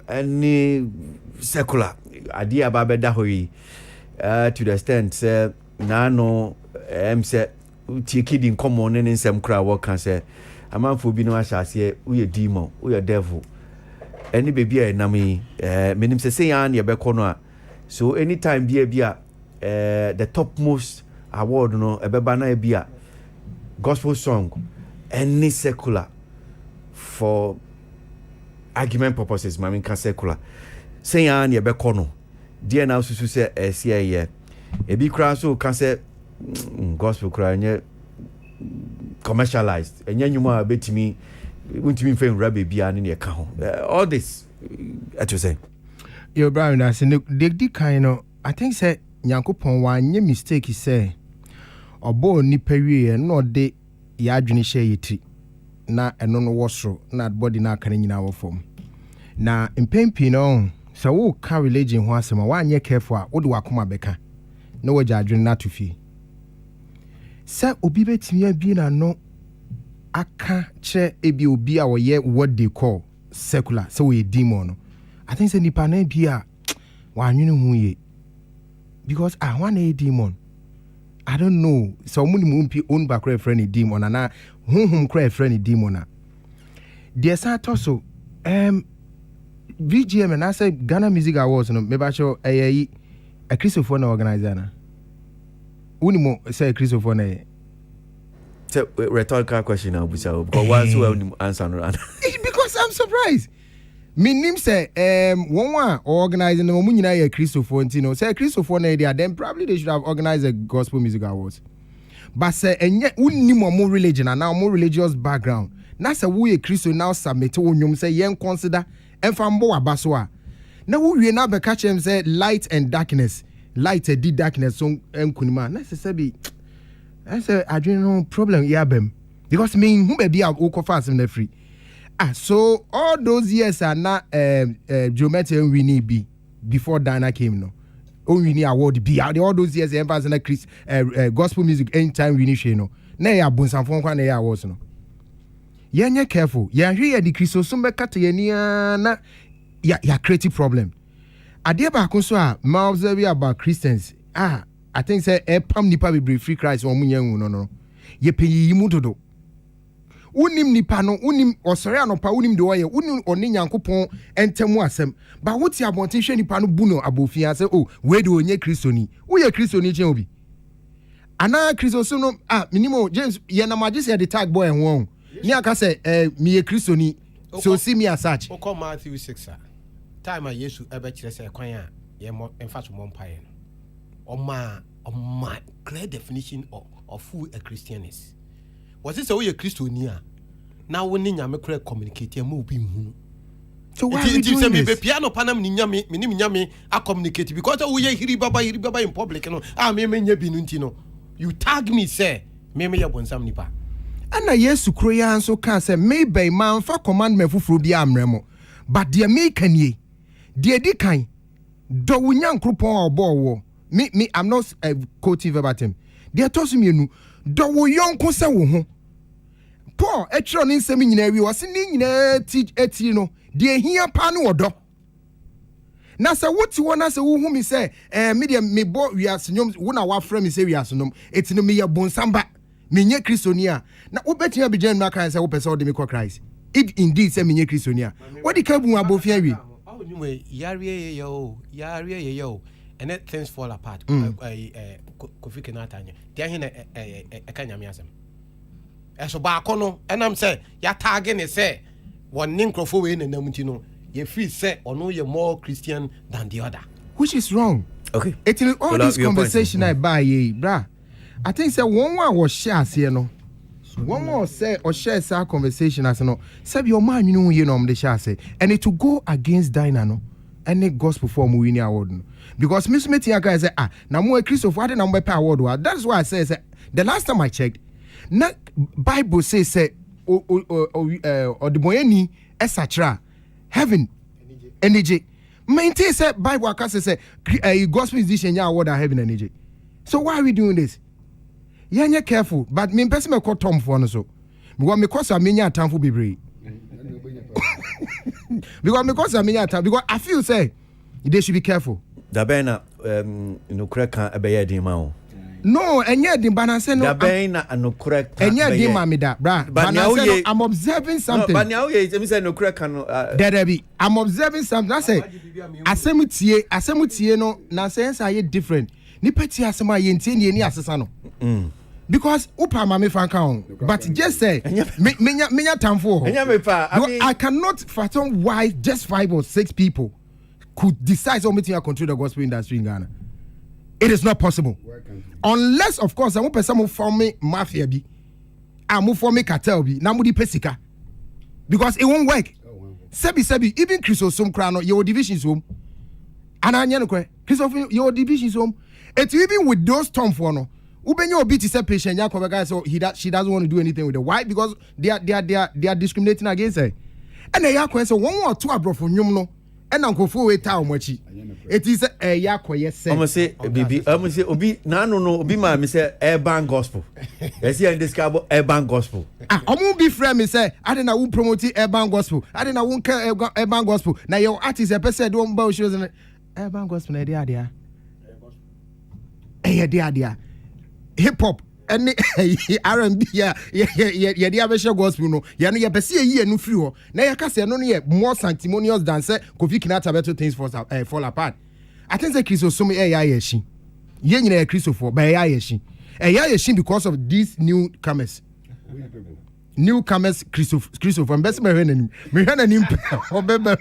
and secular idea about Dahui to the extent, Nano, said, kid in common and in some crowd, what can say, a man for being no say, we a demon, we a devil. Any baby nami menim say an ye be kono so anytime be the topmost award no ebeba na be gospel song any secular for argument purposes mami can secular say an ye be kono dia na susu say say ye e bi kra so can say gospel kra nye commercialized enya nyuma betimi untimi fame rabbe bia ne ka ho all this at you say your Brian I say the kind of I think say Nyankopon wan nye mistake say obo nipa wie no de ya adwene hye yiti na eno no wosoro na body na aka nyina wo fom na impempi no so wo ka religion ho asema wa anye careful a wo de wakoma beka na wo gya adwene na to fi sa obi betimi abi na no aka che ebi obi a woye what they call secular so we demon I think say nipa na bia wa anwene hu ye because I want a demon I don't know so many mumpi own back friend demon and hum cry friend demon there sa toso VGM and I say Ghana Music Awards no me ba show a Christopher na organizer na unimo say Christopher na so rhetorical question now because once well answer no because I'm surprised me nim say one organizing no mu nyina ya Christopher ntino say Christopher na there then probably they should have organized a gospel music awards but say enye unnim mo religion and now more religious background na say we Christo now submit wonyum say yen consider enfambo abaso a na wo wie na be catch him say light and darkness light and darkness so enkunima na say be I say I don't know problem yabem because me who be a oko fast na free so all those years are not geometry and we need be before Dinah came no we need award be all those years emphasis na Chris gospel music anytime we need she no na ya bonsan fon kwa na ya awards no yenye careful ya hwe ya di Christo so be kata ya na ya creative problem ade ba ko so a ma observe about Christians I think say pam nipa be free Christ wo munyan no ye peyi mu dodo unim nipa no unim osore anopa unim de oye unim oni nyankopon entemu asem ba woti abonten hwe nipa no bu no abofia say oh we de onye kristoni wo ye kristoni chen obi ana kristo so no minimo James ye na magise the tag boy enwo ni aka say me ye kristoni so see me as such o Matthew 6 time a yesu ebe kire say kwan a ye mo emfa so mo mpaye no oma clear definition of who a Christian is. Was it so you Christian now when nyame kura communicate am obi hu. So why are we doing this? Piano panam ni nyame a communicate because we hiri baba in public no me nya bi nti no you tag me say me ya bonsam nipa. Ana yesu kuro ya nso kan say me be man fa commandment fufuro bi amremo but de me kan ye de di kan do wunya nkropon obo me I'm not quoting verbatim. They are tossing me nu do wo yonko se wo ho Paul etro ni nsem nyina wi wo se ni nyina eti no de hia pa no odo na se woti wo na se wo hu mi se me de me bo wi asenyom wo na wa fra mi se wi asenom eti no me ye bonsamba me nye kristonia na wo betia be jan na kan se wo pese wo de me ko Christ if indeed se me nye kristonia what the kabu abofia wi yare ye yo and then things fall apart. Kofi Kenatanya. They are here a Kanyamiasm. As a bacono, and I'm saying, ya tagging say, one nincrofo in and Namutino, ye free say, or no, you're more Christian than the other. Which is wrong. Okay. It's in all this conversation I buy ye, brah. I think say one was shares here, no. One more say or share our conversation as no. Say your man, you know, the share say, and it to go against Dinah, any gospel form we need award. Because Miss Metiaka said, now more Christopher than number per award. That's why I say the last time I checked, not Bible says or the boyeni etc. Heaven energy. Maintain said Bible says gospel musician ya award heaven energy. So why are we doing this? You're careful, but me person me call Tom for no so. Because I mean ya time for be because I feel say they should be careful. Da bena no kreka ebeye din ma o. No, enye din banase no. Da bena no kreka. Enye din ma me da, bra. Banase no, I'm observing something. No, but now you say no kreka no. Dedebi, I'm observing something. I say asemu tie no na sense are different. Ni peti asema ye ntie ni asesa no. Because upa ma me fanka on. But just say menya tamfo ho. I cannot fathom why just 5 or 6 people could decide something to control the gospel industry in Ghana. It is not possible. Unless, of course, I want some form me mafia bi, I move for me cartel bi, na mudi pesika. Because it won't work. Sebi, even Christopher Krano, your division is home. And I know Christopher, your division is home. It's even with those Tom for no. Ubenyo obi to say patient Yakob guy, so she doesn't want to do anything with the white because they are discriminating against her. And the Yakob so 1 or 2 abro from no. And Uncle Fu town mochi. It is a Yako, yes, I'm say, Bibi, I'm say, Obi, no, Obi, ma, me say, urban gospel. Yes, here in this cabo, urban gospel. I won't be friend, me say, I didn't know promote urban gospel. I didn't know care urban gospel. Now your artist, a person don't bow shows in urban gospel, idea. Idea. Hip hop. And R&B yeah the average gospel no ya no ya pese ye no free ho na ya kase no no more sanctimonious than say Kofi Kinata better things fall apart. I think say Christo so me ya yeshi ye nyina Christo for ba ya yeshi because of these newcomers Christo from best me hwe nanim obebe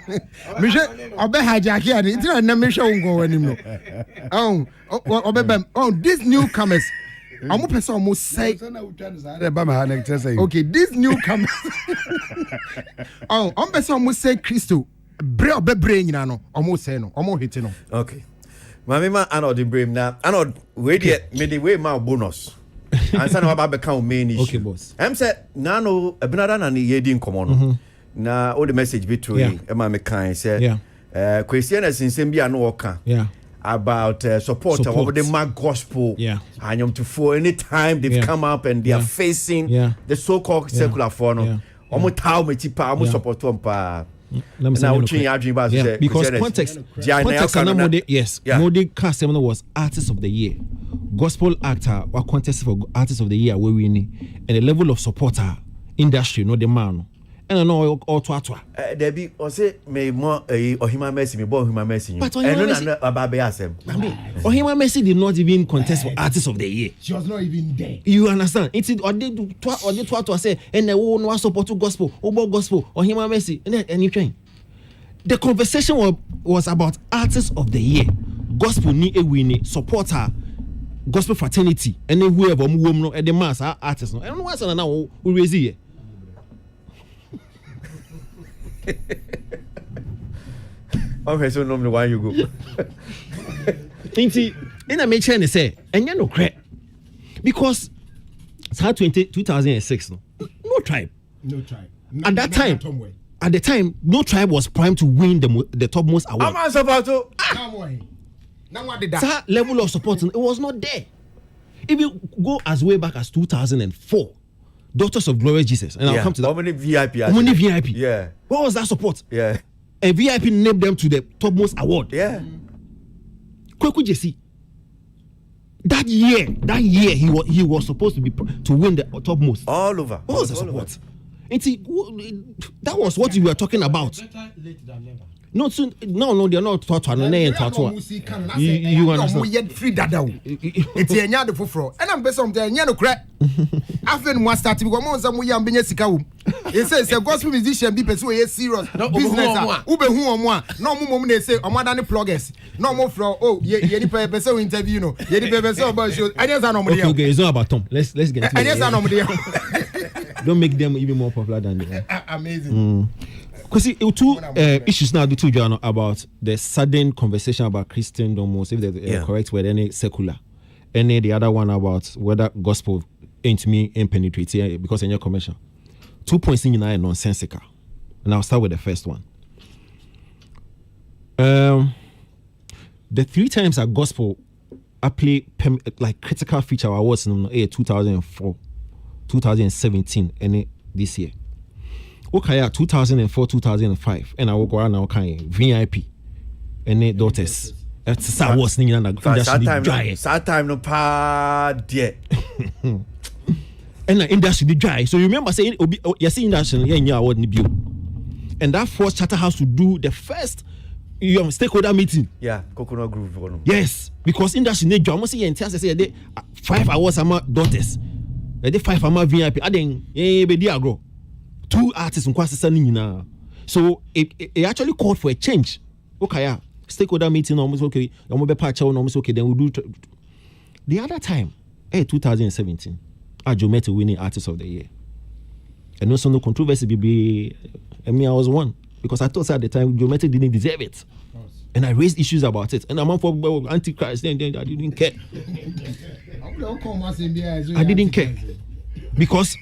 me hwe obe hijack here it na me hwe ungo wanim no obebe these newcomers I'm person almost say okay this newcomer I'm person almost say Christo bre nyina no almost say no almost hit no okay mama ma anod the brain na anod we dey me the way ma bonus ansa na ba become main issue okay boss I'm say na no ebinada na ne yedi nkomo no na all the message between e ma me kan say Christian sinsem bia no woka about support of the mag gospel to anytime they've come up and they are facing the so-called secular form support because context Modi cast was artist of the year, gospel actor or contest for artist of the year where we need, and the level of supporter industry no the man and no all to there be or say me more or him mercy me born him mercy but about asem or him mercy did not even contest for artist of the year. She was not even there. You understand? It's or they to say and they will no support to gospel or him mercy and you train. The conversation was about artist of the year. Gospel ni a winning support her gospel fraternity and whoever no at the mass artist no. I don't know what's now we raise here. Okay, so normally why you go? In a mention say, and you know crap because it's 2006 no tribe. At that time, no tribe was primed to win the topmost award. I'm not supposed to. Now what did that? That level of support it was not there. If you go as way back as 2004. Daughters of Glorious Jesus, and I'll come to that. How many VIP? Yeah. What was that support? Yeah. A VIP named them to the topmost award. Yeah. Kweku Jesse. That year, he was supposed to win the topmost. All over. What was the support? That was what you were talking about. No, they're not taught to you understand? We had free dada. It's a nyado fufro. And I'm based on the nyano crack. After one started, we go some young Benesika. It says a gospel musician be pursuing a serious business. Ube who on one. No more they say, I'm not pluggers. No more from ye person interview. No, ye person about show. I just know. Okay, it's not about Tom. Let's get into it. I just know. Don't make them even more popular than they are. Amazing. Because two issues now, the two journal about the sudden conversation about Christendom, if the correct word, any secular, and the other one about whether gospel ain't me and penetrate because in your commercial. 2 points in are nonsensical, and I'll start with the first one. The 3 times at gospel, I play like critical feature awards in 2004, 2017, and this year. Okay, 2004, 2005, and I will go around now. Okay, VIP, and daughters. That's how was thinking that time no pa dear. And the industry dry. So you remember saying, you see industry, yeah, award ni bio. And that forced Charterhouse to do the first stakeholder meeting. Yeah, Coconut Grove. Yes, because industry need job. Almost say they 5 hours ama daughters. They 5 ama VIP. I think be dia grow. 2 artists in Kwasi. So it actually called for a change. Okay, stakeholder meeting almost okay. Almost okay. Then we do. The other time, 2017, Ajo met a winning artist of the year. And also no controversy. I mean, I was one because I thought at the time Joe Mete didn't deserve it, and I raised issues about it. And I'm for Antichrist. Then I didn't care. I didn't care because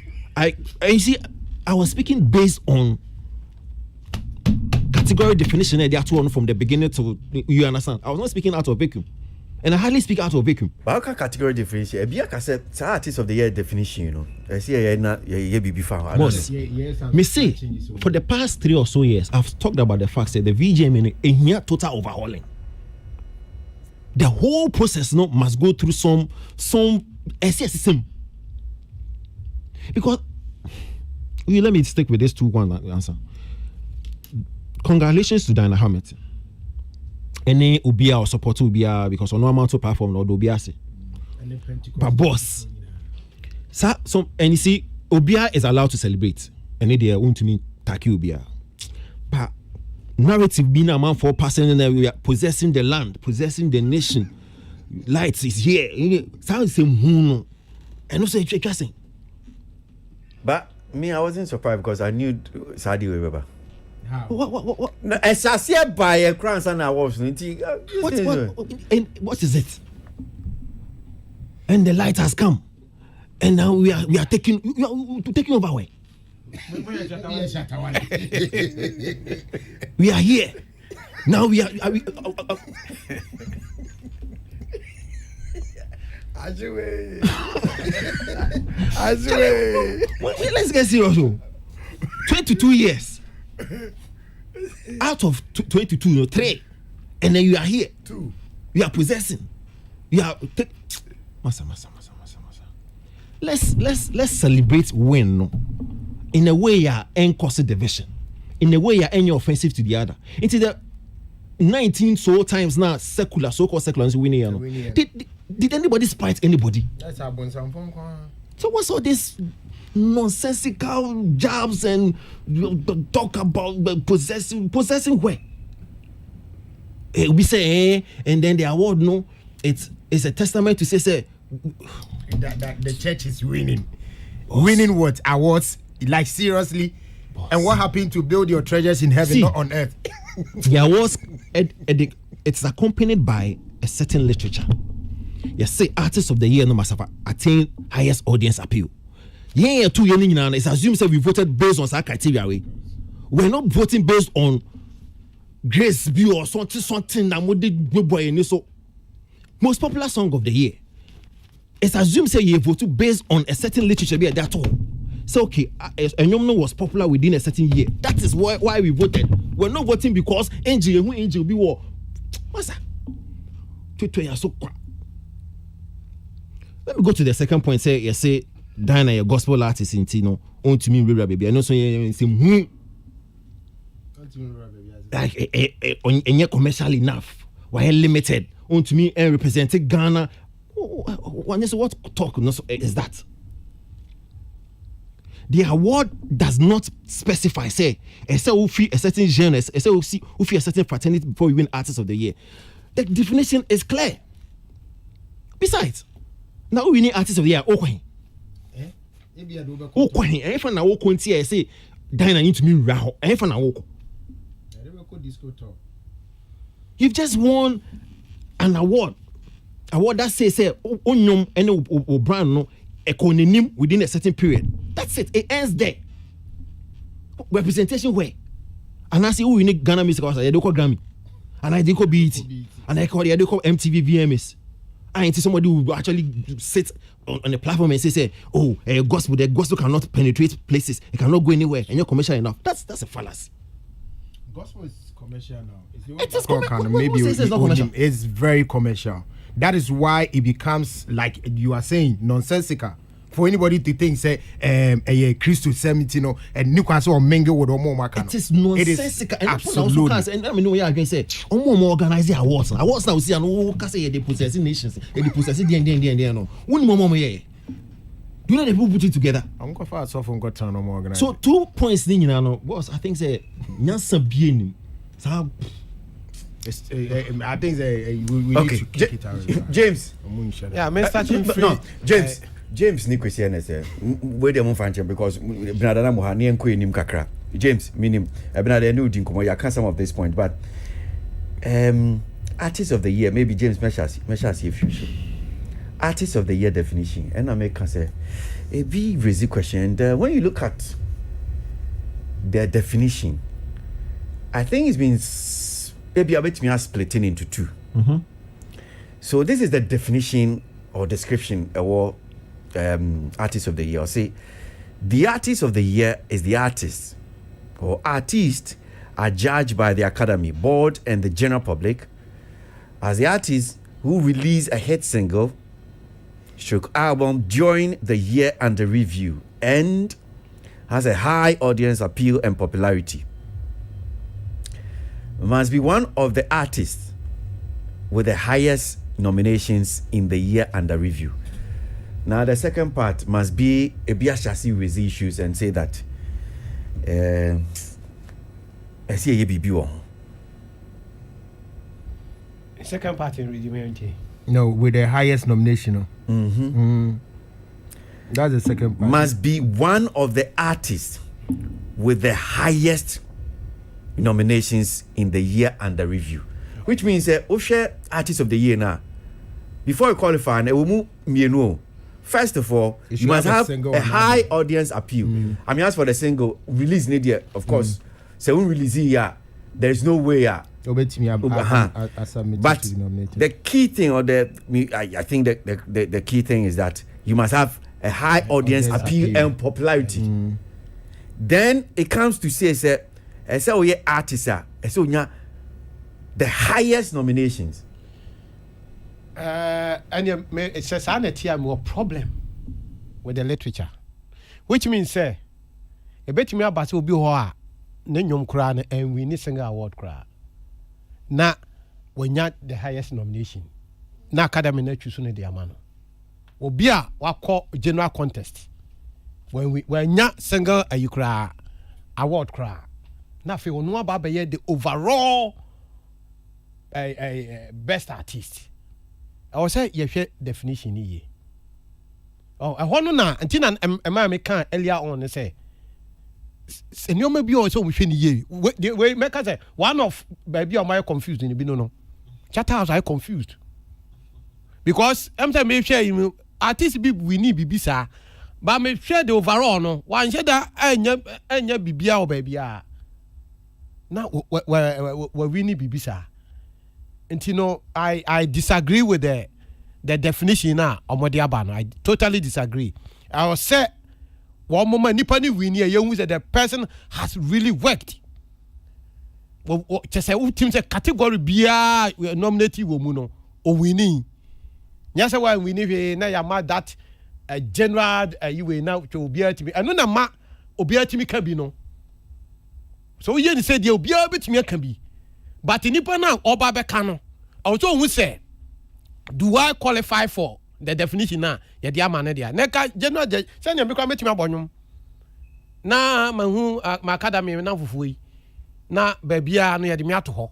you see. I was speaking based on category definition. They are two from the beginning to you understand. I was not speaking out of vacuum, and I hardly speak out of vacuum. But how can category definition? Be a said artist of the year definition. You know, I see not be found. Me say for the past 3 or so years, I've talked about the fact that the VGM in here total overhauling. The whole process must go through some system because. Let me stick with this 2-1 answer. Congratulations to Diana Hamilton. Any Ubia or support Ubia because on no amount of platform or Ubia. But boss, and you see, Ubia is allowed to celebrate, and they want to mean Taki Ubia. But narrative being a man for passing, and we are possessing the land, possessing the nation. Lights is here. Sounds same and also interesting. But me, I wasn't surprised because I knew Sadi Weber. How? What? No, as I said by a crown and I was what is it? And the light has come, and now we are taking over. Way. We are here. Now we are. Let's get serious. 22 years out of 22, 3, and then you are here. 2. You are possessing. You are. Masa. Let's celebrate win, in a way you ain't causing division, in a way you ain't offensive to the other. Into the 19 so times now secular, so-called secular is winning. You know. Did anybody spite anybody? That's our So what's all this nonsensical jobs and talk about possessing where? We say, and then the award, no, it's a testament to say that the church is winning. Boss. Winning what? Awards? Like seriously? Boss. And what happened to build your treasures in heaven, not on earth? The awards, it's accompanied by a certain literature. You say artist of the year no must have attained highest audience appeal. Yeah, 2 years now, it's assumed that we voted based on that criteria. We're not voting based on grace view or something that so most popular song of the year. It's assumed say you vote based on a certain literature. That's all. So okay, Enyomno was popular within a certain year. That is why we voted. We're not voting because angel be war. What's that? Let me go to the second point. Say Diana, your gospel artist in Tino, own to me, baby. I know so you say like and yet commercial enough. Why limited? Own to me and representing Ghana. What talk is that? The award does not specify, say a certain genre, a certain fraternity before we win Artist of the Year. The definition is clear. Besides, now we need Artist of the Year. Okay. If I now say Diana need to me Raho. If I now you've just won an award. Award that says onyom and brand no economy within a certain period. That's it. It ends there. Representation where? And I say, oh, you need Ghana Music Awards. I do call Grammy, and I do call BET, and I call MTV VMAs. I ain't somebody who actually sit on the platform and say, oh, the gospel cannot penetrate places. It cannot go anywhere, and you're commercial enough. That's a fallacy. Gospel is commercial now. It is commercial. It's very commercial. That is why it becomes, like you are saying, nonsensical. For anybody to think, say, a Christo 17 and Newcastle or Mengo with Omo Makano. It is nonsensical. It is absolutely. And I mean, I can say, Omo organize awards. Awards now see, and oh, say they possessing nations, they possessing the no. One more here. Do you know the people put it together? I'm going far so from got to no more. So 2 points, you know, boss. I think say, Nyansa bien. I think we okay. need to kick it out. James. Yeah, Mr. No, James. James ni kwesi na say we dey mo fanche because Bernard na mo ha ne enko enim kakra. James minim Bernard na udi nkomo ya can some of this point but artist of the year maybe James measures if you artist of the year definition and I make say a big easy question and when you look at their definition I think it's been maybe a bit me splitting into two. Mm-hmm. So this is the definition or description or artist of the year. Or say the artist of the year is the artist or artists are judged by the academy, board and the general public as the artists who release a hit single stroke album during the year under review and has a high audience appeal and popularity. Must be one of the artists with the highest nominations in the year under review. Now the second part must be a biashasi with issues and say that I see a BB. Second part in Redeemer. No, with the highest nomination. That's the second part. Must be one of the artists with the highest nominations in the year under review, which means Oshe artist of the year now. Before you qualify, first of all, you must have a high audience appeal. I mean, as for the single release, of course, so when release here, there is no way. But the key thing, or I think the key thing is that you must have a high audience appeal and popularity. Then it comes to say, artists the highest nominations. And it says I more problem with the literature, which means ebetumi aba sɛ obi hɔ a ne nnwom koraa no and we need single award koraa na wanya the highest nomination na academy na choose no de ama no obi a wakɔ general contest when we wanya single ayikra award koraa na fe ono aba be the overall best artist I was say yehwe definition ye oh ɛhɔ no na ntina ɛma me kan earlier on say senior bi o so we hwe ni ye we make say one of baby o my confused ni bi no chat house I confused because I'm say me share you artist bi we need bibi sa but me share the overall no one share that enya bibia o baby a na we need bibi sa and you know I disagree with the definition na omode aba no I totally disagree. I was say one moment nipa ni win here you say the person has really worked just say team say category bia nominate wo mu no o winning nya say why we need na ya ma that general you we now to obia timi eno na ma obia timi ka bi no so ye ni say dia obia betimi ka bi but nipa na oba be ka no also who say do I qualify for the definition na ye dia ma na dia na ka general say nya me kwa metimi abonwom na mahu ma academy na fufu yi na babia no ye de me ato ho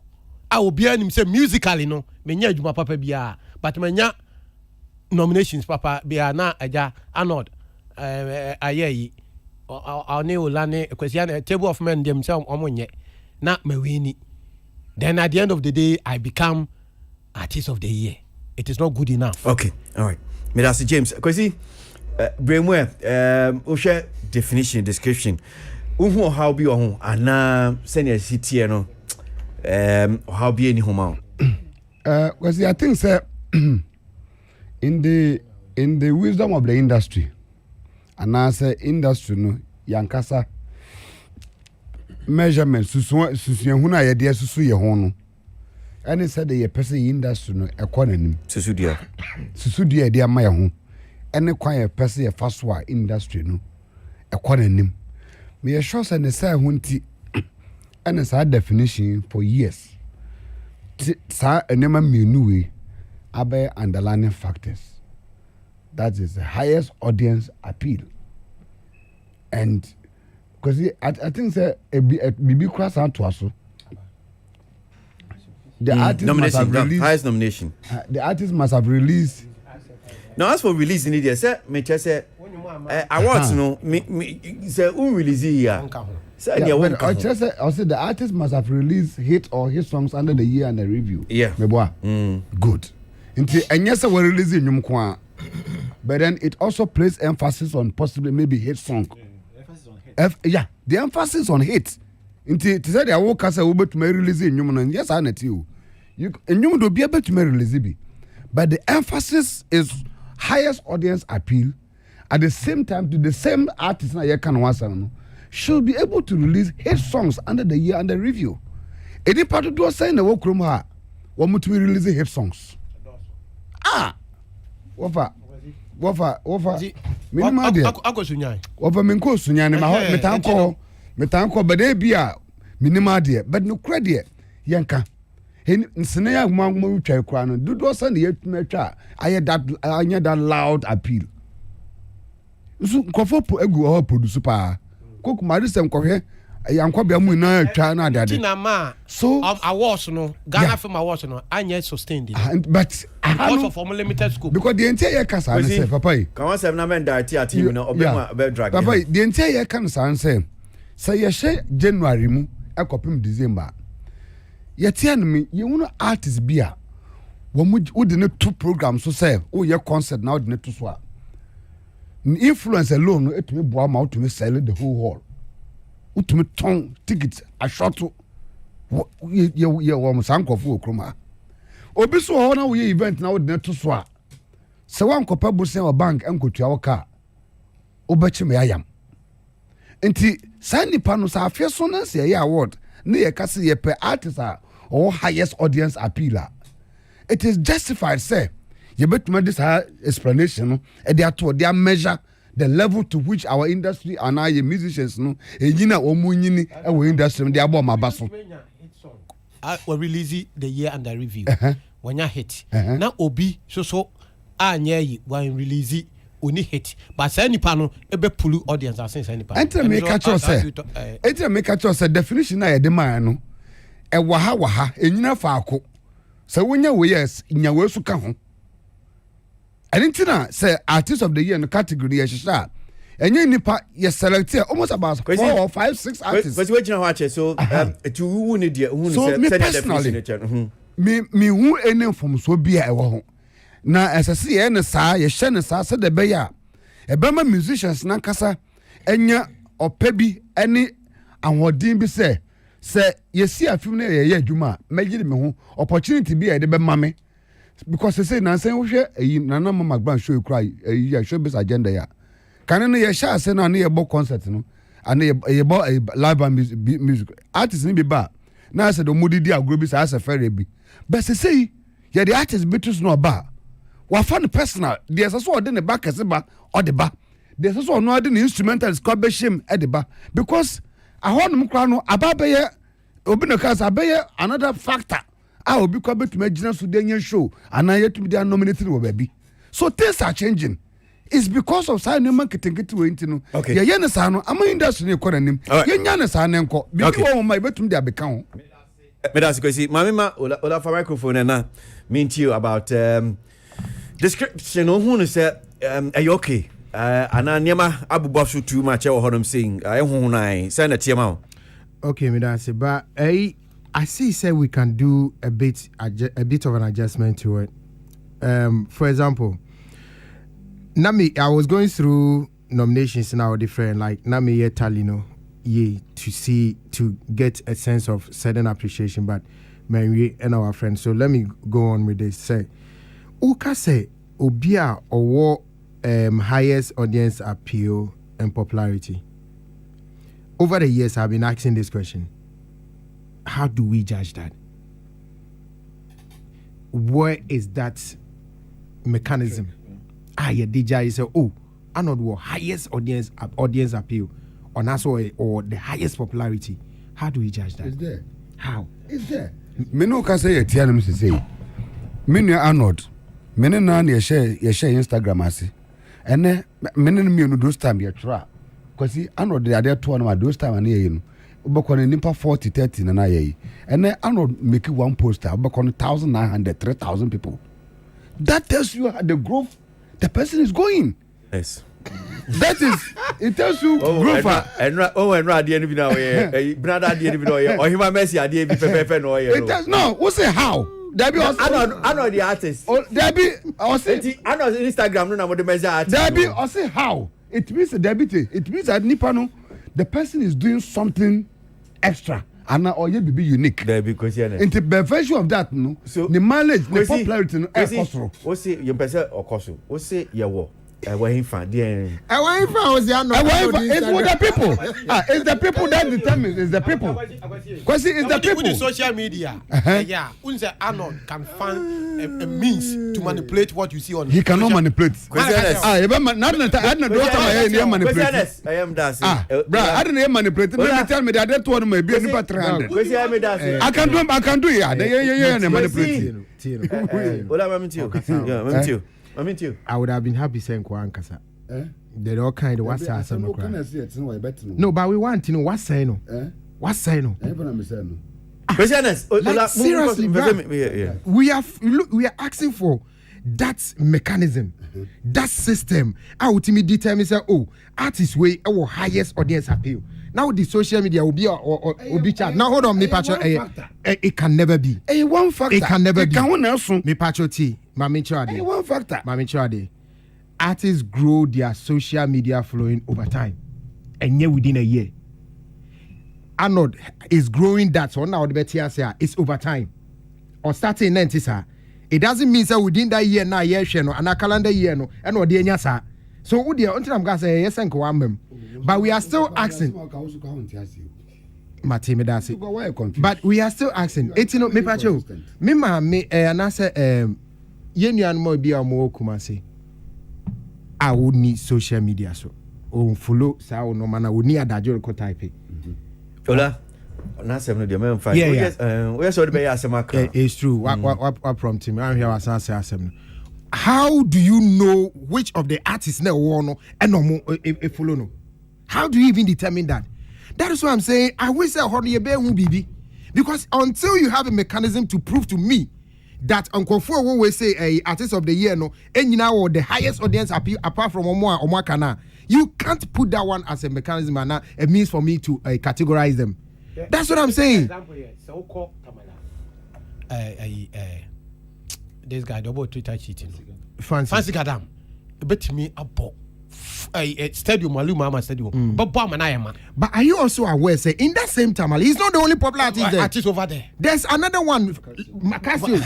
a obia nim say musically no me nya adwuma papa bia but manya nominations papa bia na aja Arnold ayeyi ne olane Kwasi table of men them say omonye na mawini then at the end of the day I become artist of the year. It is not good enough. Okay, all right. Mr. James Kwasi brainware o definition description uhu how be ho ana senior city no how be any home Kwasi I think say in the wisdom of the industry and as industry no yankasa measurement susu hu na ye de susu ye ho no any said the person industry no economy susu dia de ama ye ho any kwan ye person ye faso industry no economy me ye sure say ne say ho nti and sa definition for years sa enema menu we abe underlying factors that is the highest audience appeal and because I think say a bibi cross out to us the artist must have released highest nomination the artist must have released now as for releasing it say me say awards no me say release here say I say the artist must have released hit or hit songs under the year and the review me boy good until and yes we release nyum kwa but then it also places emphasis on possibly maybe hit song the emphasis on hit until to say the work as a we to release nyum no yes I net you nyum do be able to release it but the emphasis is highest audience appeal at the same time to the same artist na ye kan wasa no should be able to release hit songs under the year and the review any part of do say na wo krom ha wo mutu release hit songs wofa minima de akosunyan wofa menko sunyan ne ma ho metanko bade bia minima de but no kra de yenka nsene ya magmo twa kra no dodo say na yetuma twa anya that loud appeal so nkofo egu ho produce pa koku mari sem kohwe yankwa bia mu na twa na adade so awards no Ghana Film Awards no anya sustained but because of limited scope because the entire kasa na say papa kan wa sem na men direct team no obema be drag papa the entire kan say ye she January mu ekopim December ye tian me ye wonu artist bia wo de ne two programs so say o ye concert now de ne to so a influence alone it me boa ma to me sell the whole hall utumi ton tickets a short ye wo musankofo okroma obi so ho na wo event na wo de to so a se wan kopa busen wa bank enkotua wo ka obechi me ayam enti sani pano sa afie so na se ye award na ye kase ye pe artist or highest audience appeal it is justified say ye betuma this explanation e dey to dey measure the level to which our industry and our musicians no enyina omunyini e industry dey abo mabaso we release the year under review when you hit na obi so anya yi when release oni hit but say nipa no ebe pulu audience asen say nipa enter me catch us say definition na ye de man no e waha enyina faako say wonya we yes nya we su ka ho anything say artist of the year no category ye sha enye nipa ye select almost about 4 or 5 6 artists but we gina watch so to who need there who say definition me who any from so bia e wo ho na esese ye ne saa ye hye ne saa se de be ya e be ma musicians na kasa enya opa bi ene ahodin bi se ye si afim na ye adwuma megide me ho opportunity bi e de be ma me because say na say wo hwe eyi nana mama gban show kura eyi show bis agenda ya kan no ye sha say na ye bo concert no and ye bo live music artist ni bi ba na say do mudidi agro bi say ferry bi but say ye the artist bitus no ba wa fan personal there's also ode ne ba kese ba ode ba there's also no ode ne instrumental score be shim ede ba because ahonum kra no ababe ye obi no kasa abaye another factor obi kwa betuma gina so de show and I to be nominated wo baby so things are changing it's because of sign marketing we ntino ye ye ne sa no ama industry ne kora nim ye nya ne sa ne nko bi wo ma betum de abeka ho me that's Kwasi mama ola for microphone na meant you about description who say are okay ana niema abubosu too much e wo hodom saying hu nai say na tiema okay me that's but I see say we can do a bit of an adjustment to it. For example, I was going through nominations now different like Nami Talino to get a sense of certain appreciation, but Mary and our friends. So let me go on with this. Say Uka say Obia or highest audience appeal and popularity. Over the years I've been asking this question. How do we judge that? Where is that mechanism? Yeah, DJ say, I know the highest audience appeal, or the highest popularity. How do we judge that? It's there. How? It's there. Me no can say me say. Me no Arnold. Me no na ye share Instagram ase. Ene me no me no those time ye try. Because Arnold they are there to one those time and ye no. Obakone nipa 40-30 na ye and then I not make one poster obakone 1,900 3,000 people. That tells you the growth the person is going. Yes. That is it tells you growth. And adi ni bi na we brother adi ni bi no ye or hima mercy adi bi pepe no ye. It tells no we say how there be also I know the artist. There be also I know Instagram no na mo the measure artist. There be also how it means it means that nipa no the person is doing something extra and or you be unique there because in the version of that no so the mileage the popularity no o say you person okoso o say ye wo when fan there when fan was there no it's with the people it's the people that determines it's the people Kwasi is the people with the social media yeah unse Arnold can find a means to manipulate what you see on he cannot manipulate not those time I manipulate I am that bro I don't manipulate me tell me that one may be any 300 I can do yeah manipulate I would have been happy saying Kwankasa. They're all kind of what's no, but we want to know what's saying. What's saying? Seriously, we are asking for that mechanism, that system. How to determine say, artist way our highest audience appeal. Now the social media will be or be chat. Now hold on, me patcho. It can never be. One factor. It can never be. Can me patcho T. Mami Chade. One factor. Mami Chade. Artists grow their social media following over time, and yet within a year, Arnold is growing that. So now the better say it's over time, or starting 90 sir. It doesn't mean that within that year now year no and a calendar year no and what the sir. So who the until I'm gonna say yes and go but we are still asking. But we are still asking. It's no me pacho. Me ma me and I say yenuan mo bi amo Kumasi. I would need social media so o follow sa o no man I would need adajo ko type Ola na sem no de me mfa we so de be asem aka it's true what prompt me I'm here as say asem. How do you know which of the artists na wo no and no follow no? How do you even determine that? That is what I'm saying. I wish I had a bear bibi, because until you have a mechanism to prove to me that Uncle Four will say a artist of the year no, and you know the highest audience apart from Omwa Kana, you can't put that one as a mechanism and a means for me to categorize them. Yeah. That's what I'm saying. This guy double Twitter cheating. Fancy Gadam. Bet me about stadium Maluma stadium. But are you also aware say in that same time he's not the only popular artist over there. There's another one, Macasio.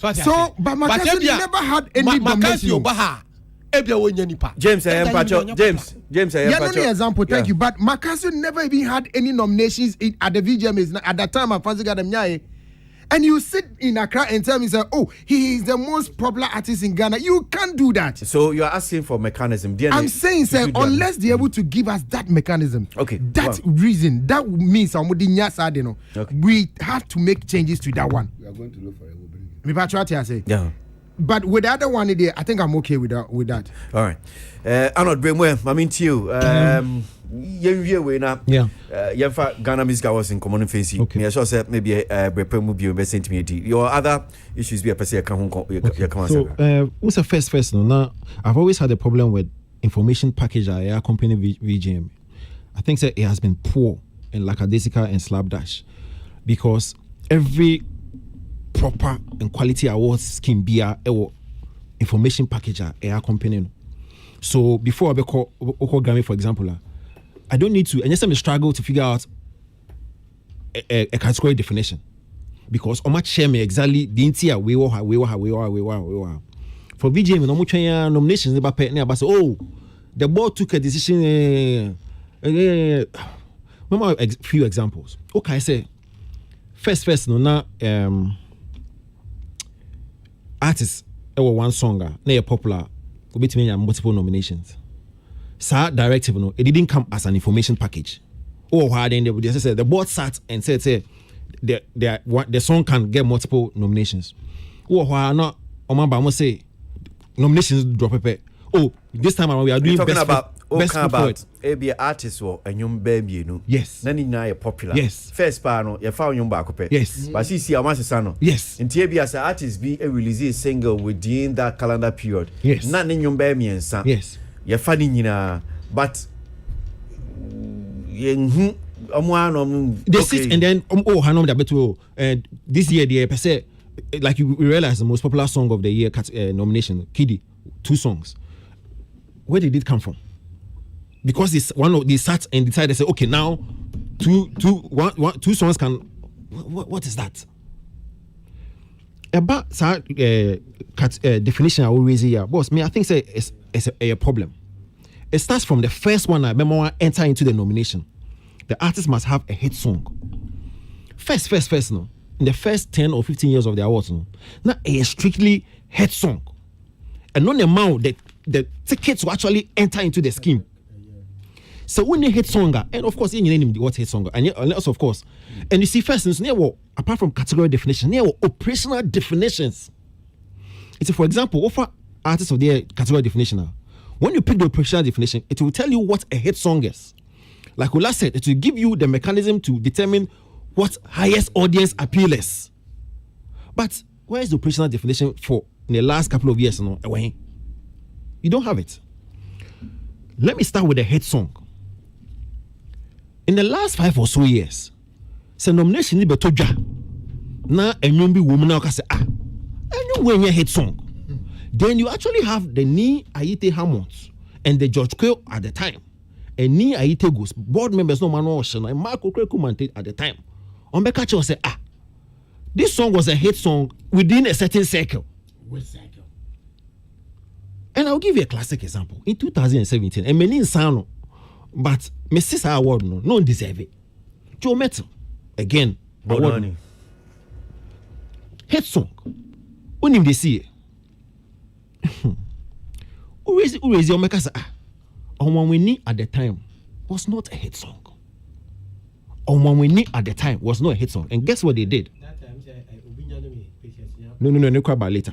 But Macasio never had any nomination. James example, thank you. But Macasio never even had any nominations at the VGMAs at that time. Fancy Gadam. And you sit in Accra and tell me, say, oh, he is the most popular artist in Ghana. You can't do that. So you're asking for mechanism. I'm saying, sir, unless they're able to give us that mechanism, reason, that means we have to make changes to that one. We are going to look for it. Yeah. But with the other one, I think I'm okay with that. All right. Arnold Bremwe, I mean to you. Ghana Music Awards in common fancy. Me sure say maybe Brepemu be sent me. Your other issues be a person So what's the first no? Now I've always had a problem with information package I accompany VGM. I think that it has been poor in Lackadaisical and Slapdash, because every proper and quality awards scheme be a information package I accompany. So before I call Grammy, for example, I don't need to, and yes, I'm struggle to figure out a category definition, because on my share me exactly the entire we were. For VGM, no much nominations never pay. Oh, the board took a decision. Remember a few examples. Okay, I say first no na artists one song na popular go be to multiple nominations. Sir, directive no, it didn't come as an information package. Oh, how then they said the board sat and said, the song can get multiple nominations. Oh, why not? Omamba must say nominations drop a. Oh, this time around we are doing talking best about a artist or a young baby, no. Yes. Nani na popular. Yes. First pano, you found young back. Yes. But see, I want to say yes. In TB as an artist be a release a single within that calendar period. Yes. Not in young baby and son. Yes. You're funny, but they sit and then Hanom Dabetu and this year the per se, like we realize the most popular song of the year nomination, Kiddy, 2 songs. Where did it come from? Because it's one of they sat and decided to say, okay, now two songs can. What is that? About definition I always here, boss. Me, I think it's a problem. It starts from the first one. I remember enter into the nomination. The artist must have a hit song. First, no. In the first 10 or 15 years of the awards, no. Not a strictly hit song. And not the amount that the tickets will actually enter into the scheme. So when you hit song, and of course, you name what hit song, and also of course, and you see first, apart from category definition, there were operational definitions. It's for example, offer artists of the category definition. When you pick the operational definition, it will tell you what a hit song is. Like Ola said, it will give you the mechanism to determine what highest audience appeal is. But where is the operational definition for in the last couple of years? You don't have it. Let me start with a hit song. In the last 5 or so years, the nomination is betoja. Now a new woman now can say, and you win your hit song. Then you actually have the Ni Aite Hammonds and the George Quayle at the time. And Ni Aite Goes, board members no man ocean and Marco Krekumante at the time. On Bekacho say, this song was a hit song within a certain circle. Which circle? And I'll give you a classic example. In 2017, and many Sano, but Mrs. Award no deserve it. Joe Metal, again, award. Hit song. When you see it. Urazi Omeka said, Onwanweni at the time was not a hit song. Onwanweni at the time was not a hit song. And guess what they did? No, cry about later.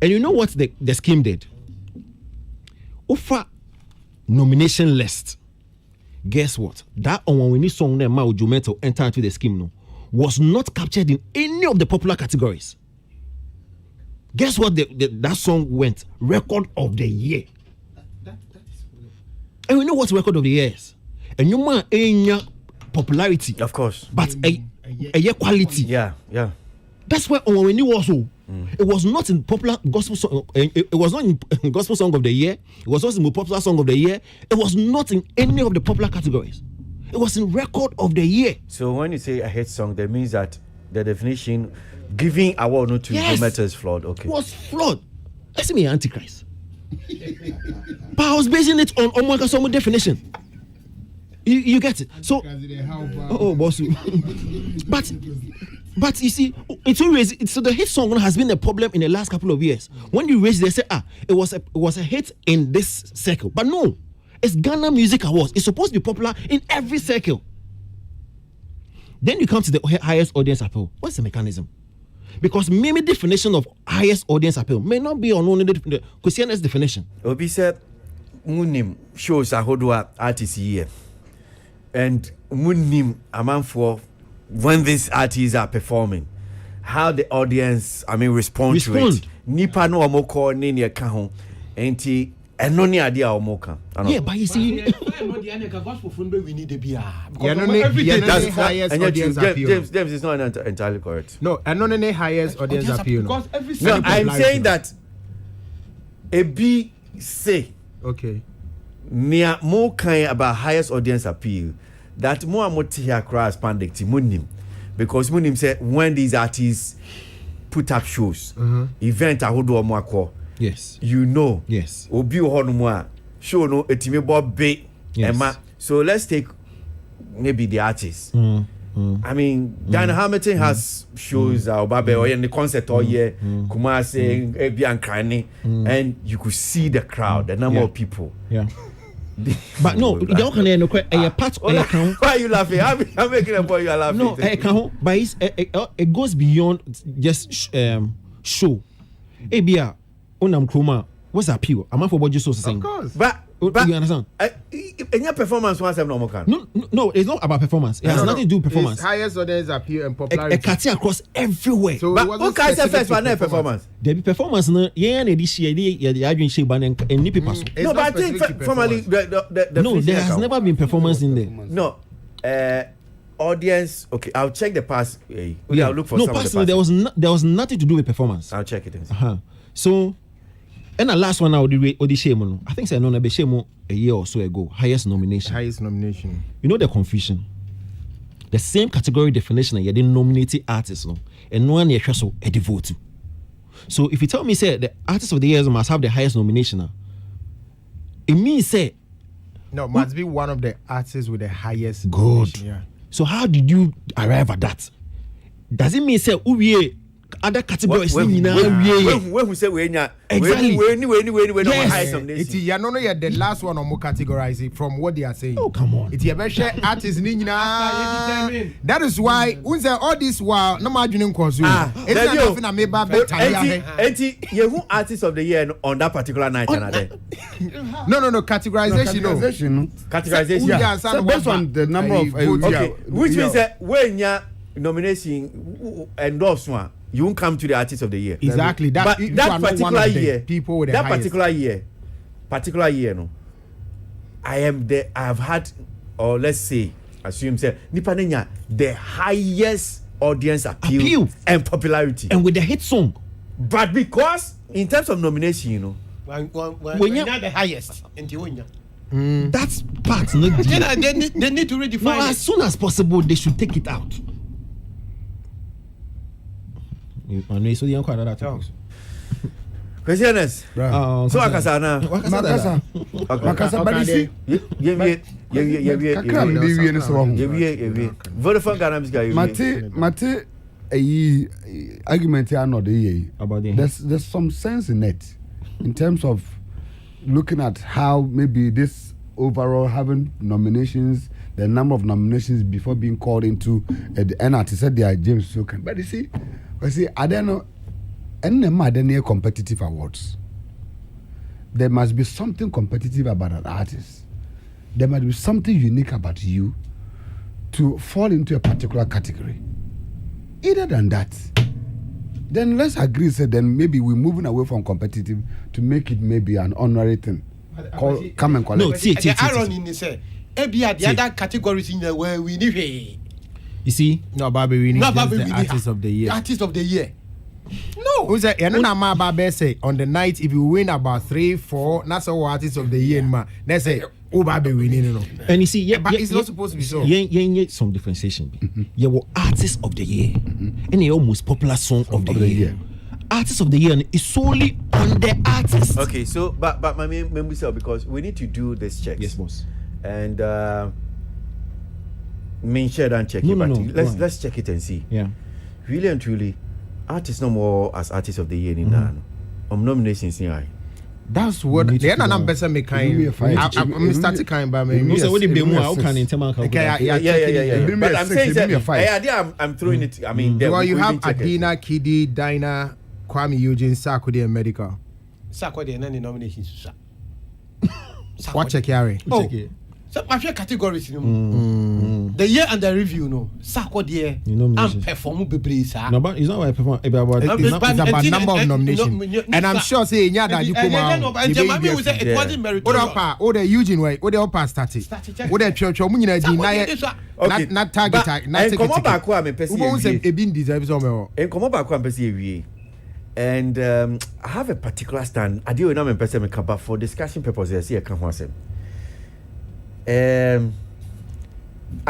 And you know what the scheme did? Offer nomination list. Guess what? That Onwanweni song named Mao Jumento entered into the scheme no, was not captured in any of the popular categories. Guess what? That song went record of the year. And we know what record of the year is. And you man ain't popularity, of course, but a quality. Yeah. That's why Onwanweni was so. It was not in popular gospel song. It was not in gospel song of the year. It was not in popular song of the year. It was not in any of the popular categories. It was in record of the year. So when you say a hit song, that means that the definition giving award not to Jumento is flawed. Okay, was flawed. That's me antichrist. But I was basing it on Omwakasomo definition. You get it? So, boss. But you see, it's always so the hit song has been a problem in the last couple of years. When you raise it, they say, it was a hit in this circle. But no, it's Ghana Music Awards. It's supposed to be popular in every circle. Then you come to the highest audience appeal. What's the mechanism? Because maybe definition of highest audience appeal may not be on only the Kwasi's definition. Obi said, Munim shows a hodwa artist here. And Munim among for when these artists are performing, how the audience, respond to it. Nipa no omoko ni ne ka ho. Enti eno ni ade a omoka. Yeah, but you see, gospel fund we need to be that's highest audience appeal. James is not entirely correct. No, and highest audience appeal. Because every No, I'm saying that a B say okay. Near more kind about highest audience appeal. That more here cries pandicti munim because munim said when these artists put up shows, event a hodo omwako. Yes. You know. Yes. Obi ho no show no etimi bob be Emma. So let's take maybe the artists. Dan Hamilton has shows Obabe or in the concert all year, Kumasi, Ebi and Krani, and you could see the crowd, the number of people. Yeah. But no, you don't can no a part of account. Why are you laughing? I'm making a point you are laughing. No, account, but it goes beyond just show. Ebia, Onam Kroma, what's appeal? I'm for what you so saying. Of course. But you understand? In your performance, once I'm not No, it's not about performance. It has nothing to do with performance. It's highest audience appeal and popularity. A cut across everywhere. So but what can I say first for performance? There be performance no yeah and this year the arguing shape and any people. No, but I think formally the no, there has never been performance in there. No. Audience, okay, I'll check the past. I'll look for no, some personally, of the there was nothing to do with performance. I'll check it. So, and the last one now, the shame. I think I know the shame a year or so ago. Highest nomination. You know the confusion. The same category definition. You didn't nominate artists, no, and no one you so a devote. So if you tell me say the artist of the year must have the highest nomination, it means say no must be one of the artists with the highest. Good. Yeah. So how did you arrive at that? Does it mean say we other categories when we say we exactly it's the last one on more categorizing from what they are saying. Oh come on, it's your best artist that is why all this while no margin cause it's nothing I made bad you artist of the year on that particular night no categorization yeah. So based on the number of which means that when you nomination endorse one you won't come to the artist of the year. Exactly. That particular year, people with that particular year, no. I have had, or let's say, assume say, Nipanenya, the highest audience appeal and popularity, and with the hit song. But because in terms of nomination, you know, when you're not the highest, that's part. No, they need to redefine. No, as soon as possible, they should take it out. I know so the quite other topics. Questioners. So akasana. Makasa badisi. Vodafone Ghana music. Mate argument here not the about there's some sense in it in terms of looking at how maybe this overall having nominations, the number of nominations before being called into the NRT said they are James Sokan. But you see, I don't know, any competitive awards. There must be something competitive about an artist. There must be something unique about you to fall into a particular category. Either than that, then let's agree, say then maybe we're moving away from competitive to make it maybe an honorary thing. Come and collect. No, the irony is the other categories in the way we need. You see, No, Bobby, we need No, Bobby, the we need artist of the year. Artist of the year. No. Who's that? Bobby say on the night if you win about 3-4, that's all artist of the year, man. Let's say, oh, Bobby, we need no. and you see, But it's not supposed to be so. Yeah, some differentiation. You were artist of the year, and the most popular song of the year. Artist of the year is solely on the artist. Okay, so but my main say because we need to do this checks. Yes, boss. And main share and check it. But let's check it and see. Yeah. Really and truly, artists no more as artist of the year in that. Nominations in I. That's what the end I'm better make kind. I'm starting kind by me. So what if they move out can in terms of Yeah. But I'm saying that I'm throwing it. I mean, well, you have Adina, Kidi, Dinah, Kwame Eugene, Sakudi, and Medical. Sakodi and any nominations. What check Yari? Oh, so my categories, the year and the review, no. Sakodi, I'm performing Bebrisa. No, but it's not why I perform. It's about number of nominations. And I'm sure say that you come out. It wasn't meritorious. What the Eugene way? What the upper started? What the church? Not target. Not come on back. I'm a person. Who say a bin deserves some? And come on back. I'm a person. And I have a particular stand. I do not person but for discussion purposes. I can't answer. I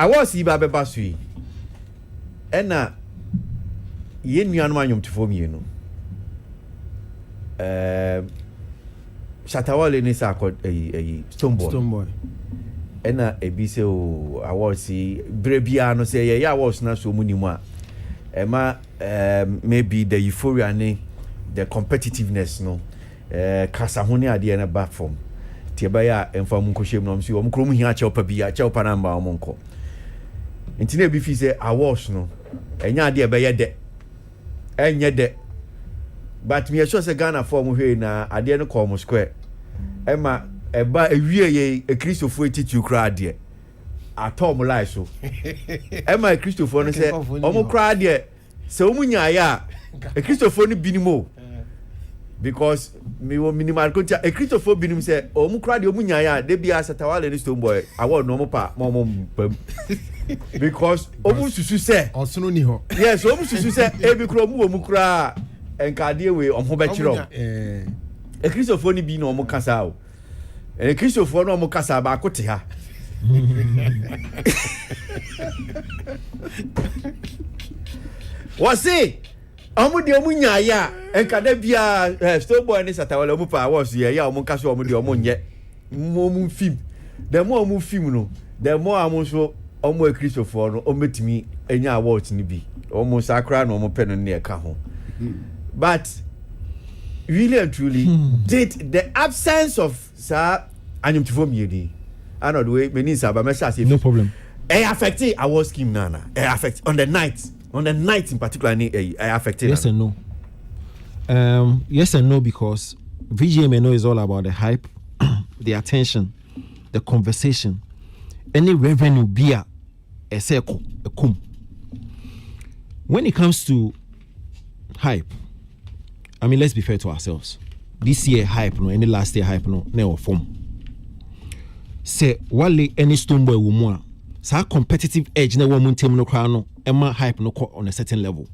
was Ibabe Basui. And yen nuanum to form you know. Shatawale ni sa a Stoneboy. And a biso I was see Brebiano say yeah was not so munima. Emma maybe the euphoria ne the competitiveness no kasahone ade na back form tiebaya emfa mu nkohye mu no so mu krom hia cheopa bia cheopa na mba mu nko ntine bi fi say awards no enya ade be ye de enye de but me sure say Ghana form hwe na ade no call mu square ema eba ewie ye Christopher attitude kra ade atom life so ema Christopher no say omo kra ade se omunya ya Christopher no binimo because me wo minimal kontia Christopher binim say omu kra de omunya ya de bia Satawale ni Stoneboy award no mo pa mo pam because omu susu say osono ni ho yes omu susu say ebi kra omu kra enkade we omo be kiro Christopher ni bi no omu kasa o Christopher no omu kasa ba kote ha wasi omu de omu nyaaya enkada bia Stoneboy ni Satawale omu pa awards ye ya omu kasa omu de omu nye omu film the more omu film no the more amu so omu Christopher no ometimi enya awards ni bi omu sakra no omu pen no ne ka ho but really and truly did the absence of sir anyumtifo miedi and the way many sir ba me say no problem affected award scheme nana affect on the night in particular affected yes and no yes and no because VGMNO is all about the hype the attention the conversation any revenue beer a circle a cum when it comes to hype I mean let's be fair to ourselves this year hype no any last year hype no never form say wale any Stoneboy woman so competitive edge na woman team no crowd no Emma hype no on a certain level.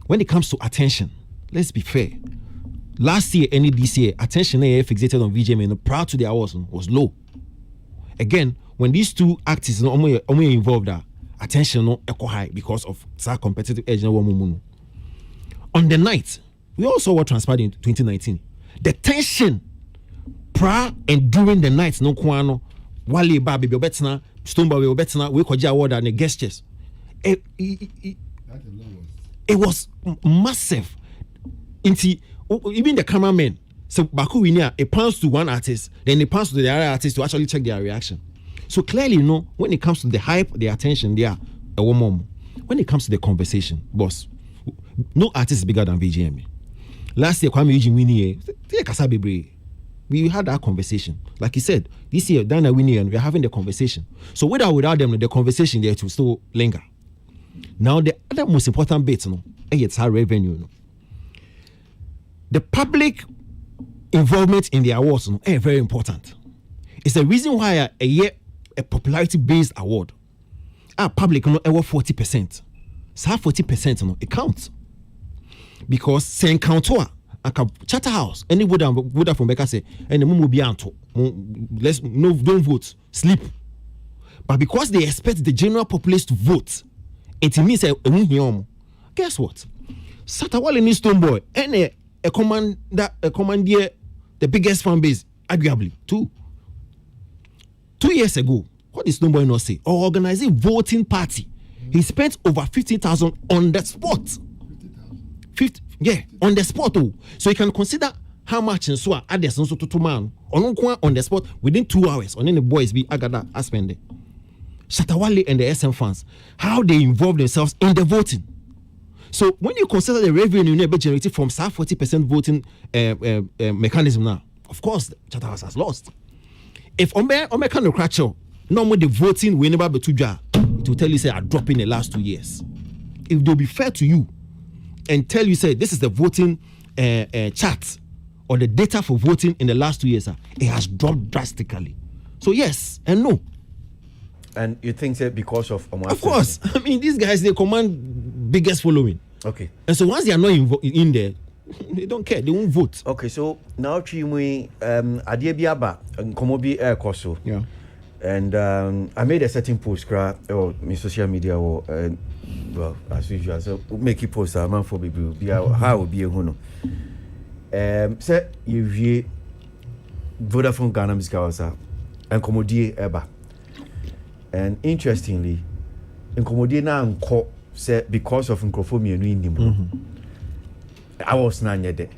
When it comes to attention, let's be fair. Last year, any this year, attention fixated on VGMNO prior to the awards was low. Again, when these two artists no involved, attention no equal high because of that competitive edge na woman. On the night, we also what transpired in 2019. The tension prior and during the night no kwano wale ba baby obetna Stoneboy obetna we koja award and the gestures. It was massive. Even the cameramen So Baku Winia, it pounds to one artist, then it pounds to the other artist to actually check their reaction. So clearly, when it comes to the hype, the attention, they are a woman. When it comes to the conversation, boss, no artist is bigger than VGM. Last year, Kwame Eugene Winnie, we had that conversation. Like he said, this year, Dana Winnie, and we're having the conversation. So with or without them, the conversation there to still linger. Now, the other most important bit, it's our revenue. The public involvement in the awards is very important. It's the reason why a popularity-based award, our public award 40%. So 40% it counts. Because say encounter Charterhouse, any would have from Becca say, and the moon will be anto. Don't vote, sleep. But because they expect the general populace to vote, it means guess what? Satawale ni Stoneboy and a commander, the biggest fan base, arguably, 2 years ago. What did Stoneboy not say? Or organizing voting party. He spent over 50,000 on the spot. 50, on the spot. So you can consider how much in Swa others also to man on the spot within 2 hours. On the boys be agada aspende. Shatawale and the SM fans, how they involve themselves in the voting. So when you consider the revenue generated from 40% voting mechanism now, of course, Charterhouse has lost. If Ome kind of crash normally the voting will never be too jar, it will tell you say are dropping the last 2 years. If they'll be fair to you and tell you say this is the voting chart or the data for voting in the last 2 years, it has dropped drastically. So yes and no. And you think that because of Of course. I mean, these guys, they command biggest following. Okay. And so once they are not in there, they don't care. They won't vote. Okay, so now Chimwe Adiebiaba and Komobi Air Koso. Yeah. And I made a certain post my social media well, as usual. So make it post a man for people. How be a huno. Say you Vodafone Ghana Music and Komodie Eba. And interestingly, in Komodie na say because of Nkrofomi in him. I was not yet there.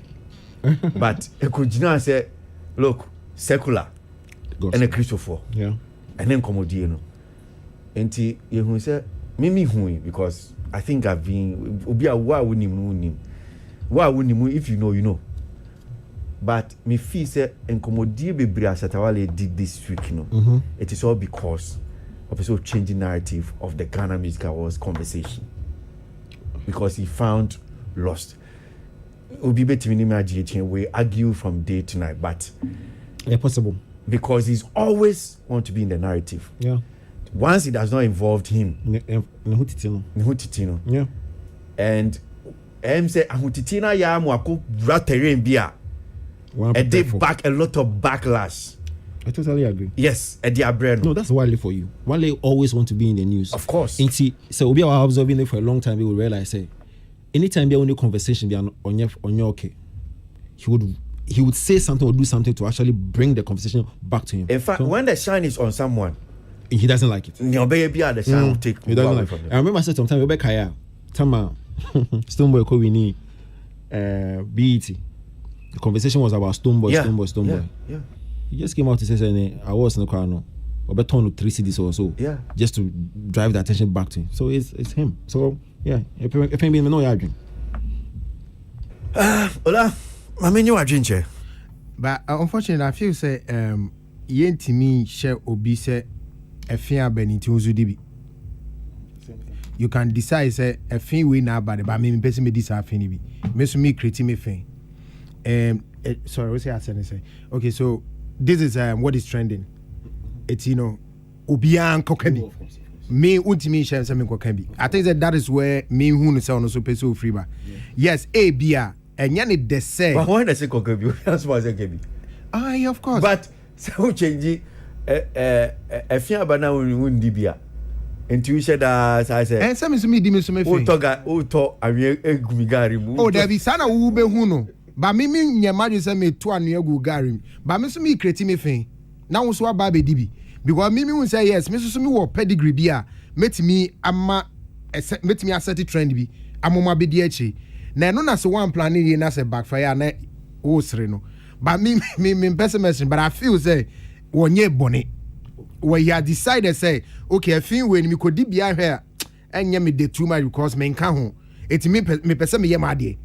But Ekujina said, look, secular and a Christopher. Yeah. And then Komodie no. And you say, Mimi hui, because I think I've been why wouldn't if you know, you know. But me feel say Nkomodie Bebria Satawale did this week, you know. It is all because of the changing narrative of the Ghana Music Awards conversation. Because he found lost. We argue from day to night, but possible. Because he's always want to be in the narrative. Yeah. Once it does not involve him, yeah. And say Ahutitina ya mwako raterin bia. And they back a lot of backlash. I totally agree. Yes, no, that's Wale for you. Wale always want to be in the news. Of course. So we are observing it for a long time. We will realize, say, anytime there only conversation be on your okay, he would say something or do something to actually bring the conversation back to him. In fact, when the shine is on someone, he doesn't like it. The shine will take. He doesn't like it. I remember I said sometimes Rebecca Tama Stoneboy Kowini BET. The conversation was about Stoneboy. Yeah. He just came out to say, I was in the car no. But turn to 3 cities or so. Yeah. Just to drive the attention back to him. So it's him. So yeah, if I'm being no arguing. Ola, I mean you are drinking. But unfortunately, I feel say yentimi share obi say efia beniti uzudibi. You can decide say efin we na bad, but me person me this afin bi. Me so me create me fin. Sorry, what say I say? Okay, so this is what is trending. It's obian kokabi. Me untimi share some kokabi. I think that is where me who no say no so peso free ba. Yes, a bia and yani de say. But why does it kokabi? That's why say kokabi. Of course. But so change efia bana undi bia. Intuition that I said. And some is me di me so me fin. Uto awie egumigari mu. Oh, there be sana wu be hu no. Ba me nyamadu say me to anu egu garim. Ba me so me create me fin. Na wo so aba be dibi. Because me won say yes, me so me wo pedigree bia. Metimi asset trend bi. Amoma be di echi. Na no na so one plan ni na say backfire na o sre no. But me pessimist, but I feel say one year bonnet where he had decided say, okay, I feel when me could be here and me de too much because me can't home. It's me person me yemadi.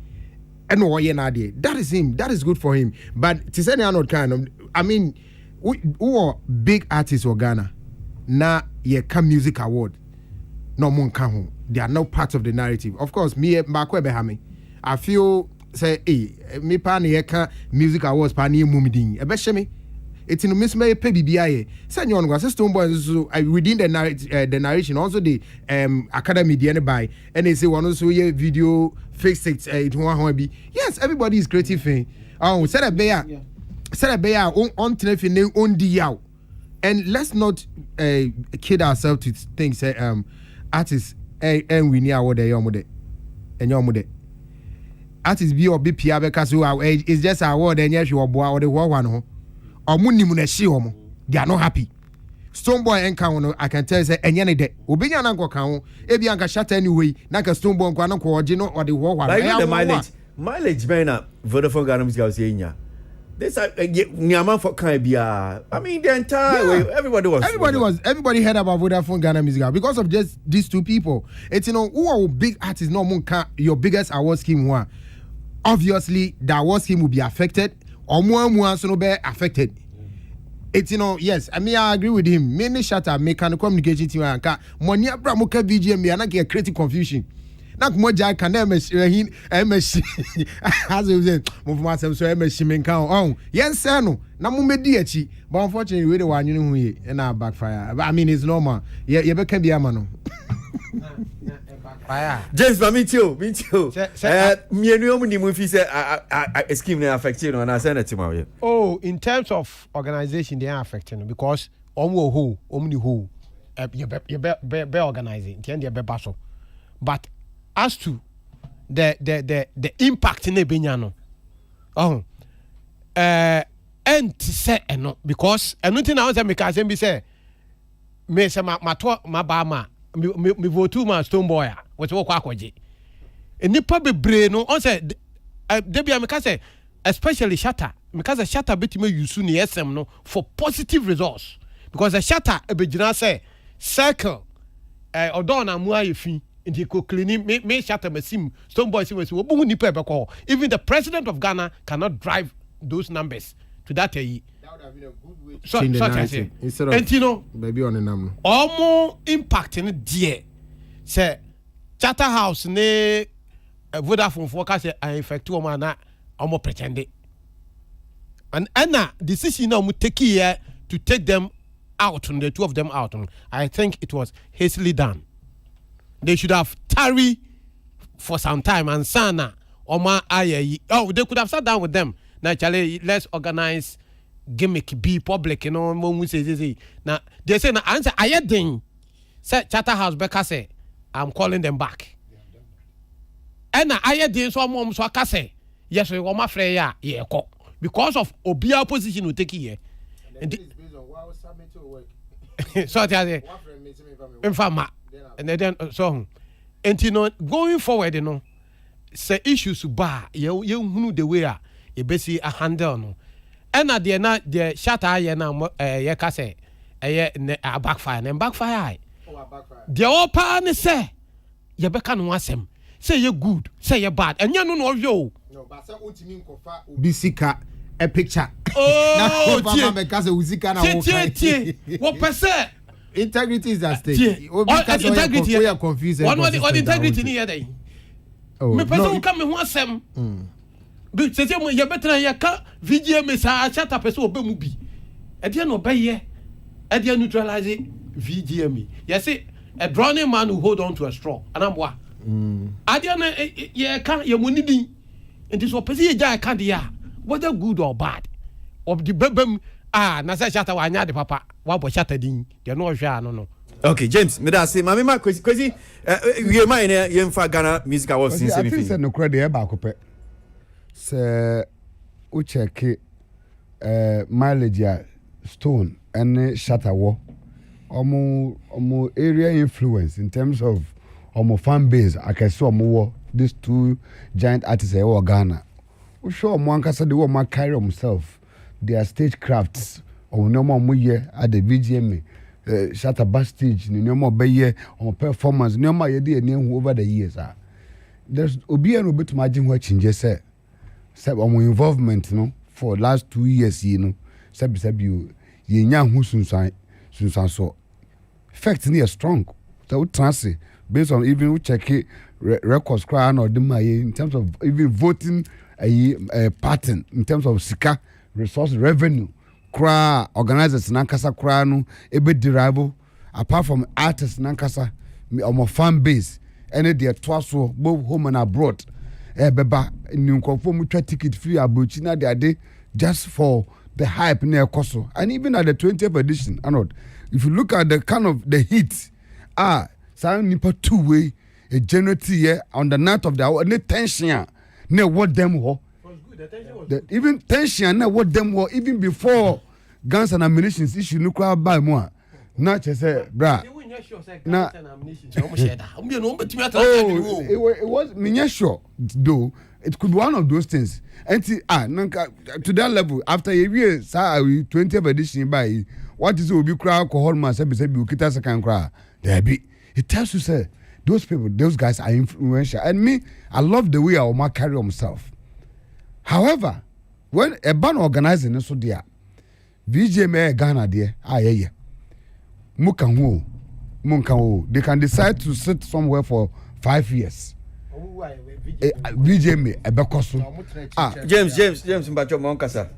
And no ye that is him. That is good for him. But to say not kind of, I mean, who are big artists or Ghana? Na ye come music award. No mon can they are not part of the narrative. Of course, me Makwe Behami. I feel say, me pan ye can music awards pan ye mumiding. Ebeshemi. It's in the miss may pay BBI. Send you on was a stone boy within the narration, also the academy the by and they say one also ye video fix it one be. Yes, everybody is creative thing. Oh, said a bear on telephone on the out. And let's not kid ourselves to think say artists and we near what they are and your mother. Artists be or BPA because it's just our word and yes you are boy or the war one. They are not happy. Stoneboy and Cow, I can tell you, and Yanni de Obian Uncle Cow, Ebianca shut anyway, like a Stoneboy Guano Coordino or the war. Like the mileage, man, Vodafone Ganamis Gausinia. This Niama for Kaibia. I mean, the entire way, everybody heard about Vodafone Ghana Music because of just these two people. It's who are big artists, no more your biggest award scheme one. Obviously, the award scheme will be affected. Or more so no be affected. It's yes, I mean I agree with him. Many shatter mechanical communication team and money abramuka BGM me and get creative confusion. Nak moja can MS as we say move myself so MS menkan on. Yes sir no. Na mo medi achi. But unfortunately we the one you know here and backfire. I mean it's normal. You be can be ama no. James, me too. Me and you movie say I scheme na affect you and I send it to my. Oh, in terms of organization, they are affecting because omni who you be organizing, the be basso. But as to the impact in the Benyano, and say no because and nothing else because me say me say my bama me vote my Stoneboy what work akwaje enipa bebre no on say debia me ka say especially shatter because the shatter betime use ni SM no for positive results because the shatter ebegina say circle odon na mu ayefi ndi ko cleaning me shatter masim Stoneboy say we obu nipa be call even the president of Ghana cannot drive those numbers to that that would have been a good way to change the narrative instead of baby on the number almost impacting dear say Charterhouse ne Vodafone forecast say I effect to man na almost pretend and na decision now take here to take them out on the two of them out I think it was hastily done. They should have tarry for some time and sana Oma aye they could have sat down with them. Naturally, let's organize gimmick, be public, when we say now they say, answer, I had thing. Say Charterhouse Becca say, I'm calling them back. And I had thing so mom so say, yes, we want my friend, yeah, because of Obia opposition will take here. And this is based on what was submitted to work. So I say, and then so, and going forward, say issues bar, you know the way. You basically a handle no and at the shatter ye na ye ka say a backfire and backfire the all pan say ye be kan wasem say you good say you bad and you no yo no but say ontimi nkofa bisika a picture oh na me ka say uzika na wo kai what percent integrity is at stake integrity you confused one integrity ni here dey me person come me wasem but say you better ya ka VGM sa chata person obe mu bi e dey no be ye e dey neutralize VGM you see a drowning man who hold on to a straw anamboa adia na ye ka ye money din enti so person ye ja ka dia whether good or bad of the bebem na say chata wa anya de papa wa bo chata din dey no hwa no okay James me da say mama ma kwesi we ma ye mfa Ghana Music Awards since me fi no kra de e ba ko pe se o check mileage Stone and Shatterwo omo area influence in terms of omo fan base I can see omo these two giant artists in Ghana sure Mwankasa the woman carry himself. Their stage crafts or no more year at the VGMA. Shatter backstage, no more bay or performance, no more idea over the years. There's Obian a bit imagine what changes say on involvement, for last 2 years, said you young who soon so. Facts near strong. So transit based on even we check it records crown or in terms of even voting a pattern in terms of sika resource revenue. Kra organizers nankasa kra no ebe derive apart from artists nankasa or fan base any their twaso both home and abroad beba new confirm ticket free abuchina the day just for the hype near Koso and even at the 20th edition Arnold if you look at the kind of the hit sound nipa two way a generative here on the night of the hour any tension near what them ho even tension near what them ho even before guns and ammunition issue nuclear by more not just say bra na it was me sure though it could be one of those things and to that level after a year 20th edition by what is will be crowd alcohol man say be ukita second crowd there be it tells you say those people those guys are influential and me I love the way Oma carry himself. However when a band organizing so there VGMA Ghana there yeah Mukanwo they can decide to sit somewhere for 5 years. VGMA Ebekoso. James Mbacho Monkasa.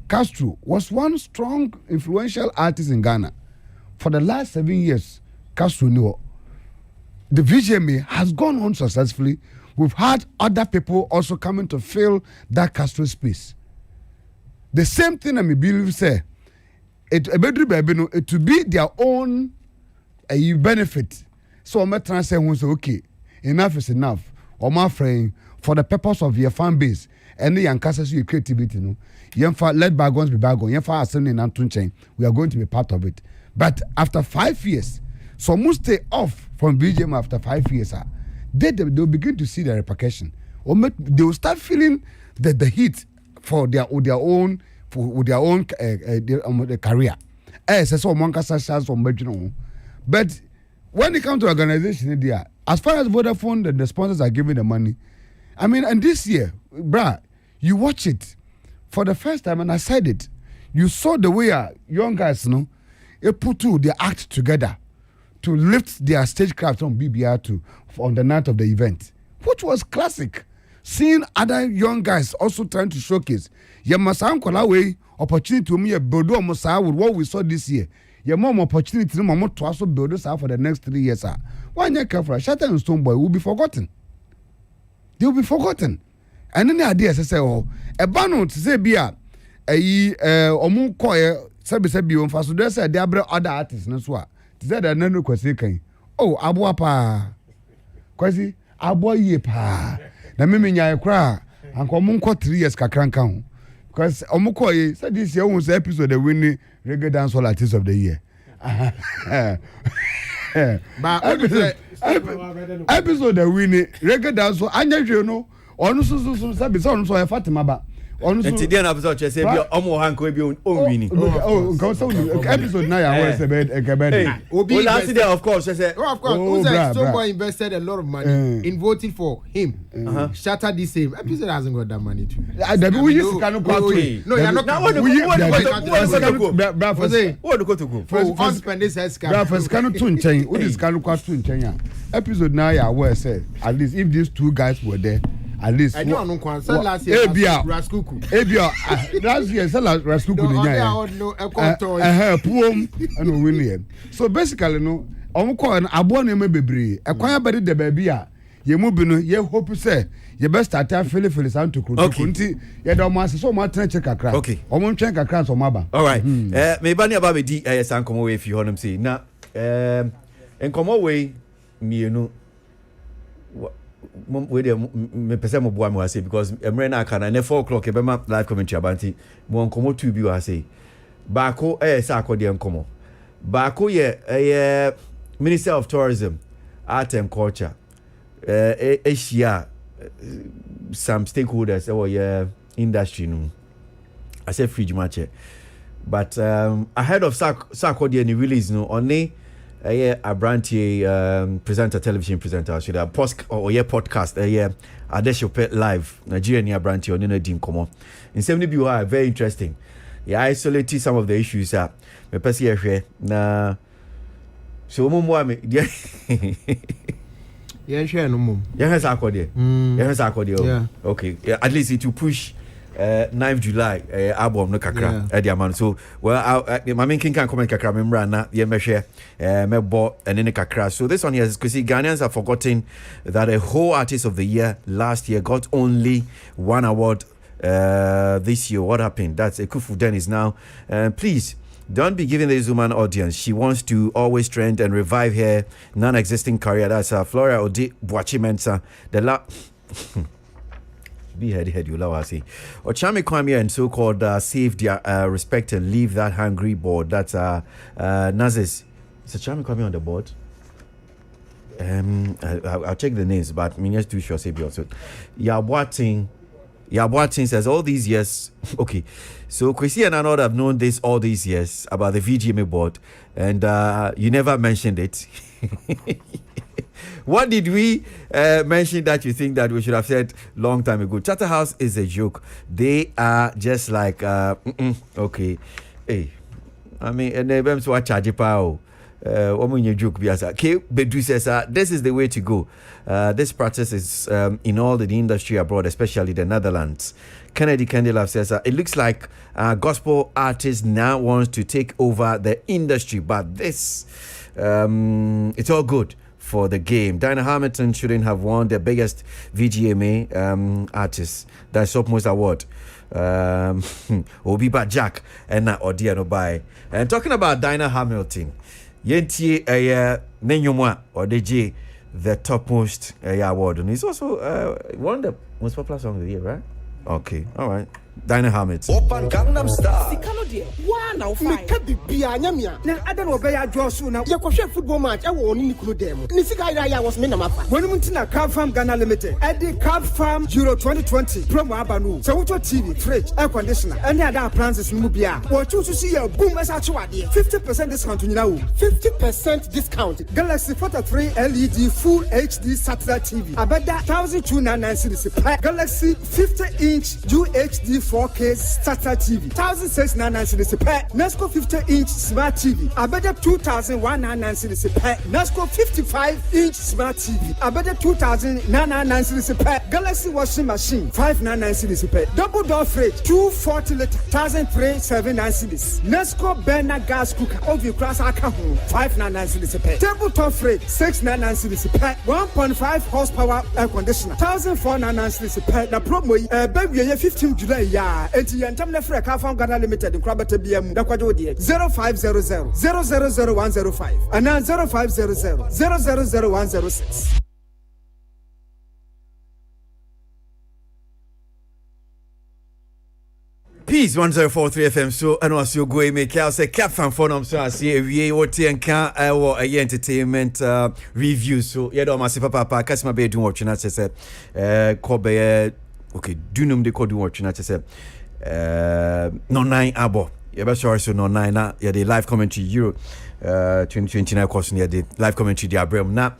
Castro was one strong influential artist in Ghana. For the last 7 years, Castro knew the VGMA has gone on successfully. We've had other people also coming to fill that Castro space. The same thing I believe say it to be their own benefit. So I'm trying to say okay, enough is enough. Or my friend, for the purpose of your fan base and the young your creativity, let bygones be bygones. We are going to be part of it. But after 5 years, some will stay off from VGM after 5 years. They will begin to see the repercussion. They will start feeling the heat for their own career. But when it comes to organization, as far as Vodafone, the sponsors are giving the money. I mean, and this year, bruh, you watch it for the first time, and I said it. You saw the way young guys, they put their act together to lift their stagecraft on BBR2 on the night of the event, which was classic. Seeing other young guys also trying to showcase. Way opportunity to me build almost with what we saw this year. Your mom opportunity to also build us for the next 3 years. Why not careful? Shatter and Stone Boy will be forgotten. They will be forgotten. And then the idea say, oh, a banner to say beer, omu koye, sabi on faso. They say they are other artists. No swa. They say they no Kwasi kan. Oh, Aboagye Kwasi, Aboagye pa. Na mimi nya ekra. Anko omu ko 3 years kakranka ho. Because omu koye say this year was episode the winning reggae dancehall artist of the year. But episode the winning reggae dancehall anya hwe no onu so sabi so onu so Fatima ba onu so enti na episode che say bi omo hanko bi on winning go so episode na ya we say be obi last day of course say of course who said Stonebwoy invested a lot of money in voting for him. Shatter the same episode hasn't got that money too. We use canu kwatu. No, you're not. Now what to go for spend this scam. Bra first canu to nchen. What is canu kwatu nchen ya? Episode na ya we say at least if these two guys were there at least I don't know last year Raskuku last year Raskuku puom and win. So basically no omko an abo na me bebre ekwan abede de ba bia ye mu bi no ye hope say ye best start feel santo kruto nti ye do mo ase so mo atena che kakra omo ntwen kakra so mo aba. All right me ba ne aba be di sankomo we fi honum say na enkomo we mienu we dey me pese mo boa me say because emre na aka na 4 o'clock e be ma live commentary abanti mo enkomo 2 bi wa say baako sa akode enkomo baako ye Minister of Tourism, Art and Culture, Asia, some stakeholders industry no. I said fridge match. But ahead of Sarkodie and release no only a brand presenter, television presenter, should have podcast Adeshope live Nigeria near brand on in a dim come on. In 70 be very interesting. Yeah, isolated some of the issues me pesi ehwe na so mumwa me yeah share no mum yeah okay yeah, at least it will push 9th July album no kakra ediaman so well my main king can comment kakra memra na ye mehwe mebo ene kakra. So this one here is because Ghanaians have forgotten that a whole artist of the year last year got only one award this year. What happened? That's Ekufu Den is now please don't be giving this woman audience. She wants to always trend and revive her non-existing career. That's Flora Ode Boachi Mensa the be heady you love say Ochame Kwame and so-called save their respect and leave that hungry board. That's Nazis. Is Ochame Kwame on the board? I'll check the names, but me just too sure say be also Yabuatin says all these years. Okay, so Kwasi and Arnold have known this all these years about the VGMA board, and you never mentioned it. What did we mention that you think that we should have said long time ago? Charterhouse is a joke. They are just like okay. Hey, I mean, and they so charge power. Joke Bedu says this is the way to go. This practice is in all the industry abroad, especially the Netherlands. Kennedy Candelab says it looks like gospel artists now wants to take over the industry, but this it's all good for the game. Dinah Hamilton shouldn't have won the biggest VGMA artist. That's topmost award. Obiba Jack and Odiano Bai. And talking about Dinah Hamilton. Yentie Nenyumwa or DJ the topmost award, and it's also one of the most popular songs of the year, right? Okay, all right. Dinah Hamilton. Open Gangnam Style. Sikano de one out five. Meka bibia nyamia. Na ada no be ya dwoso na. Ye kohwe football match e wo oni nikunu dem. Ni sika ira ya was me na mafa. Wonu muntina Cab Farm Ghana Limited. Edi Cab Farm Euro 2020 promo abanu. So wuto TV, fridge, air conditioner. Any other appliances mu bia. Wo chu su see boom esa chiwade. 50% discount nyina wo. 50% discount. Galaxy 43 LED full HD satellite TV. Abeda 1299 cedis. Galaxy 50-inch UHD 4K satellite TV. 1699 cedis per. Nesco 50-inch smart TV. Abeda 2199 cedis per. Nesco 55-inch smart TV. Abeda 2999 cedis per. Galaxy washing machine 599 cedis per. Double door fridge 240 liter 1379 cedis. Nesco burner gas cooker oven class aka 599 cedis per. Tabletop fridge 699 cedis per. 1.5 horsepower air conditioner 1499 cedis per. The promo baby 15 July ya enti yantam na free Cab Farm Ghana Limited nkrabata biam da kwaje odi 0500 000105 and 0500 000106. Peace 1043 FM. So I know as you go make I say Cab Farm for them. So I see we what and can entertainment review. So yeah, do my papa customer be doing watching as I said Kobe okay do num de code watching as I said no 9 abo. Yeah, but sorry so no 9 na yeah the live commentary Euro 2029 course near the live commentary the Abraham na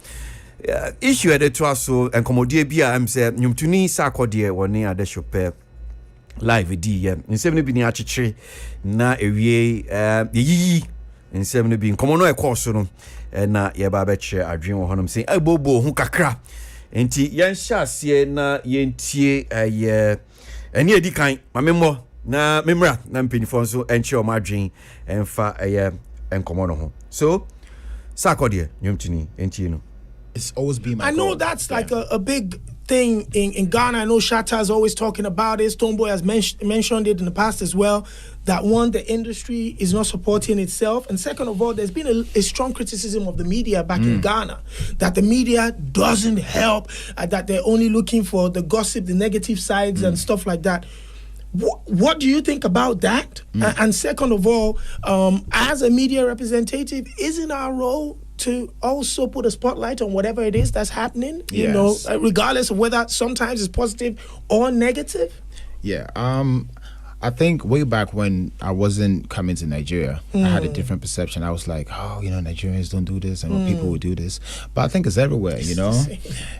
issue at the trust so and commodity bia am say nyumtuni sakode woni Adeshope live di nsem no bi ni akyekye na ewie yi nsem no bi nkomo no ekɔso no na ye ba ba kye adwen wo honom sei abobo hu kakra enti yen hyase na yentie eni edi kan mamemmo na memra na mpenifo nso enche o madwen emfa enkomo no ho so sakode nyumtini enti no it's always been my I know that's like a big thing in Ghana. I know Shatta is always talking about it. Stonebwoy has mentioned it in the past as well, that one, the industry is not supporting itself, and second of all, there's been a strong criticism of the media back in Ghana, that the media doesn't help, that they're only looking for the gossip, the negative sides and stuff like that. What do you think about that? And second of all, as a media representative, isn't our role to also put a spotlight on whatever it is that's happening, you Yes. know, regardless of whether sometimes it's positive or negative? Yeah. I think way back when I wasn't coming to Nigeria, I had a different perception. I was like, oh, you know, Nigerians don't do this, and people will do this. But I think it's everywhere, you know.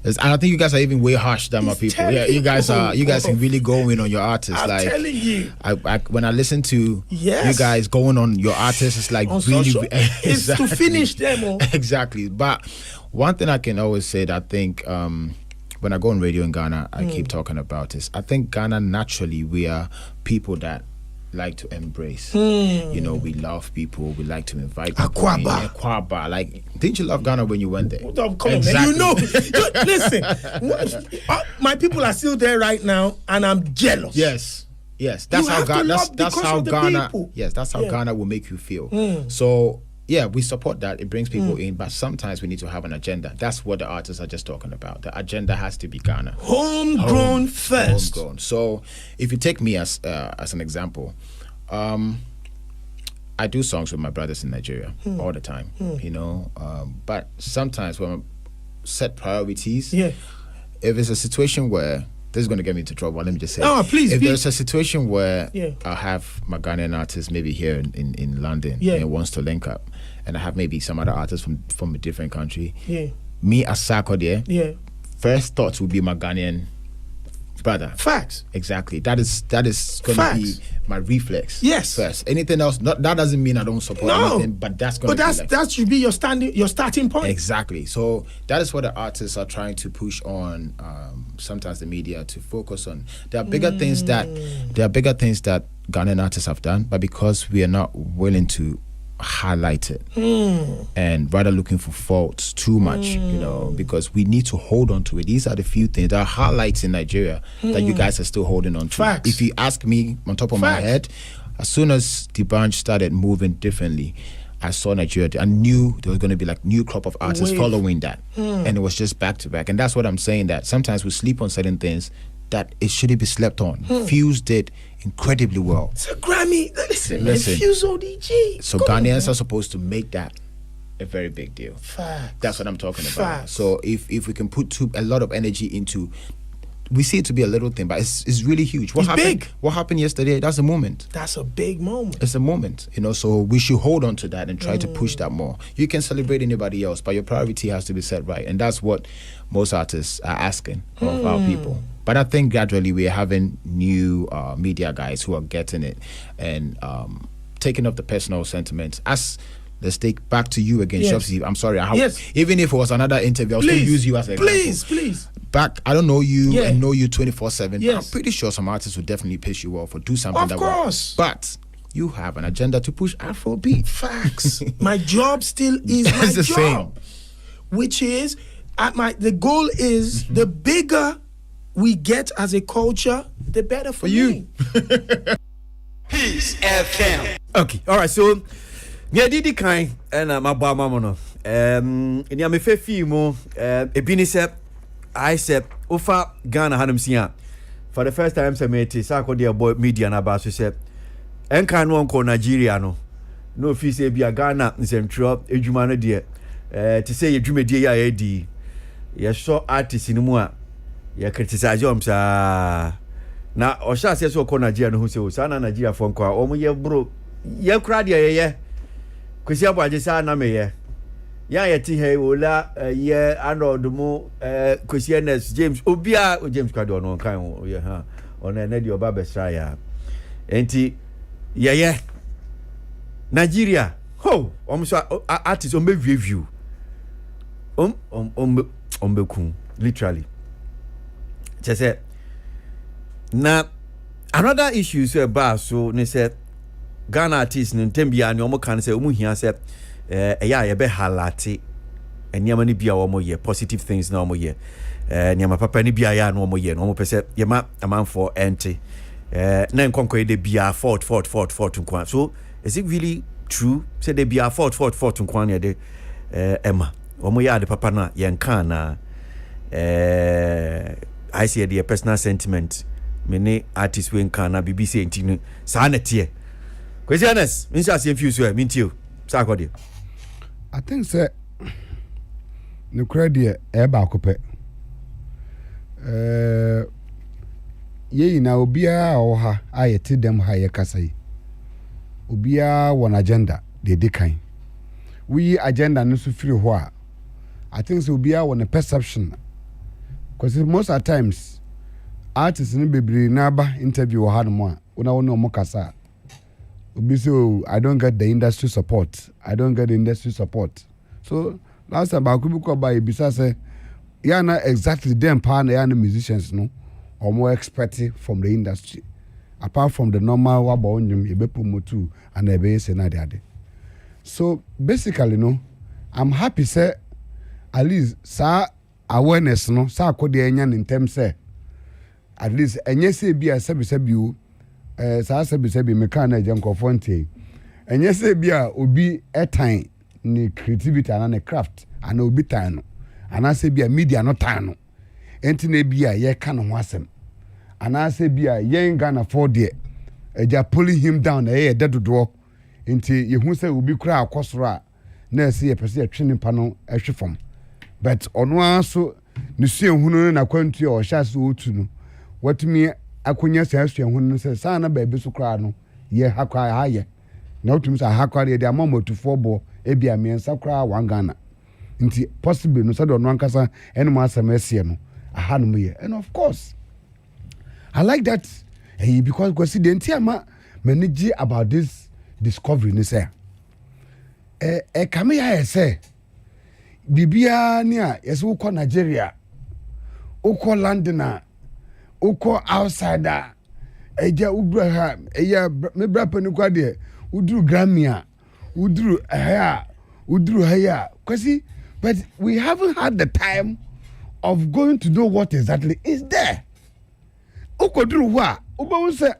And I think you guys are even way harsh than my people. Yeah, you guys can really go in on your artists. I'm like, telling you. I when I listen to Yes. you guys going on your artists, it's like On really social, it's to finish them all. Exactly. But one thing I can always say that I think when I go on radio in Ghana, I keep talking about this. I think Ghana, naturally, we are people that like to embrace. You know, we love people. We like to invite people. Akwaba. Akwaba. Like, didn't you love Ghana when you went there? Come on, man. You know, listen, my people are still there right now, and I'm jealous. Yes. That's You how have to Ghana. love That's because how of the Ghana. people. Yes, that's how Yeah. Ghana will make you feel. So. Yeah, we support that. It brings people in, but sometimes we need to have an agenda. That's what the artists are just talking about. The agenda has to be Ghana. Homegrown first. Homegrown. So if you take me as an example, I do songs with my brothers in Nigeria all the time, you know. But sometimes when I set priorities, if it's a situation where this is going to get me into trouble, let me just say, if there's a situation where I have my Ghanaian artist maybe here in London and wants to link up, and I have maybe some other artists from a different country, me as Sako there, first thoughts would be my Ghanaian brother. Facts. Exactly. That is going to be my reflex. Yes. First. Anything else, that doesn't mean I don't support anything, but that's going to be that should be your starting point. Exactly. So that is what the artists are trying to push on. Sometimes the media to focus on. There are bigger things that Ghanaian artists have done, but because we are not willing to highlight it and rather looking for faults too much, you know, because we need to hold on to it. These are the few things, there are highlights in Nigeria that you guys are still holding on to. Facts. If you ask me on top of my head, as soon as the branch started moving differently, I saw Nigeria. I knew there was going to be like new crop of artists following that, and it was just back to back. And that's what I'm saying, that sometimes we sleep on certain things that it shouldn't be slept on. Fuse did incredibly well. It's a Grammy. Listen. Fuse ODG. So Ghanaians are supposed to make that a very big deal. Facts. That's what I'm talking about. Facts. So if we can put a lot of energy into, we see it to be a little thing, but it's really huge. What happened? Big. What happened yesterday? That's a moment. That's a big moment. It's a moment, you know. So we should hold on to that and try to push that more. You can celebrate anybody else, but your priority has to be set right, and that's what most artists are asking of our people. But I think gradually we're having new media guys who are getting it and taking up the personal sentiments. Let's take back to you again, Shopsy. I'm sorry. Even if it was another interview, I'll still use you as an example. Please. Back, I don't know you and know you 24/7. Yes. I'm pretty sure some artists will definitely piss you off or do something Of course. But you have an agenda to push Afrobeat. Facts. My job still is my It's the job. same. Which is, the goal is the bigger we get as a culture, the better for you. Peace FM. Okay, all right. So, me didi kind and my boy mama no. Ni am fe fi mo ebini se I said ofa Ghana hanum sia. For the first time say me ti sa ko dey boy media na ba so say enka no onko Nigeria no. No fi say bia Ghana nsentro edwuma no de ti say edwumedie ya edi. Ye so artist ni mu a ye criticize om sa na o sha se so ko Nigeria no hu se o sa na Nigeria fo nko a o mo ye bro ye kra de ye Kwasi Aboagye sa na me ye ya ye ti he ola ye anodumu Kwasi Ernest James obia James kwade ono kan o ye ha ona na de oba besra ya enti ye Nigeria ho so artist on be review on literally just na another issue so ba so ne say Ghana artists no ntembia ne omo kan say omo hia say ye be halate eniama ni bia omo ye positive things na omo ye eniama papa ni bia ya na omo ye no omo pese ye ma amanfo ente na nkonko ye de bia fort nkwa. So is it really true say de bia fort nkwa ne de Emma omo ya de papa na ye nkan na I see the personal sentiment many artists we nkan na BBC ntinu sa na tie Kwasi Ernest, me say fuse we me ntio. Sa akode. I think say no credit eba kope ye na obia oha ayete dem ha ye kasai obia won agenda de dekan we agenda no so free ho a I think so obia won a perception because most of times artists ni bebre na ba interview ha no a una won no kasa obi so I don't get the industry support so last time I could go by bisa say ya na exactly them pa na ya na musicians no or more expected from the industry apart from the normal wa ba onyum e be promote and e be say na de so basically no I'm happy say at least sa awareness no sa akode enya in terms say at least enye say bia sebi o sa sebi me kan na jankofo ntie enye say bia obi etan ni creativity and na craft and obi tan no ana say bia media no tan no enti na bia ye ka no ho asem ana say bia ye Ghana for there eja pulling him down e dedodo enti ye hu say obi kura akosoro a na say ye pese atwene pa no ehwe fam but ono aso ne sue hunu na kwantu o hya so otu no watumi akonya sɛ sue hunu sɛ saa na ba bi so kura no ye hakwa ha ye na otumi sɛ hakwa de amamotufo bo ebia miensa kura wan Ghana nti possibly no sɛ do no ankasa ene mo asɛm asie no aha no ye and of course I like that because Kwasi the entire manage about this discovery ni say kame ya say bibia ni a yesi uko Nigeria uko London uko outsider eja udru ha eya me brapa ni kwa de udru Grammy udru haya Kwasi but we haven't had the time of going to know what exactly is there ukodru ho a ubawu say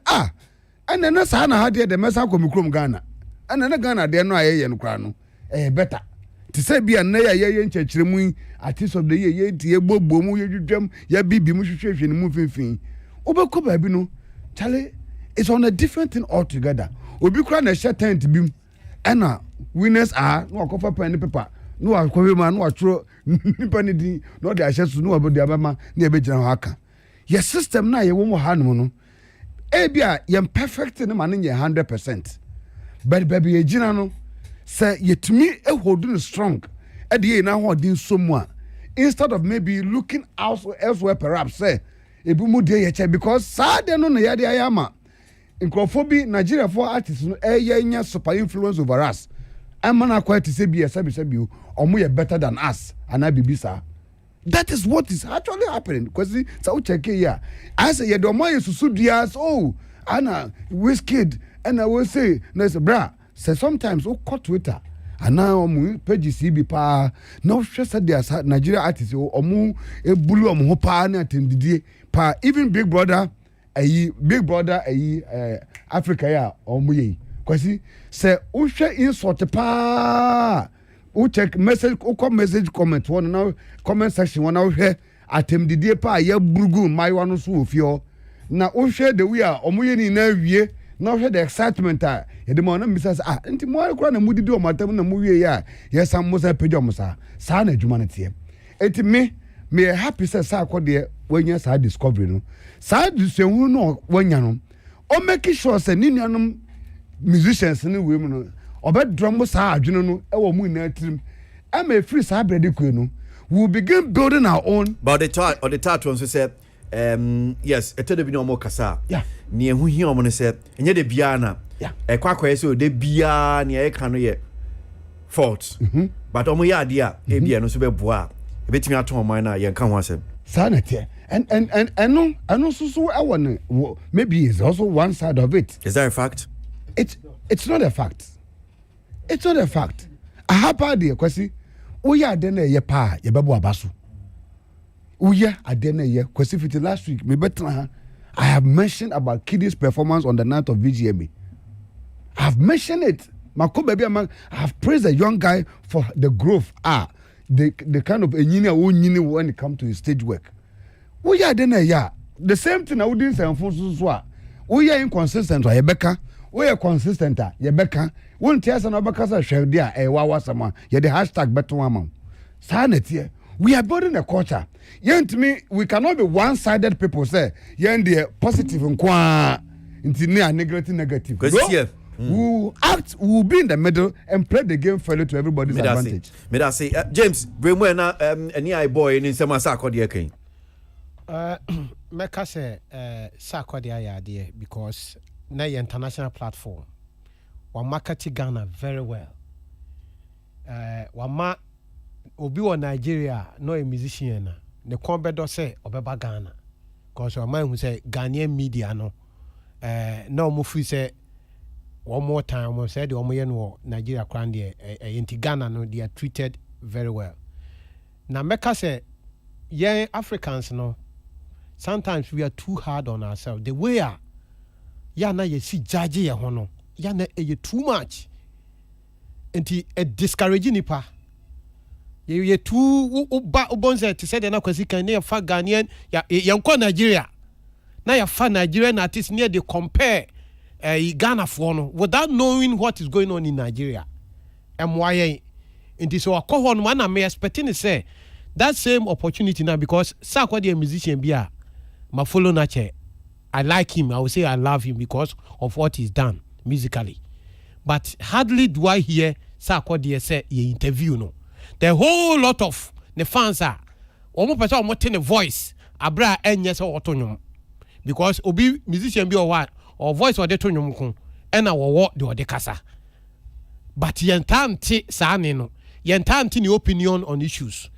ana na sa na ha de mesa komikrom Ghana ana na Ghana de no ayeye no kra no better to say bia na ya ye nchechiremu artist of the year ye tie gbogbo mu ye dwedwam ya bibi mu hwehwehwe ni mu finfin ubeko ba bi no chale it's on a different thing altogether obi kra na share tent bim ana winners are no akofa pen paper no akɔwe ma no atro nipa ne din no de ahye so no abodi abama na ebegyina ho aka your system na ye wo mo ha no no ebia ye perfect ne ma ne 100% but baby ye gina no say yetumi hold no strong e de na ho din so mu a instead of maybe looking elsewhere perhaps say ebi mu de ye che because sad no na ye de ayama nkrofobi Nigeria for artists no ye nya super influence over us amana quite to say be sabi omo ye better than us and I bibisa that is what is actually happening because so check here I say ye do mo ye susu dias ana Wizkid and I will say no say bra say sometimes o cut Twitter and now omo page CB pa no hwe say there Nigeria artists omo ebulu omo ho pa na atendidie pa even Big Brother Africa ya omo ye Kwasi say o hwe insult pa o check message comment one now comment section one now hwe atemdidie pa ya burugu maiwa no so ofio na o hwe the we a omoye ni na wie na hwe the excitement a ye de mo na misa enti mo akora na mudidi o matam na mo wie ya yes am mo sa pejo mo sa na adwuma na tie enti me happy say sa akode wanya sa discovery no sa disehunu no wanya no o make sure say ni nuanom musicians ni we mu no obedrum sa adwene no e wo mu na tirim am a free sa brede ku no we begin building our own but the third one so said yes eto de bi no mo kasa yeah ni ehu hi omo no say enye de bia na yeah kwakwa say o de bia na e ka no ye fault but omo ya ade a e bia no so be boa e betimi ato omo na ye kan ho asem sanity and no so I want maybe it's also one side of it. Is that a fact? It's not a fact. It's not a fact. A happy day, Kwasi. Uya adene ye pa ye bebo abasu. Uya adene ye Kwasi fiti last week. Me better I have mentioned about Kiddy's performance on the night of VGMA. I have mentioned it. Mako baby I have praised the young guy for the growth. The kind of engineer when it comes to his stage work. Uya adene ya the same thing I wouldn't say so. Uya inconsistent or Yebeka. We are consistent Yebeka. Won't tell us an Obaka share there a wawasama. Ye the hashtag better woman. Sanity. we are building a culture. To me, we cannot be one-sided people say, the positive and negative. We'll act, we'll be in the middle and play the game fairly to everybody's advantage. May I say, James, bring any eye boy in some Sakodi again. Meka say Sakodi idea because na international platform. We market Ghana very well. Wama obi wa Nigeria no a musician na the combedo say obeba Ghana because wama who say Ghanaian media no no mo free say one more time we say the omo no Nigeria kran there enti Ghana no they are treated very well. Na meka say yeah Africans no sometimes we are too hard on ourselves. The way ya na ye si judge ye ho no ya na too much. Enti discouraging nipa ye too ubonze to say na Kwasi kan na fa Ghanaian ya yanko Nigeria na ya fa Nigerian artists near they compare Ghana for no without knowing what is going on in Nigeria MYA enti so akọ no man am expecting say that same opportunity now because Sakwa the musician bia ma follow na che I like him. I would say I love him because of what he's done musically. But hardly do I hear Sakwa say he interview no. The whole lot of the fans are almost person almost in a voice. Abra enyes or otonyum. Because obi musician be or voice or the tonyum kun and our what do the kasa. But yentanti sa no. Yentanti ni opinion on issues.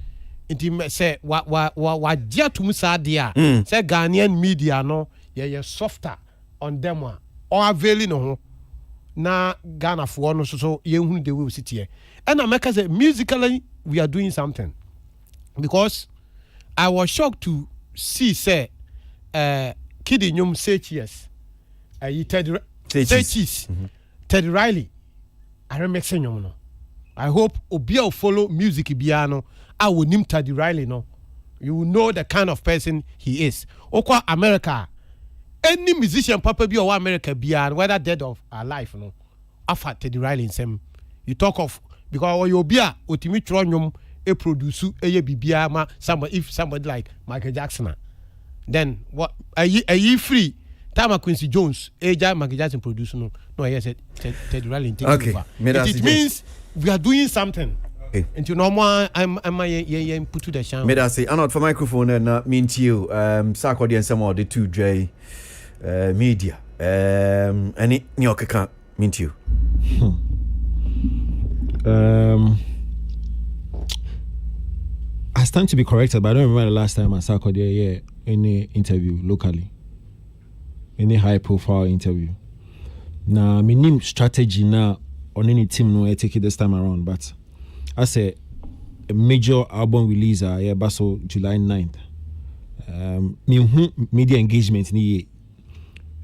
Inti say wa dia tum sa dia. Say Ghanaian media no ye softer on them or availing no. Na Ghana for no so ye hu the way we sit here. And America say musically we are doing something. Because I was shocked to see say Kid Nyum say cheers. Teddy Riley. I remember saying no. I hope Obia will follow music biano. I will name Teddy Riley no. You will know the kind of person he is. Okwa America. Any musician papa be or America biano, whether dead or alive no. After Teddy Riley in some you talk of because you be a ultimate tronium a produce a bibia ma somebody if somebody like Michael Jackson then what are ye free time Quincy Jones Michael Jackson produce no yes Teddy Riley take over it means we are doing something and you know more I'm put to the channel may I say I'm not for microphone and mean to you Sakwa and some of the 2J media any nyoka can't mean to you I stand to be corrected, but I don't remember the last time I saw any interview locally, any high-profile interview. Now, my name strategy now on any team no I take it this time around, but I say a major album release so July 9th. Media engagement ni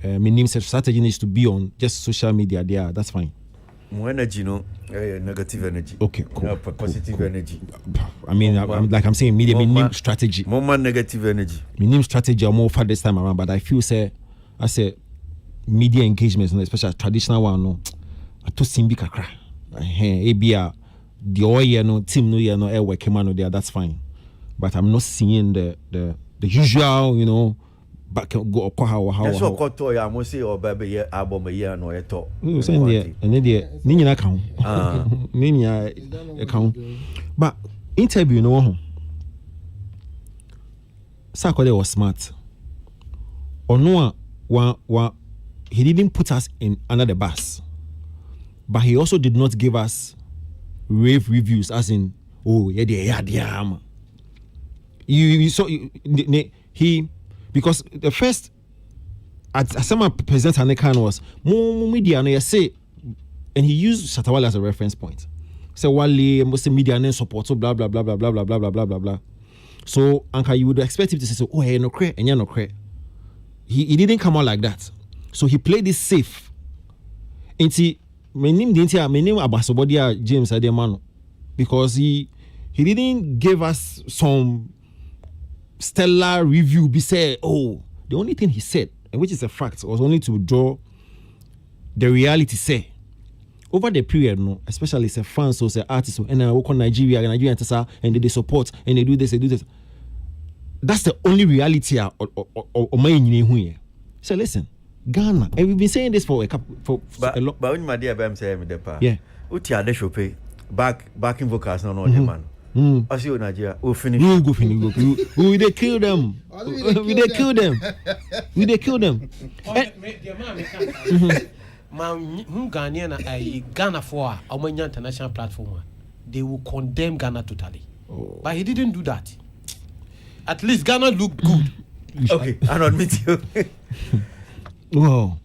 my name strategy needs to be on just social media there. That's fine. More energy, no, negative energy. Okay, cool. Positive energy. I mean, I'm saying media, new strategy. More negative energy. New strategy are more for this time around, but I feel I say media engagement, especially traditional one, no, to simbi kakra. ABR, the oil, no team, no, no, air work, man, there. That's fine, but I'm not seeing the usual, you know. Back go how that's what got to ya mo say or baby album year no e to so and there ni nyina kan ni nya e kan but interview no ho Sakwa was smart ono wa he didn't put us in under the bus but he also did not give us rave reviews as in oh yeah you saw he because the first as someone present an account was more media no say and he used Shatawale as a reference point. So Wale must media and support so blah blah blah blah blah blah blah blah blah blah blah. So Anka you would expect him to say oh hey no cre and you no cre. He didn't come out like that. So he played this safe. And see my name Aboagye James Ademano because he didn't give us some stellar review be said the only thing he said and which is a fact was only to draw the reality say over the period, no, especially say fans or say artists, and I work on Nigeria and they support and they do this, That's the only reality of my here. So listen, Ghana, and we've been saying this for a a lot. But when my dear Bam say me the pa. Yeah. Utia de shope backing vocals no the man. I see Nigeria. We finish. We go finish. We they kill them. We they kill them. We they kill them. Ghana for our international platform, they will condemn Ghana totally. But he didn't do that. At least Ghana looked good. Okay, I'll admit you. Wow.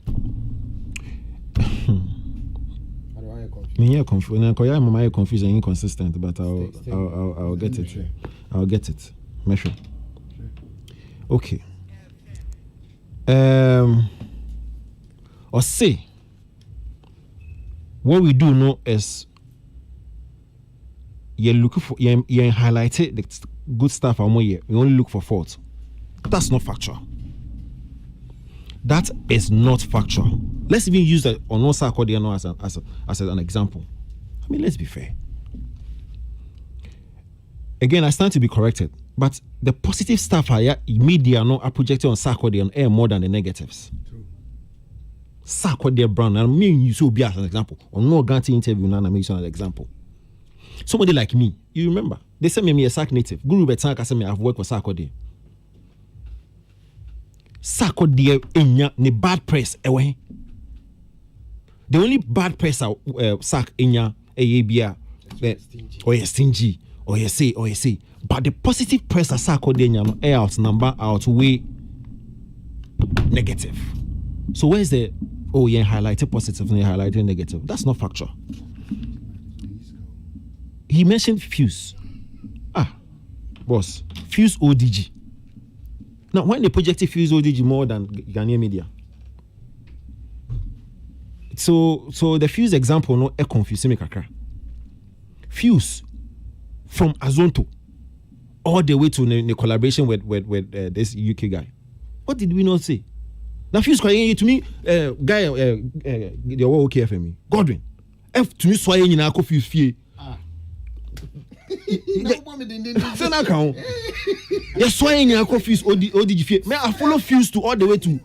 Me confused and inconsistent, but I'll get it. I'll get it. Measure. Okay. Or say what we do know is you're looking for you highlighted the good stuff and we only look for faults. That's not factual. That is not factual. Let's even use that on Osa Akodiano as an example. I mean, let's be fair. Again, I stand to be corrected, but the positive stuff media are projected on Sarkodie air more than the negatives. Sarkodie Brown, and me you so be as an example. On no guarantee interview, and I make an example. Somebody like me, you remember, they sent me a Sark native. Guru Betanka said me I've worked with Sarkodie. Sarkodie enya ne bad press away. The only bad press Sark enya bia or stingy or you say. But the positive press Sarkodie enya outweigh negative. So where's the highlighted positive and highlighted negative? That's not factual. He mentioned Fuse. Boss, Fuse ODG. Now, when they projected Fuse ODG more than Ghanaian media, so the Fuse example no confusing me kakra. Fuse from Azonto all the way to the collaboration with this UK guy. What did we not say? Now Fuse crying to me, guy, the okay for me. Godwin, F to me swaying in our Fuse fee. So now count. You're swaying in our Fuse ODG fee. May I follow Fuse to all the way to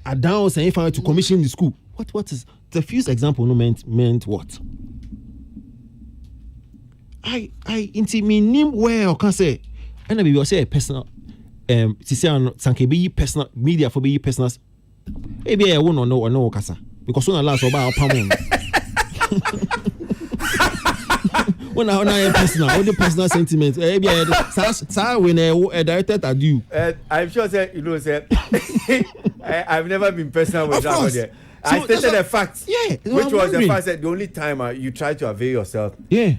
Adams and if I were to commission the school? What is the Fuse example? No meant what? I into me name where I can say, and I will say a personal. To say sanke be personal media for be personal. Maybe I won't know or no kasa because when I last about pamon. When I personal, all the personal sentiments. Maybe when a director at you. I'm sure say I've never been personal with that. I stated a fact. Yeah, which was the fact that the only time you try to avail yourself. Yeah.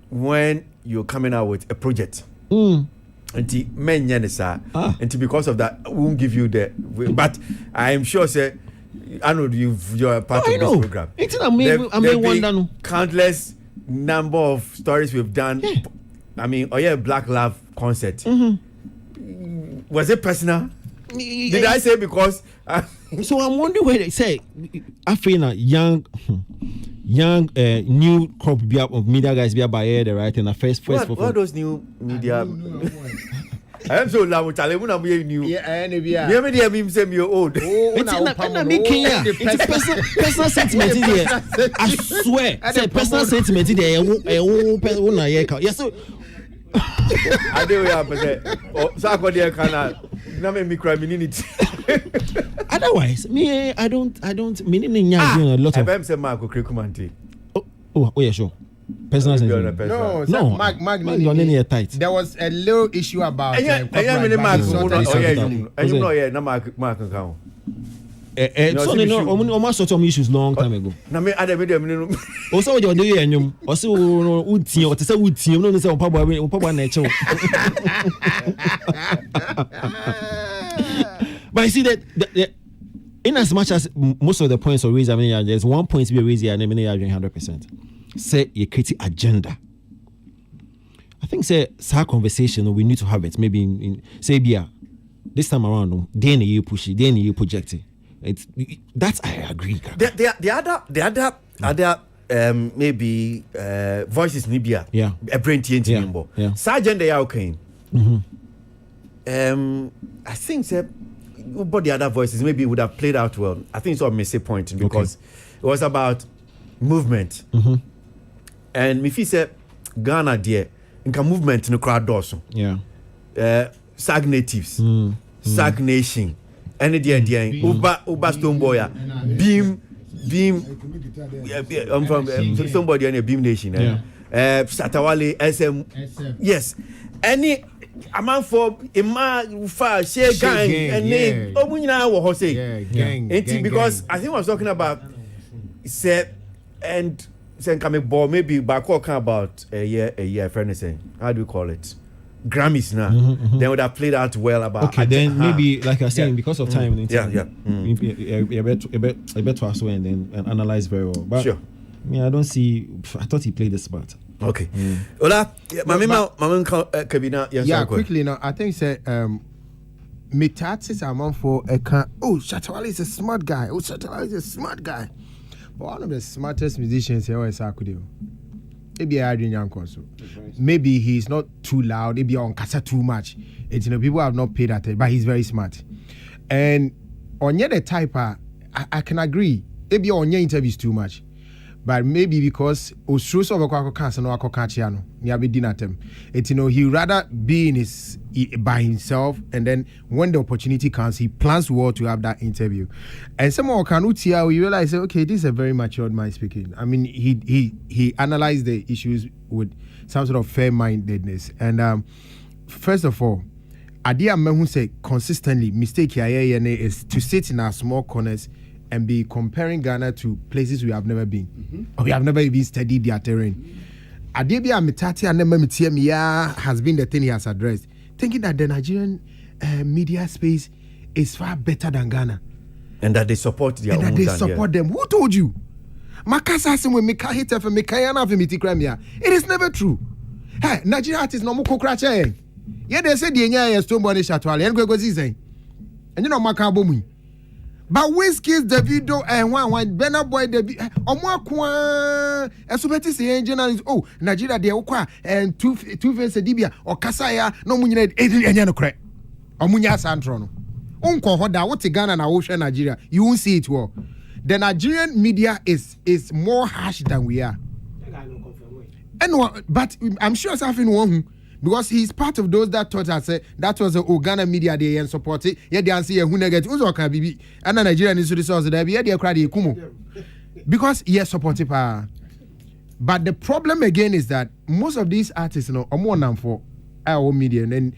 When you're coming out with a project. Until until because of that, won't give you the. But I am sure, say, I know you're a part of this program. There been countless number of stories we've done. Yeah. I mean, Black Love concert. Was it personal? Did I say because? So I'm wondering where they say I feel a young new crop of media guys be by the right and the first what those new media I am so loud with Tale when I'm new. Yeah, media mean say me old. It's not making it's personal sentiment in there. I swear, say personal sentiment in there. Yes, so I do say so I go there can na me cry minute. Otherwise, me I don't meaning a lot of I am say Marco Krekumanti. Oh yeah, sure. Personal sentiment. No, Mark tight. There was a little issue about almost sort of issues long time ago. Also, you're doing also what is a no but I see that in as much as most of the points are raised, I mean, there's one point to be raised here, and I mean, 100%. Say you create agenda. I think say conversation we need to have it. Maybe in say this time around, then you push it, then you project it. That's I agree. The other other maybe voices Nibia. Yeah. A brain TNT. Yeah. Sergeant they are okay. I think that but the other voices maybe would have played out well. I think it's a missing point because it was about movement. And if you say Ghana there, in movement in the crowd also. Yeah. Sag natives, Sag nation, any day, Uba Stoneboy, Beam. I'm from somebody in a Beam Nation. Satawale, SM. Yes. Any amount for Ima Ufa, Shea Gang, and name. Oh, we know what I say. Because I think I was talking about, and saying coming ball, maybe back talking about a year, friend saying, how do you call it? Grammys now. They would have played out well about. Okay, then maybe like I was saying, because of time, a bet to us and then analyze very well. But sure. I don't see. I thought he played the smart. Okay. Ola, Kabina. Yeah, quickly now. I think say Mitatis among for a can. Oh, Shatawale is a smart guy. Shatawale is a smart guy. But one of the smartest musicians here is Akudio. Maybe he's not too loud, maybe on casa too much. It's people have not paid attention, but he's very smart. And on the type I can agree. Maybe on your interviews too much. But maybe because Ostruso of Cancer no Akachiano, Niabi Dinatem. It's he rather be in his by himself, and then when the opportunity comes, he plans well to have that interview. And someone Kanutia, we realize, okay, this is a very matured man speaking. I mean, he analyzed the issues with some sort of fair-mindedness. And first of all, Adia Mehu say consistently mistake here is to sit in our small corners and be comparing Ghana to places we have never been. Or we have never even studied their terrain. Adebia Mitati and Nemamitiamia has been the thing he has addressed, thinking that the Nigerian media space is far better than Ghana. And that they support their own. And that they support them. Who told you? Makasa when Mika hit for Mikayana Vimitikramia. It is never true. Hey, Nigeria artists no more crache. Yeah, they said the Enya is Stonebone Shatwale and Gregozizay. And you know Makabomi. But Whiskey's Davido and one Benna Boy David Omwakwa and Subeti say journalists, oh, Nigeria de Okwa and two face Dibia or Kasaya no Munyan Adrian crack. Omunya Santrono. Unko Hoda, what's Ghana na Ocean Nigeria? You won't see it well. The Nigerian media is more harsh than we are. And but I'm sure something wrong. Because he's part of those that thought that was the Ghana media they and support it. Yeah, they answer who negative. Uzo can be and Nigerian is resource there. Yeah, they cry kumu. Because yes, support it. But the problem again is that most of these artists, for our media, and then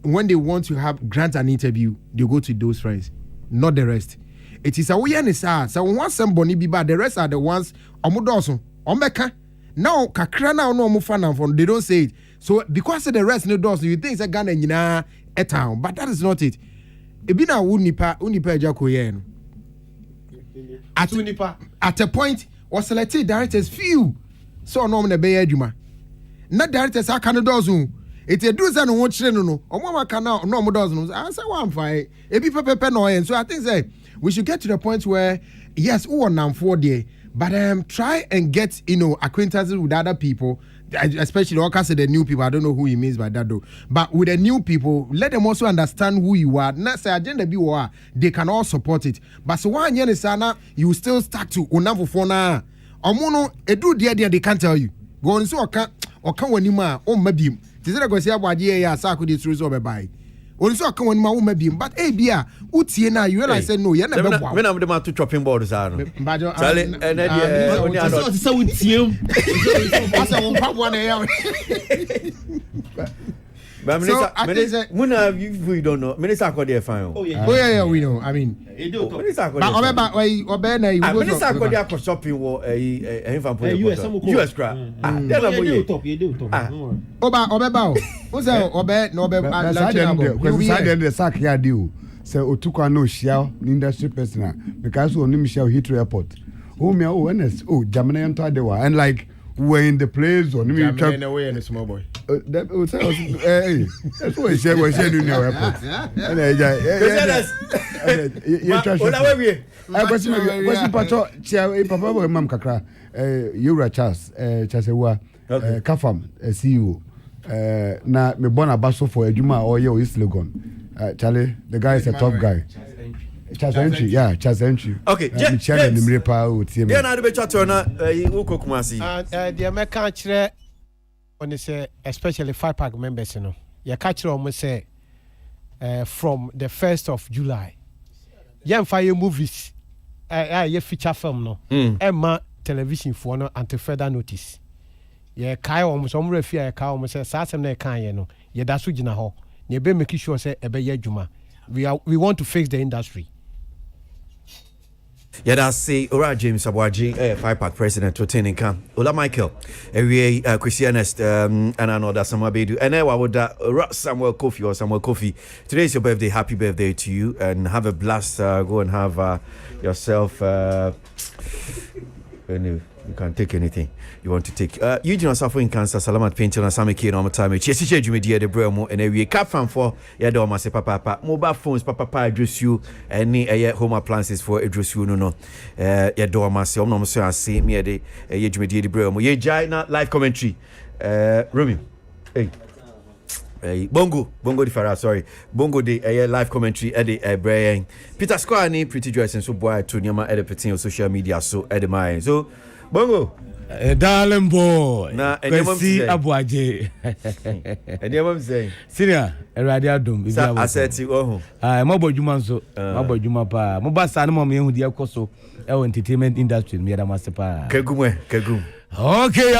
when they want to have grant an interview, they go to those friends, not the rest. It is a awareness. So once somebody be bad, the rest are the ones. Omudoso, Omeka. Now kakra now no mufana for they don't say it. So because of the rest no does, you think it's a Ghana in a town, but that is not it. Ebina unipa ejako yen. At a point, was selected directors few. So no na be adwuma. Not directors are can dozen. It's a dozen won children no. Omama can now no more dozen. I say one fine. Ebi pepe no yen. So I think say we should get to the point where yes, who are now 4 day, but try and get acquaintances with other people. Especially the new people, I don't know who he means by that though. But with the new people, let them also understand who you are. Not say agenda be what they can all support it. But so one year sana, you still start to unavu fona. Omono edu dia they can't tell you. Go on so oka wanima o mabim. Tizera go say Aboagye ya sa ko dey through so be buy. On so oka wanima o mabim. But bia utie na you realize say no, you never bo. When I'm the to chopping boards are. Charlie and so utie. That's a one Muna, we don't know. Minister called there fine. Oh yeah, we know. I mean, Minister called. Minister called there for shopping. US crap. Say Otukwa no share industry person because we only share Heathrow Airport. Oh me, Jamaican to the and like we're in the place or Jamaican away and a small boy. That was hey. That's what he said. Was said in your airport. And you trash. I was patrol. Papa, Mam Kakra. Yura Charles. Chasewa. Kafam. CEO. Na me born a basso for a Juma or your East Logan. Charlie, the guy is a top guy. Charles Entry, yeah, Charles Entry. Okay, James. Yeah, now the better turner. Who cook Kwasi? The American chere when they say especially 5-pack members, you know, you catch almost say from the 1st of July. Yeah, fire movies. You feature film no. Emma television for no until further notice. Yeah, kai almost some refi kai almost say sasem na kan ye no. Yeah, that's what jina ho. You be making sure say ebe ye juma. We want to fix the industry. Yeah, that's say Ora James Aboagye, 5-pack president to Teninka. Ola Michael, we Kwasi Ernest, and I know that someone be do. And I would Samuel Kofi. Today is your birthday. Happy birthday to you, and have a blast. Go and have yourself. You can take anything you want to take. Eugene suffering cancer, Salamat Painting and Sammy Kane on my time. Chesi Jimmy dear the Bremo and we cap fan for Yado Mase Papa. Mobile phones, Papa address you, any home appliances for address you no. Yado Mase, no so I see me a day, Jimmy dear the Bremo. Ye Jaina live commentary. Rumi. Hey. Bongo the Farah, sorry. Bongo the live commentary at the Brian. Peter Square ni pretty dress and so boy to Nyama editing on social media so at the mind. So Bongo. Darling boy. Na Kwasi Aboagye. And you am saying. Senior, Eradi Adum. I said to oh. Mo bojuma so. Mo bojuma pa. Mo ba sa no mo me hu dia koso. E entertainment industry me da masepa. Kegum. Okay,